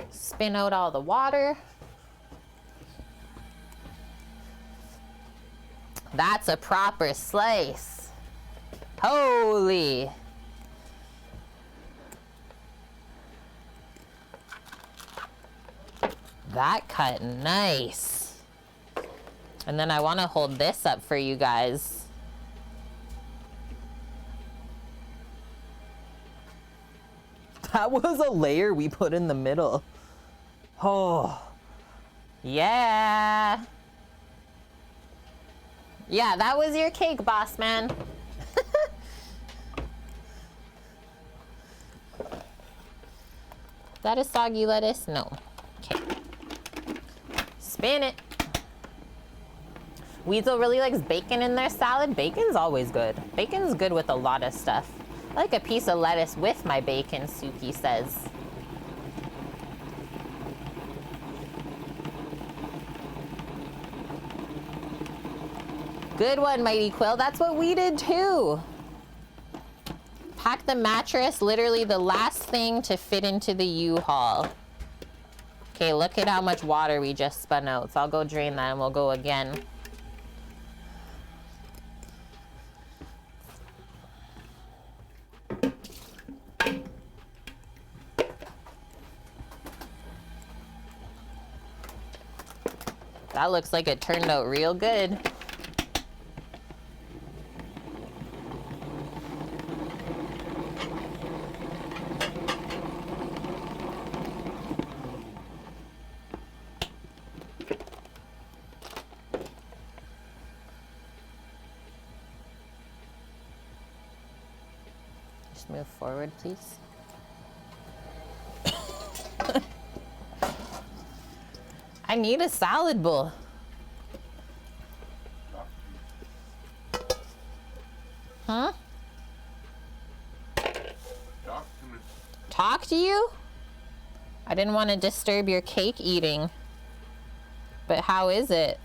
Spin out all the water. That's a proper slice. Holy. That cut nice. And then I want to hold this up for you guys. That was a layer we put in the middle. Oh, yeah. Yeah, that was your cake, boss man. That is soggy lettuce? No. Okay. Spin it. Weasel really likes bacon in their salad. Bacon's always good. Bacon's good with a lot of stuff. I like a piece of lettuce with my bacon, Suki says. Good one, Mighty Quill. That's what we did too. Pack the mattress, literally the last thing to fit into the U-Haul. Okay, look at how much water we just spun out. So I'll go drain that and we'll go again. That looks like it turned out real good. Just move forward, please. I need a salad bowl. Huh? Talk to me. Talk to you? I didn't want to disturb your cake eating. But how is it?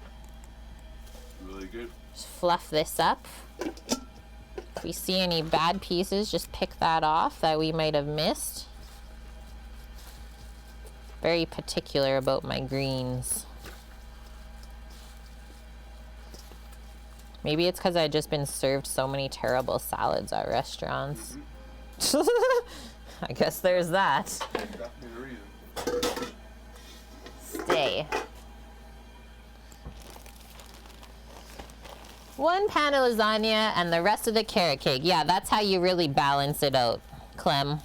Really good. Just fluff this up. If we see any bad pieces, just pick that off that we might have missed. Very particular about my greens. Maybe it's because I've just been served so many terrible salads at restaurants. I guess there's that. Stay. One pan of lasagna and the rest of the carrot cake. Yeah, that's how you really balance it out, Clem.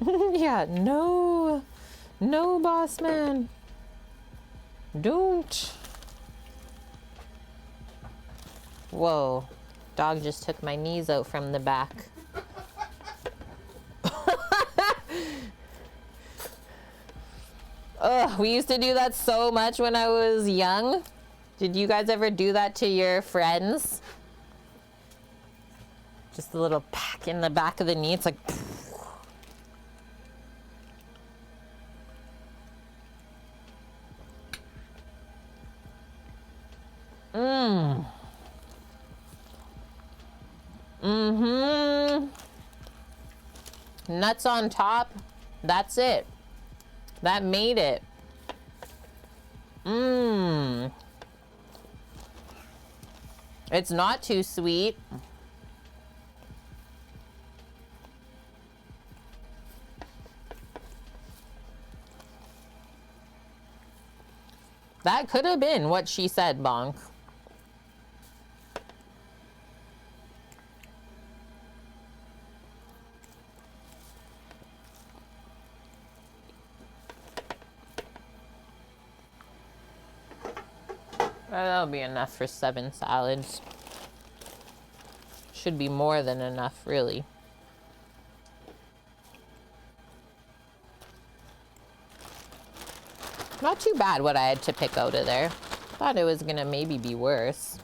Yeah, no, boss man. Don't. Whoa, dog just took my knees out from the back. Ugh, we used to do that so much when I was young. Did you guys ever do that to your friends? Just a little pack in the back of the knee. It's like... Nuts on top. That's it. That made it. It's not too sweet. That could have been what she said, Bonk. That'll be enough for 7 salads. Should be more than enough, really. Not too bad what I had to pick out of there. Thought it was gonna maybe be worse.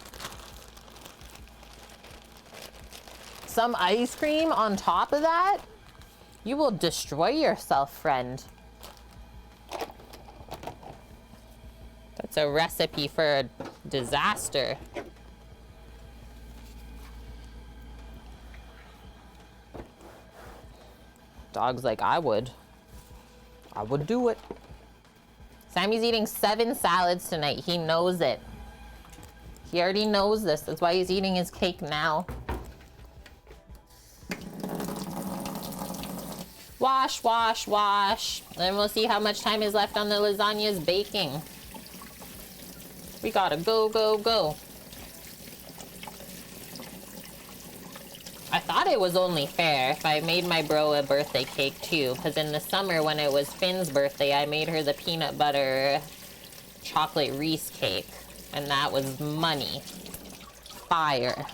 Some ice cream on top of that? You will destroy yourself, friend. That's a recipe for a disaster. Dog's like, I would do it. Sammy's eating 7 salads tonight. He knows it. He already knows this. That's why he's eating his cake now. Wash, wash, wash. And we'll see how much time is left on the lasagna's baking. We gotta go, go, go. I thought it was only fair if I made my bro a birthday cake too, because in the summer when it was Finn's birthday, I made her the peanut butter chocolate Reese cake, and that was money. Fire.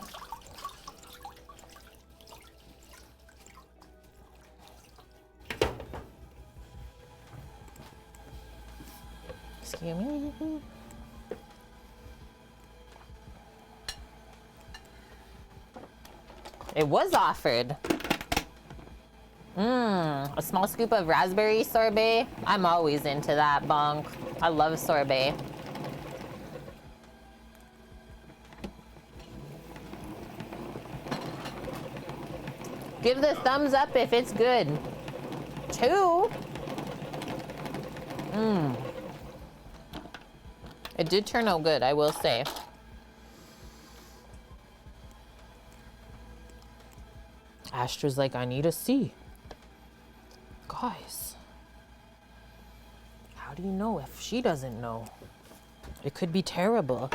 Excuse me. It was offered. A small scoop of raspberry sorbet. I'm always into that, Bonk. I love sorbet. Give the thumbs up if it's good. 2. It did turn out good, I will say. Astra's like, I need a C. Guys, how do you know if she doesn't know? It could be terrible.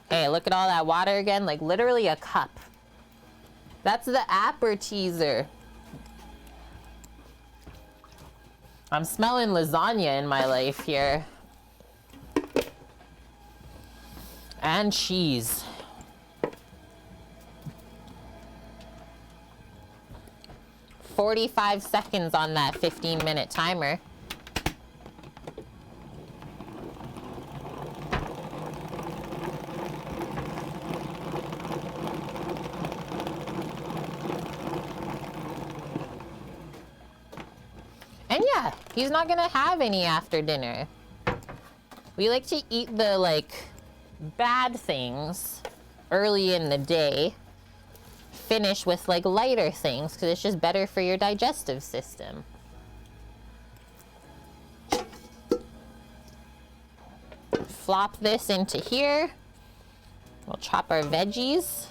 Hey, look at all that water again, like literally a cup. That's the appetizer. I'm smelling lasagna in my life here. And cheese. "45 seconds on that 15-minute timer. And yeah, he's not gonna have any after dinner. We like to eat the, like, bad things early in the day. Finish with, like, lighter things, because it's just better for your digestive system. Flop this into here. We'll chop our veggies.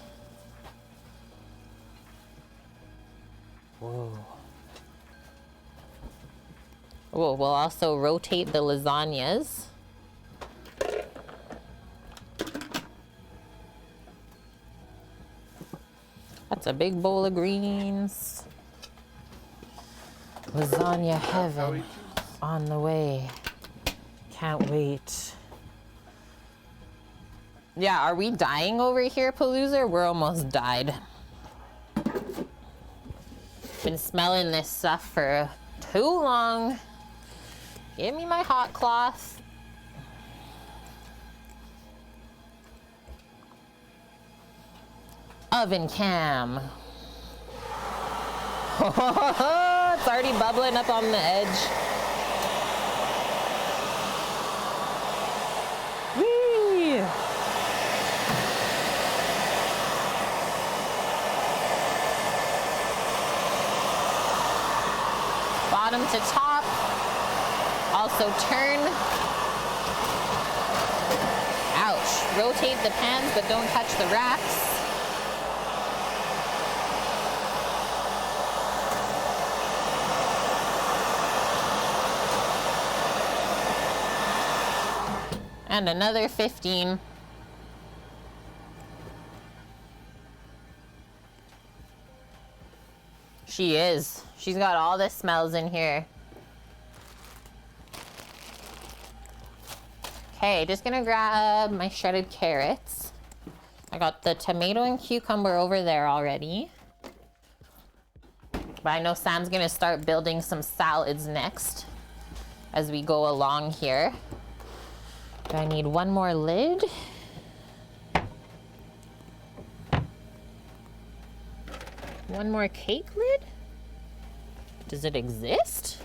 Whoa. Whoa, we'll also rotate the lasagnas. That's a big bowl of greens. Lasagna heaven on the way. Can't wait. Yeah, are we dying over here, Palooza? We're almost died. Been smelling this stuff for too long. Give me my hot cloth. Oven cam. It's already bubbling up on the edge. Whee! Bottom to top. Also turn. Ouch. Rotate the pans, but don't touch the racks. And another 15. She is. She's got all the smells in here. Okay, just gonna grab my shredded carrots. I got the tomato and cucumber over there already. But I know Sam's gonna start building some salads next as we go along here. Do I need one more lid? One more cake lid? Does it exist?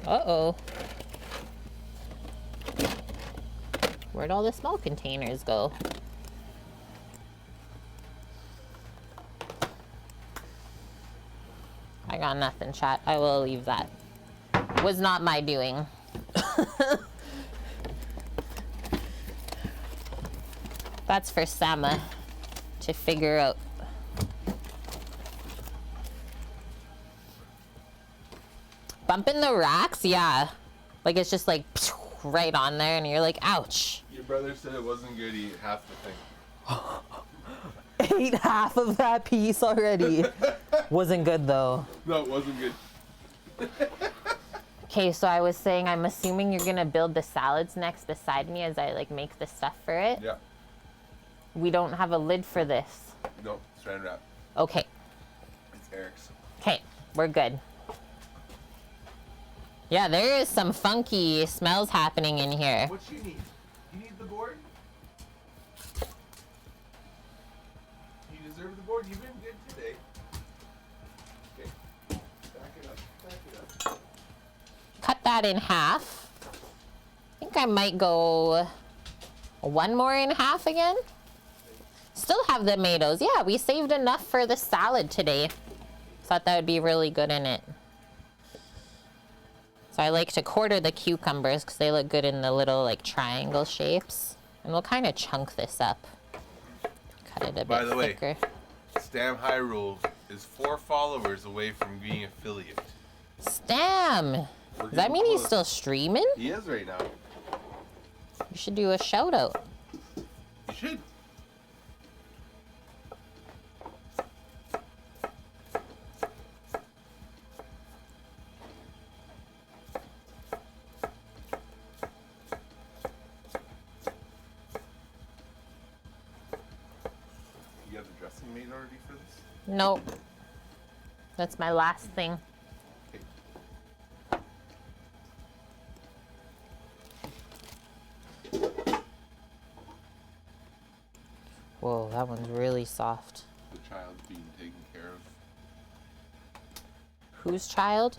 Uh-oh. Where'd all the small containers go? I got nothing, chat. I will leave that. Was not my doing. That's for Sama to figure out. Bumping the racks? Yeah. Like it's just like right on there and you're like, ouch. Your brother said it wasn't good. He ate half the thing. Ate half of that piece already. Wasn't good though. No, it wasn't good. Okay, so I was saying I'm assuming you're gonna build the salads next beside me as I like make the stuff for it. Yeah. We don't have a lid for this. No, saran wrap. Okay. It's Eric's. Okay, we're good. Yeah, there is some funky smells happening in here. What you need? You need the board? You deserve the board. You've been good today. Okay. Back it up. Back it up. Cut that in half. I think I might go one more in half again. Still have the tomatoes. Yeah, we saved enough for the salad today. Thought that would be really good in it. So I like to quarter the cucumbers because they look good in the little like triangle shapes. And we'll kind of chunk this up. Cut it a By bit the way, thicker. Stam Hyrule is 4 followers away from being affiliate. Stam! Does that mean he's still streaming? He is right now. You should do a shout out. You should. You have the dressing made already for this? Nope. That's my last thing. Whoa, that one's really soft. The child's being taken care of. Whose child?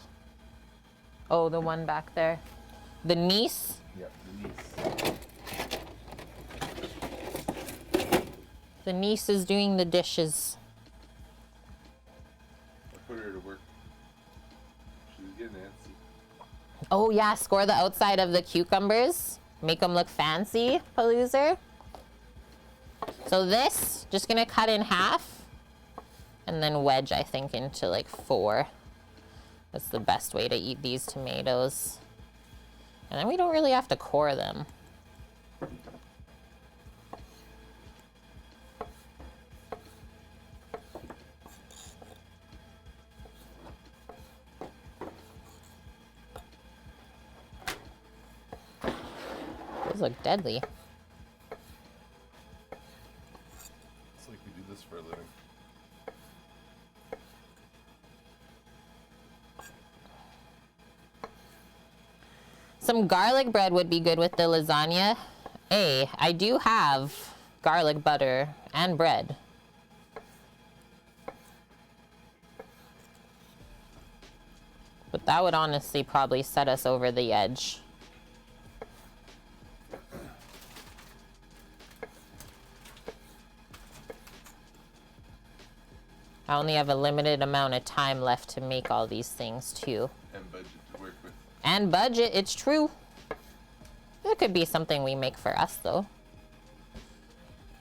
Oh, the one back there. The niece? Yep, the niece. The niece is doing the dishes. I put her to work. She was getting antsy. Oh yeah, score the outside of the cucumbers. Make them look fancy, Paloozer. So this, just gonna cut in half. And then wedge, I think, into like 4. That's the best way to eat these tomatoes. And then we don't really have to core them. Those look deadly. It's like we do this for a living. Some garlic bread would be good with the lasagna. Hey, I do have garlic butter and bread. But that would honestly probably set us over the edge. I only have a limited amount of time left to make all these things too. And budget to work with. And budget, it's true. It could be something we make for us though.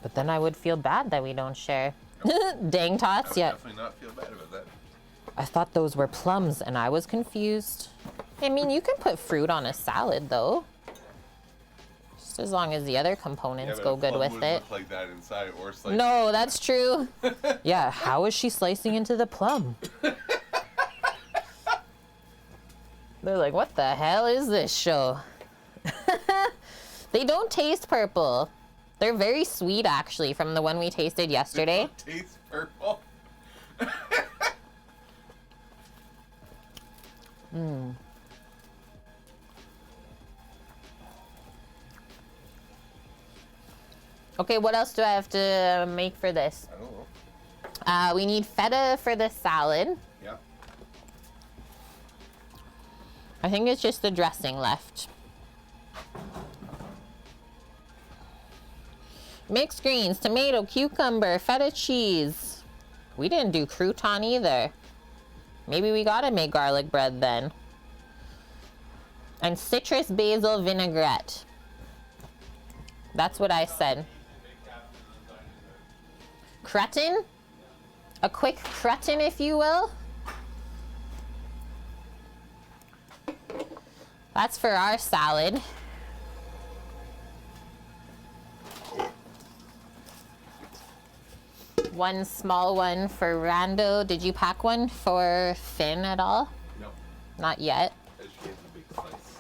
But then I would feel bad that we don't share. Nope. Dang tots, I yeah. would definitely not feel bad about that. I thought those were plums and I was confused. I mean, you can put fruit on a salad though. Just as long as the other components go good with it. Look like that inside or sliced. No, that's true. Yeah, how is she slicing into the plum? They're like, what the hell is this show? They don't taste purple. They're very sweet, actually, from the one we tasted yesterday. Tastes purple. Okay, what else do I have to make for this? I don't know. We need feta for the salad. Yeah. I think it's just the dressing left. Mixed greens, tomato, cucumber, feta cheese. We didn't do crouton either. Maybe we gotta make garlic bread then. And citrus basil vinaigrette. That's what I said. Cretin? A quick cretin, if you will. That's for our salad. One small one for Rando. Did you pack one for Finn at all? No. Not yet. She has a big slice.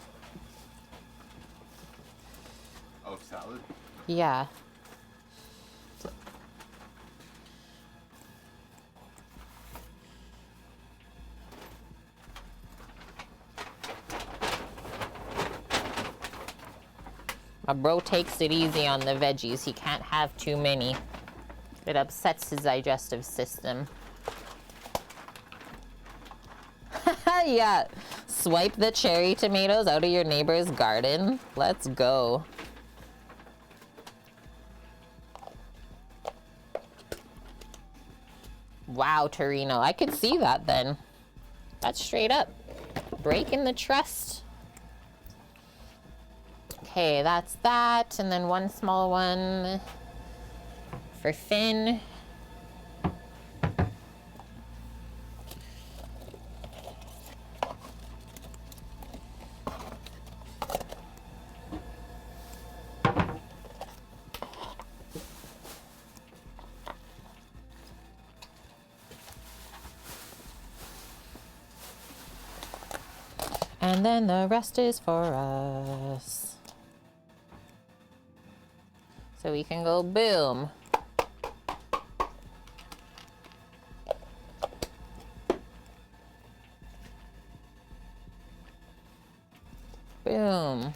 Oh, salad? Yeah. My bro takes it easy on the veggies. He can't have too many. It upsets his digestive system. Yeah. Swipe the cherry tomatoes out of your neighbor's garden. Let's go. Wow, Torino. I could see that then. That's straight up. Breaking the trust. Okay, that's that. And then one small one for Finn. And then the rest is for us. So we can go boom. Boom.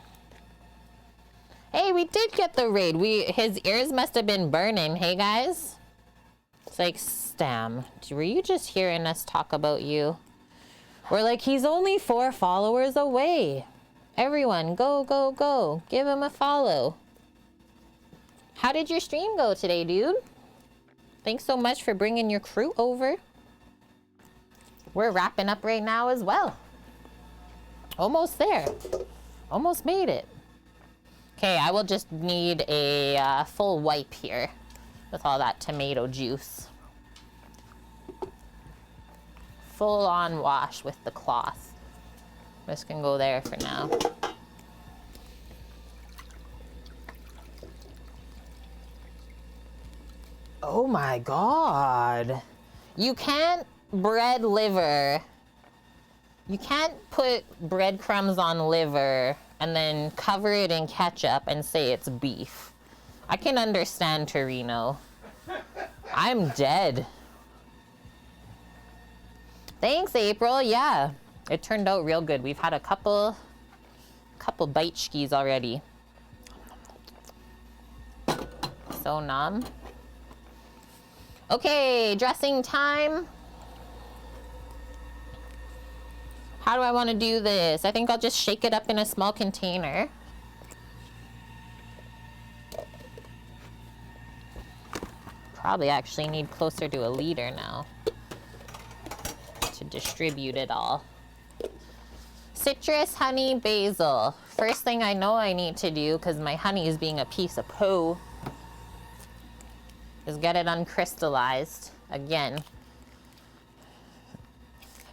Hey, we did get the raid. His ears must have been burning. Hey, guys. It's like, Stam, were you just hearing us talk about you? We're like, he's only 4 followers away. Everyone, go, go, go. Give him a follow. How did your stream go today, dude? Thanks so much for bringing your crew over. We're wrapping up right now as well. Almost there. Almost made it. Okay, I will just need a full wipe here with all that tomato juice. Full on wash with the cloth. This can go there for now. Oh my God. You can't bread liver. You can't put breadcrumbs on liver and then cover it in ketchup and say it's beef. I can understand, Torino. I'm dead. Thanks, April. Yeah, it turned out real good. We've had a couple bite skis already. So numb. Okay, dressing time. How do I want to do this? I think I'll just shake it up in a small container. Probably actually need closer to a liter now to distribute it all. Citrus, honey, basil. First thing I know I need to do, because my honey is being a piece of poo, is get it uncrystallized again.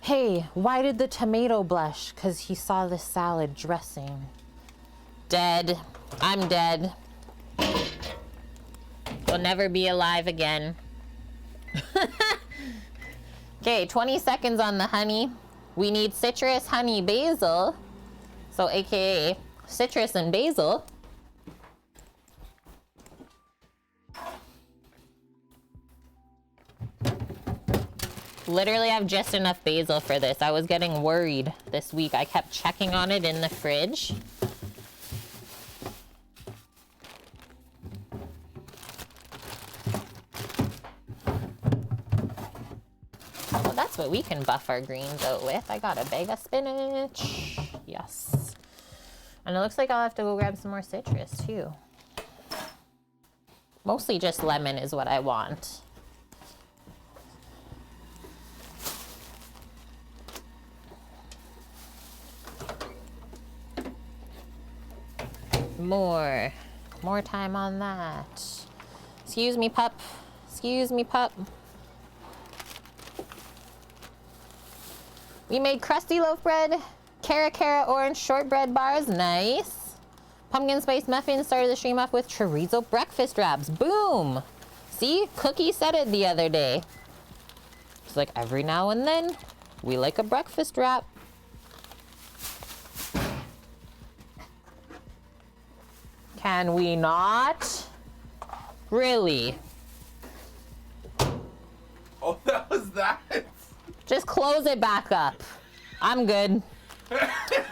Hey, why did the tomato blush? Because he saw the salad dressing. Dead. I'm dead. Will never be alive again. Okay, 20 seconds on the honey. We need citrus, honey, basil. So AKA citrus and basil. Literally have just enough basil for this. I was getting worried this week. I kept checking on it in the fridge. Well, that's what we can buff our greens out with. I got a bag of spinach. Yes. And it looks like I'll have to go grab some more citrus too. Mostly just lemon is what I want. More time on that. Excuse me, pup. Excuse me, pup. We made crusty loaf bread, cara orange shortbread bars, nice. Pumpkin spice muffins, started the stream off with chorizo breakfast wraps, boom. See, Cookie said it the other day. It's like every now and then, we like a breakfast wrap. Can we not? Really? Oh, that was that? Just close it back up. I'm good.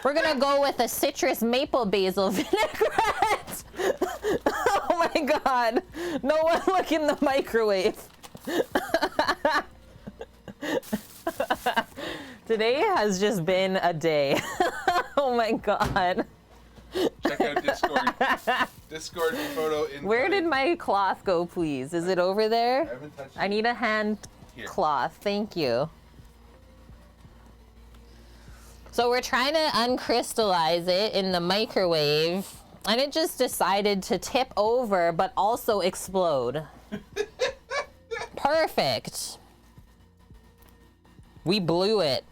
We're gonna go with a citrus maple basil vinaigrette. Oh my God. No one look in the microwave. Today has just been a day. Oh my God. Check out Discord. Discord photo in. Where did my cloth go, please? Is it over there? I haven't touched it. I need a hand Here. cloth. Thank you. So we're trying to uncrystallize it in the microwave, and it just decided to tip over, but also explode. Perfect. We blew it.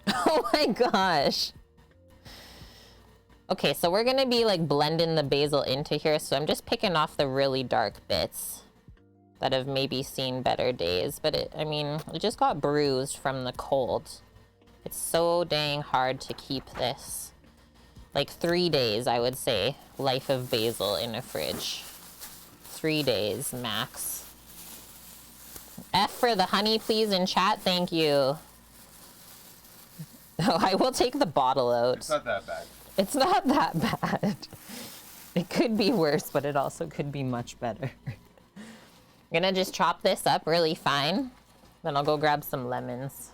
Oh my gosh. Okay, so we're gonna be like blending the basil into here, so I'm just picking off the really dark bits that have maybe seen better days, but it just got bruised from the cold. It's so dang hard to keep this. Like 3 days, I would say, life of basil in a fridge. 3 days max. F for the honey, please, in chat. Thank you. Oh, I will take the bottle out. It's not that bad. It's not that bad. It could be worse, but it also could be much better. I'm gonna just chop this up really fine. Then I'll go grab some lemons.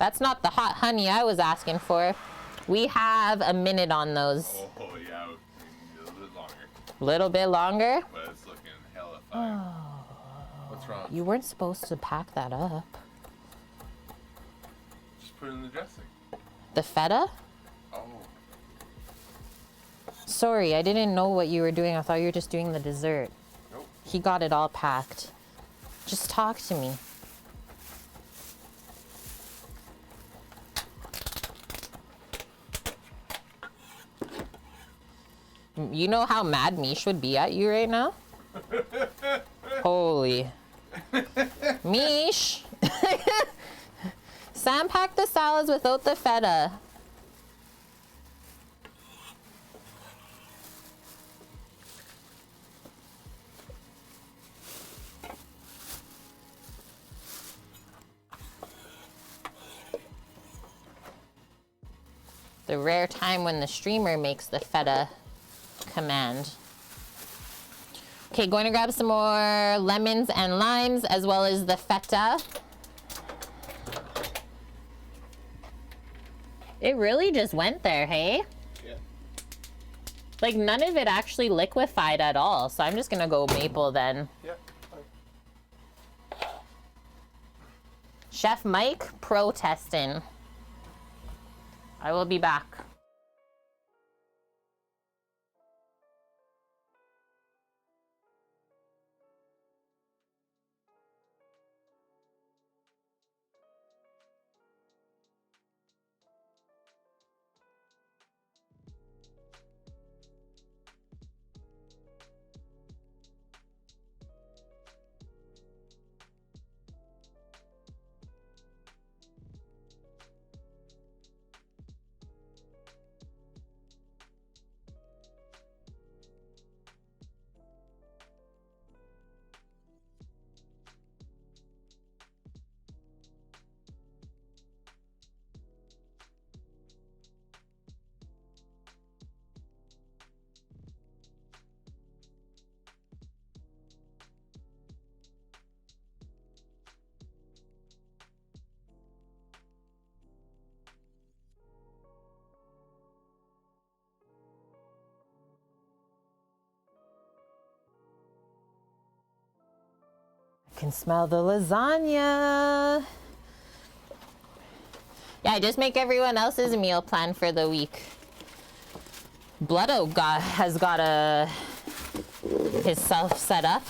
That's not the hot honey I was asking for. We have a minute on those. Oh, yeah. A little bit longer. Little bit longer? But it's looking hella fire. What's wrong? You weren't supposed to pack that up. Just put it in the dressing. The feta? Oh. Sorry, I didn't know what you were doing. I thought you were just doing the dessert. Nope. He got it all packed. Just talk to me. You know how mad Mish would be at you right now? Holy. Mish! Sam packed the salads without the feta. The rare time when the streamer makes the feta command. Okay, going to grab some more lemons and limes as well as the feta. It really just went there, hey? Yeah. Like none of it actually liquefied at all, so I'm just gonna go maple then. Yeah. Chef Mike protesting. I will be back. Can smell the lasagna. Yeah, just make everyone else's meal plan for the week. Blood Oak has got himself set up.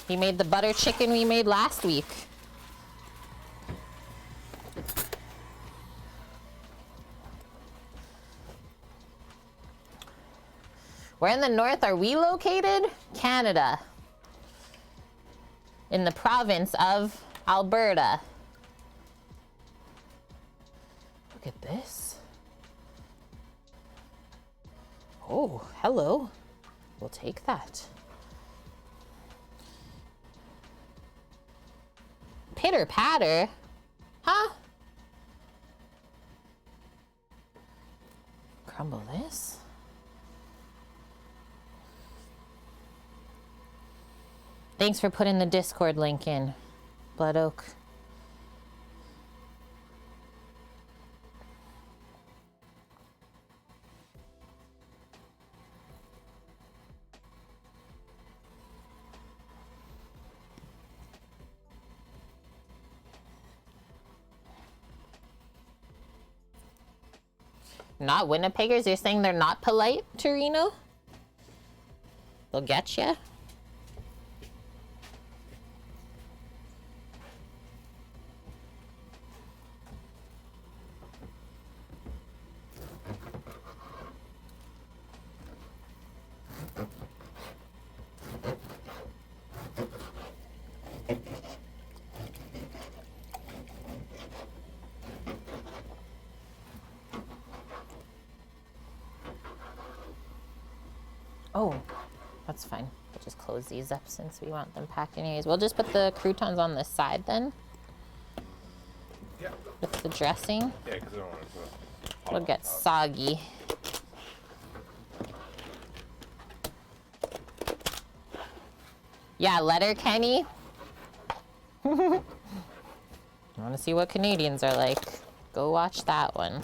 He made the butter chicken we made last week. Where in the north are we located? Canada. In the province of Alberta. Look at this. Oh, hello. We'll take that. Pitter patter? Huh? Crumble this. Thanks for putting the Discord link in, Blood Oak. Not Winnipeggers? You're saying they're not polite, Torino? They'll get ya. Oh, that's fine. We'll just close these up since we want them packed anyways. We'll just put the croutons on this side then. Yeah. With the dressing. Yeah, because I don't want it to It'll get soggy. Yeah, Letterkenny. I want to see what Canadians are like. Go watch that one.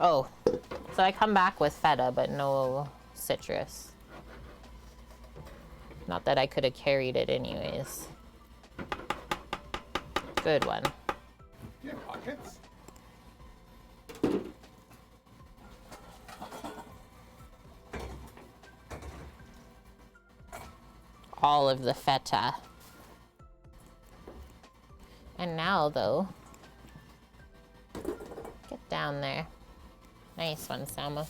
Oh, so I come back with feta, but no citrus. Not that I could have carried it anyways. Good one. Do you have pockets? All of the feta. And now, though, get down there. Nice one, Selma.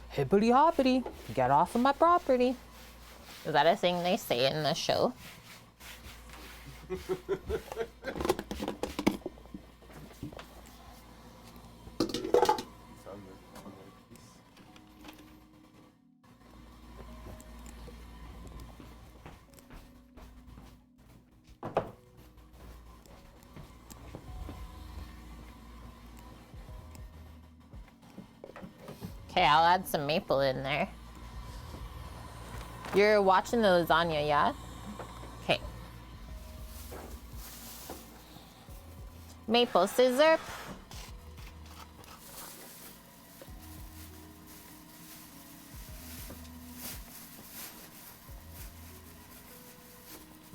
Hippity hoppity, get off of my property. Is that a thing they say in the show? Okay, I'll add some maple in there. You're watching the lasagna, yeah? Okay. Maple scissor.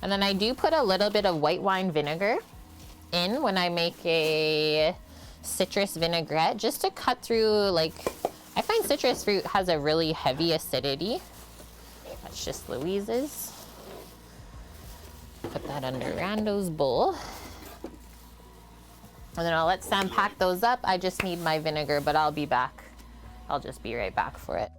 And then I do put a little bit of white wine vinegar in when I make a citrus vinaigrette, just to cut through, like, I find citrus fruit has a really heavy acidity. That's just Louise's. Put that under Rando's bowl. And then I'll let Sam pack those up. I just need my vinegar, but I'll be back. I'll just be right back for it.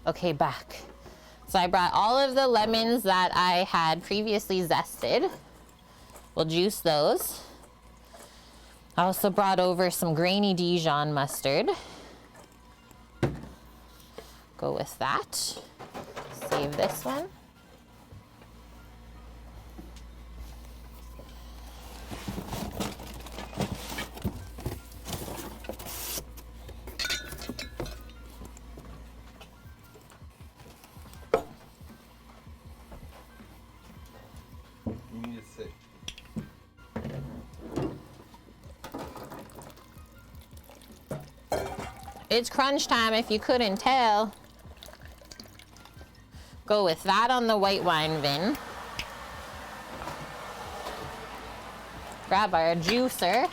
Okay, back. So I brought all of the lemons that I had previously zested. We'll juice those. I also brought over some grainy Dijon mustard. Go with that. Save this one. It's crunch time if you couldn't tell. Go with that on the white wine vin. Grab our juicer.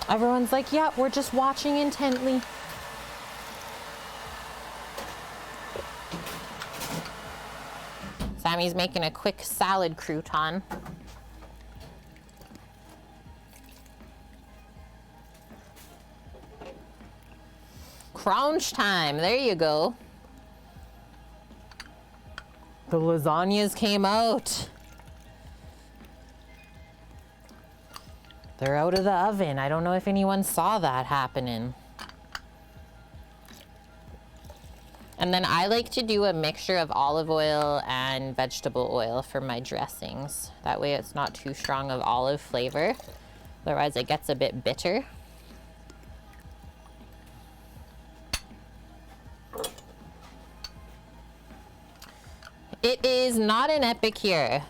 Everyone's like, yeah, we're just watching intently. Sammy's making a quick salad crouton. Crunch time, there you go. The lasagnas came out. They're out of the oven. I don't know if anyone saw that happening. And then I like to do a mixture of olive oil and vegetable oil for my dressings. That way it's not too strong of olive flavor. Otherwise it gets a bit bitter. It is not an epicure.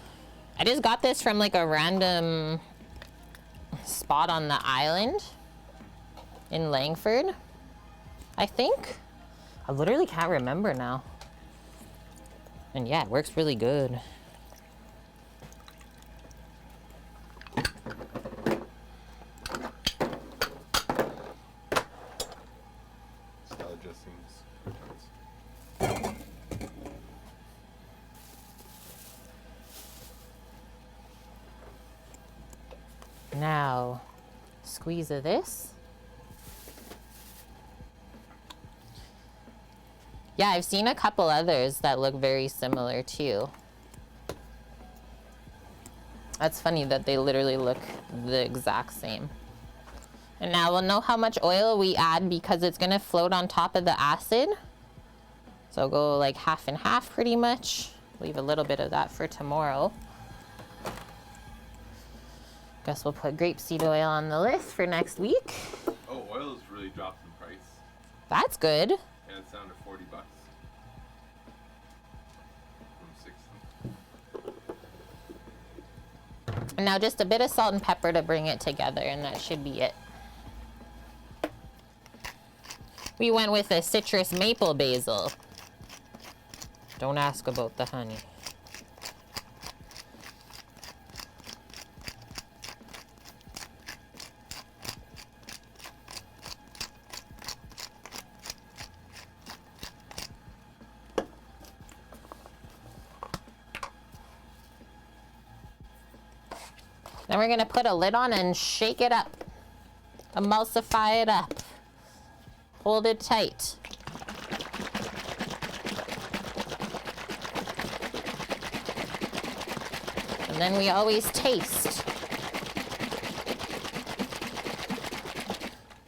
I just got this from like a random spot on the island. in Langford, I think. I literally can't remember now. And yeah, it works really good. Salad dressings. Now, squeeze of this. Yeah, I've seen a couple others that look very similar too. That's funny that they literally look the exact same. And now we'll know how much oil we add because it's gonna float on top of the acid. So go like half and half pretty much. Leave a little bit of that for tomorrow. Guess we'll put grapeseed oil on the list for next week. Oh, oil has really dropped in price. That's good. Yeah, it's down to $40 from $60. And now just a bit of salt and pepper to bring it together, and that should be it. We went with a citrus maple basil. Don't ask about the honey. Then we're gonna put a lid on and shake it up. Emulsify it up. Hold it tight. And then we always taste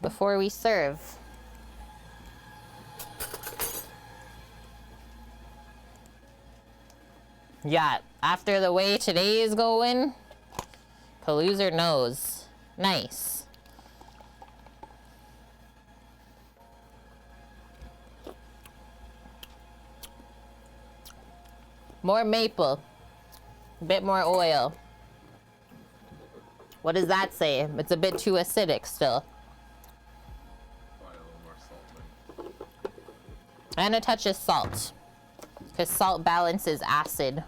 before we serve. Yeah, after the way today is going, Loser knows. Nice. More maple. A bit more oil. What does that say? It's a bit too acidic still. Probably a little more salt. And a touch of salt. Because salt balances acid.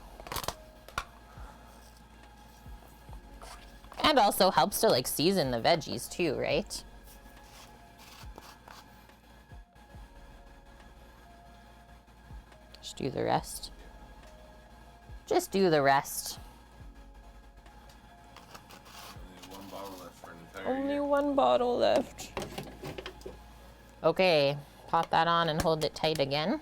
And also helps to like season the veggies too, right? Just do the rest. Just do the rest. Only one bottle left for an entire Only year. one bottle left. Okay, pop that on and hold it tight again.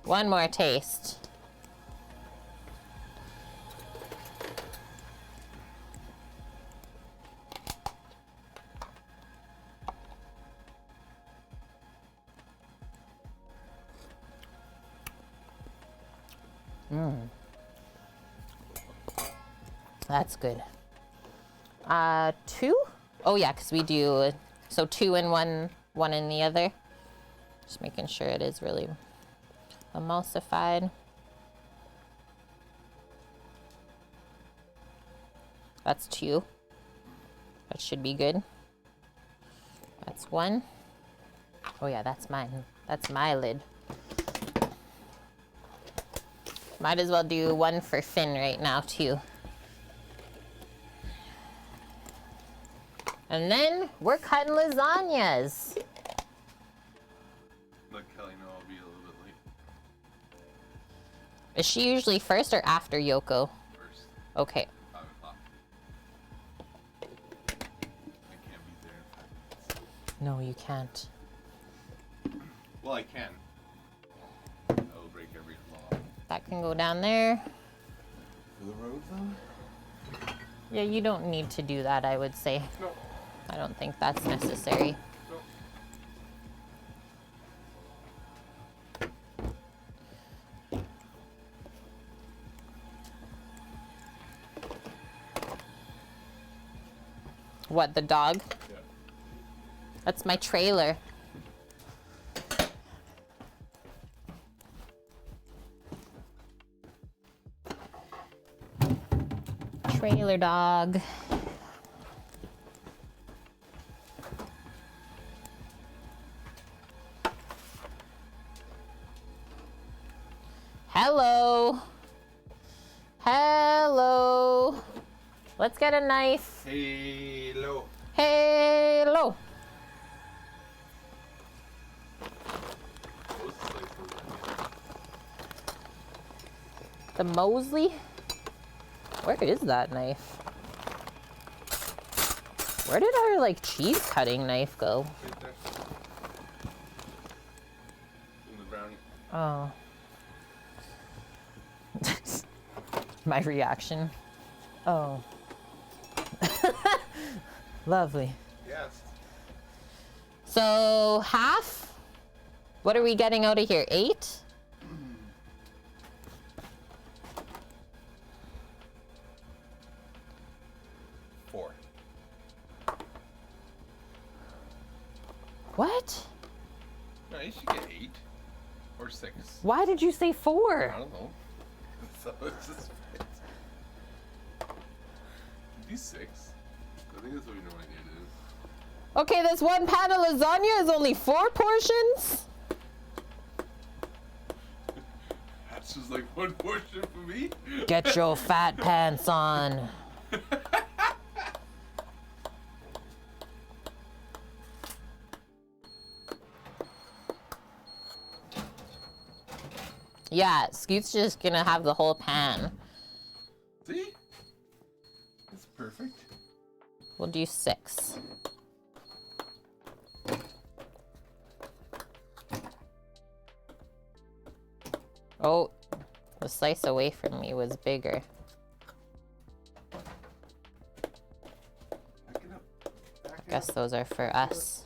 One more taste. That's good. Two? Oh yeah, because we do, so two in one in the other. Just making sure it is really emulsified. That's two. That should be good. That's one. Oh yeah, that's mine. That's my lid. Might as well do one for Finn right now too. And then we're cutting lasagnas. Let Kelly know I'll be a little bit late. Is she usually first or after Yoko? First, Okay. 5 o'clock. I can't be there in 5 minutes. No, you can't. Well, I can. I will break every law. That can go down there. For the road, though? Yeah, you don't need to do that, I would say. No. I don't think that's necessary. No. What, the dog? Yeah. That's my trailer. Taylor dog. Hello. Hello. Let's get a knife. Hello. Hello. The Mosley? Where is that knife? Where did our like cheese cutting knife go? Right there. In the brownie. Oh. My reaction. Oh. Lovely. Yes. So half? What are we getting out of here? 8? What? No, you should get 8 or 6. Why did you say 4? I don't know. So it's just do 6. I think that's what we normally do. Okay, this one pan of lasagna is only 4 portions? That's just like 1 portion for me. Get your fat pants on. Yeah, Scoot's just gonna have the whole pan. See? That's perfect. We'll do 6. Oh, the slice away from me was bigger. Back it up. Back it Guess up. those are for us.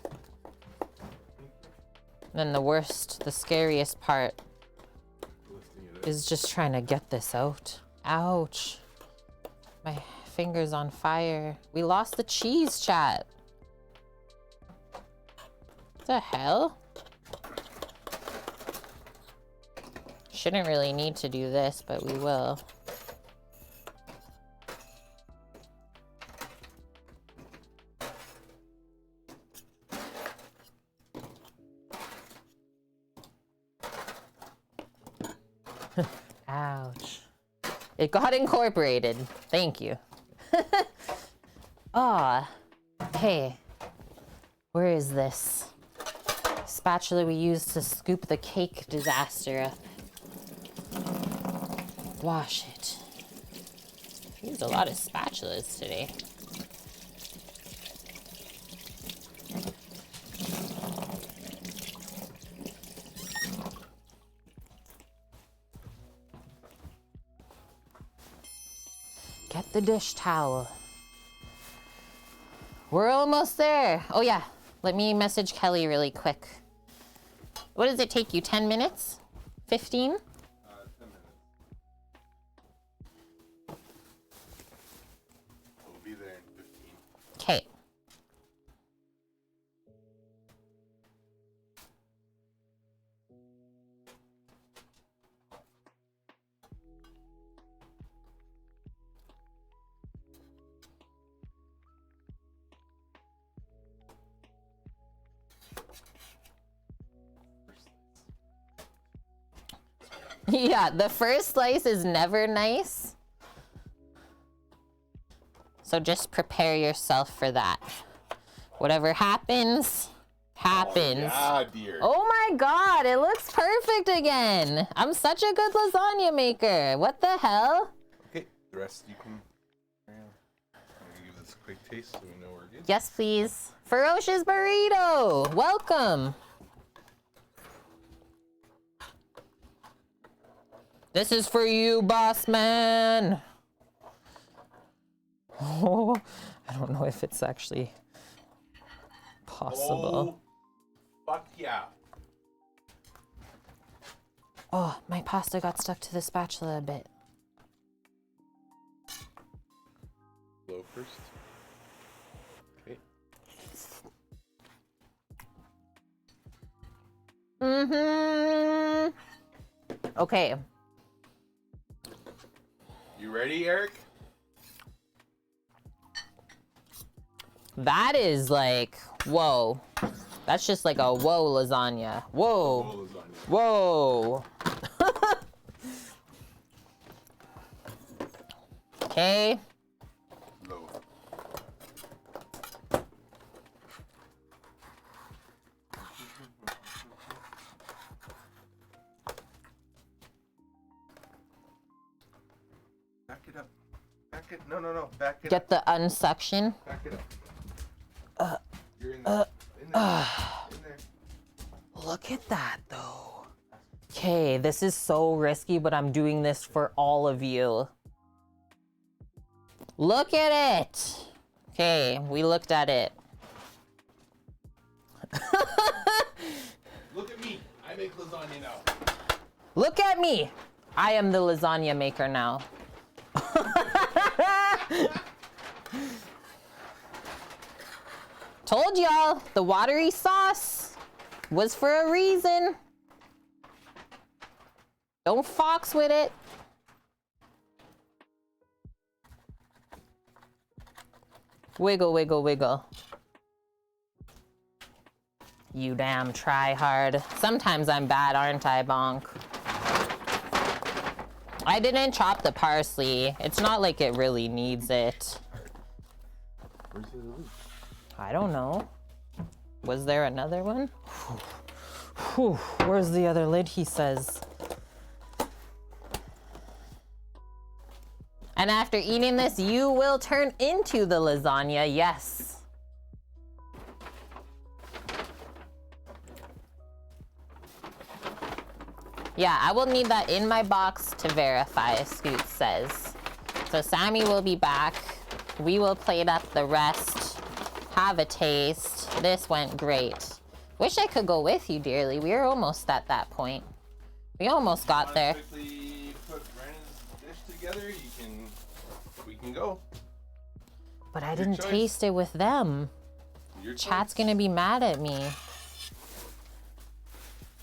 Then the worst, the scariest part Lifting it up. is just trying to get this out. Ouch. My finger's on fire. We lost the cheese, chat. What the hell? Shouldn't really need to do this, but we will. Ouch. It got incorporated. Thank you. Ah. Hey. Where is this spatula we used to scoop the cake disaster up? Wash it. I've used a lot of spatulas today. Get the dish towel. We're almost there. Oh yeah, let me message Kelly really quick. What does it take you, 10 minutes? 15? 10 minutes. We'll be there in 15. Okay. Yeah, the first slice is never nice. So just prepare yourself for that. Whatever happens, happens. Ah, dear. Oh my God, it looks perfect again. I'm such a good lasagna maker. What the hell? Okay, the rest you can carry on. I'm gonna give this a quick taste so we know we're good. Yes, please. Ferocious Burrito, welcome. This is for you, boss man. Oh, I don't know if it's actually possible. Oh, fuck yeah. Oh, my pasta got stuck to the spatula a bit. Blow first. Okay. Mm-hmm. Okay. You ready, Eric? That is like, whoa. That's just like a whoa lasagna. Whoa. Whoa. Okay. Low. Back it up. Back it. No. Back it Get up. the unsuction. Back it up. You're in there. In there. In there. Look at that though. Okay, this is so risky, but I'm doing this for all of you. Look at it. Okay, we looked at it. Look at me. I make lasagna now. Look at me. I am the lasagna maker now. Told y'all, the watery sauce was for a reason. Don't fox with it. Wiggle, wiggle, wiggle. You damn try hard. Sometimes I'm bad, aren't I, Bonk? I didn't chop the parsley. It's not like it really needs it. Where's the lid? I don't know. Was there another one? Whew. Where's the other lid, he says. And after eating this, you will turn into the lasagna, yes. Yeah, I will need that in my box to verify, Scoot says. So Sammy will be back. We will plate up the rest, have a taste. This went great. Wish I could go with you, dearly. We are almost at that point. We almost got there. Quickly put Brandon's dish together. We can go. But I Your didn't choice. taste it with them. Your Chat's choice. gonna be mad at me.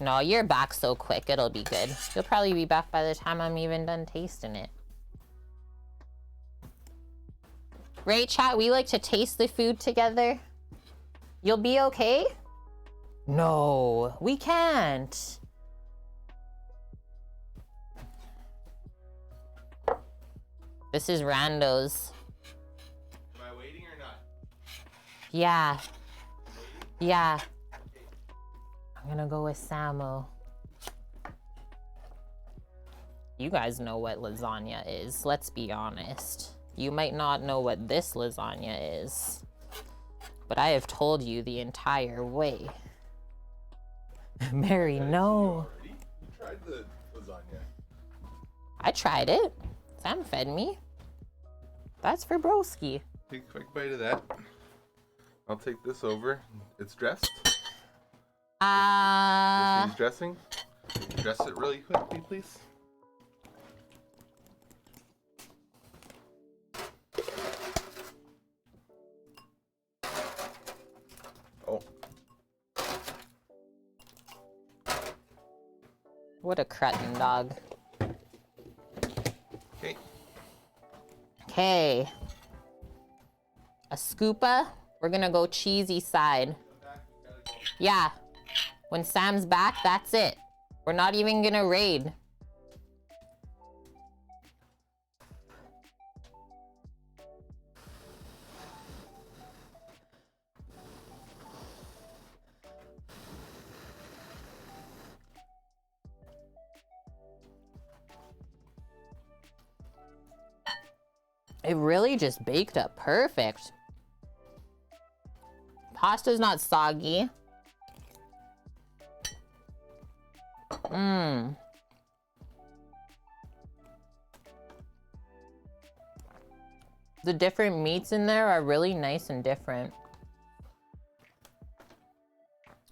No, you're back so quick, it'll be good. You'll probably be back by the time I'm even done tasting it. Right, chat? We like to taste the food together. You'll be okay? No, we can't. This is randos. Am I waiting or not? Yeah, Waiting? yeah. I'm gonna go with Samo. You guys know what lasagna is, let's be honest. You might not know what this lasagna is, but I have told you the entire way. Mary, no. You tried the lasagna. I tried it. Sam fed me. That's for broski. Take a quick bite of that. I'll take this over. It's dressed. This needs dressing. Dress it really quickly, please. Oh. What a cretin dog. Okay. Okay. A scoopa. We're gonna go cheesy side. Yeah. When Sam's back, that's it. We're not even gonna raid. It really just baked up perfect. Pasta's not soggy. Mmm. The different meats in there are really nice and different.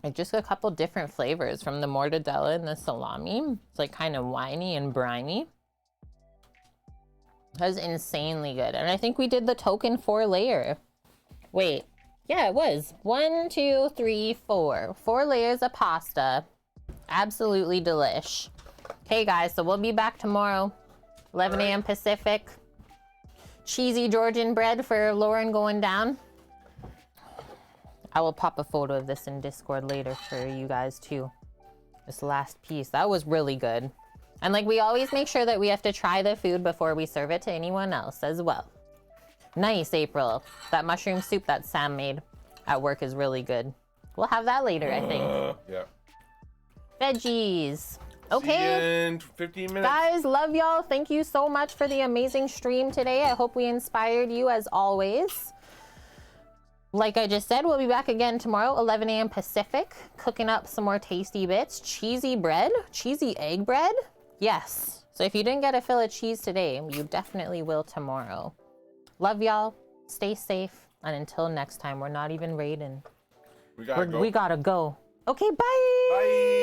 Like just a couple different flavors from the mortadella and the salami. It's like kind of winey and briny. That was insanely good. And I think we did the token 4-layer. Wait, yeah, it was 1, 2, 3, 4. 4 layers of pasta. Absolutely delish. Okay, guys, so we'll be back tomorrow, 11 a.m. Pacific. Cheesy Georgian bread for Lauren going down. I will pop a photo of this in Discord later for you guys too. This last piece, that was really good. And like we always make sure that we have to try the food before we serve it to anyone else as well. Nice, April. That mushroom soup that Sam made at work is really good. We'll have that later, I think. Yeah. Veggies. Okay. See you in 15 minutes. Guys, love y'all. Thank you so much for the amazing stream today. I hope we inspired you as always. Like I just said, we'll be back again tomorrow, 11 a.m. Pacific, cooking up some more tasty bits. Cheesy bread, cheesy egg bread. Yes. So if you didn't get a fill of cheese today, you definitely will tomorrow. Love y'all. Stay safe. And until next time, we're not even raiding. We gotta go. We gotta go. Okay, bye. Bye.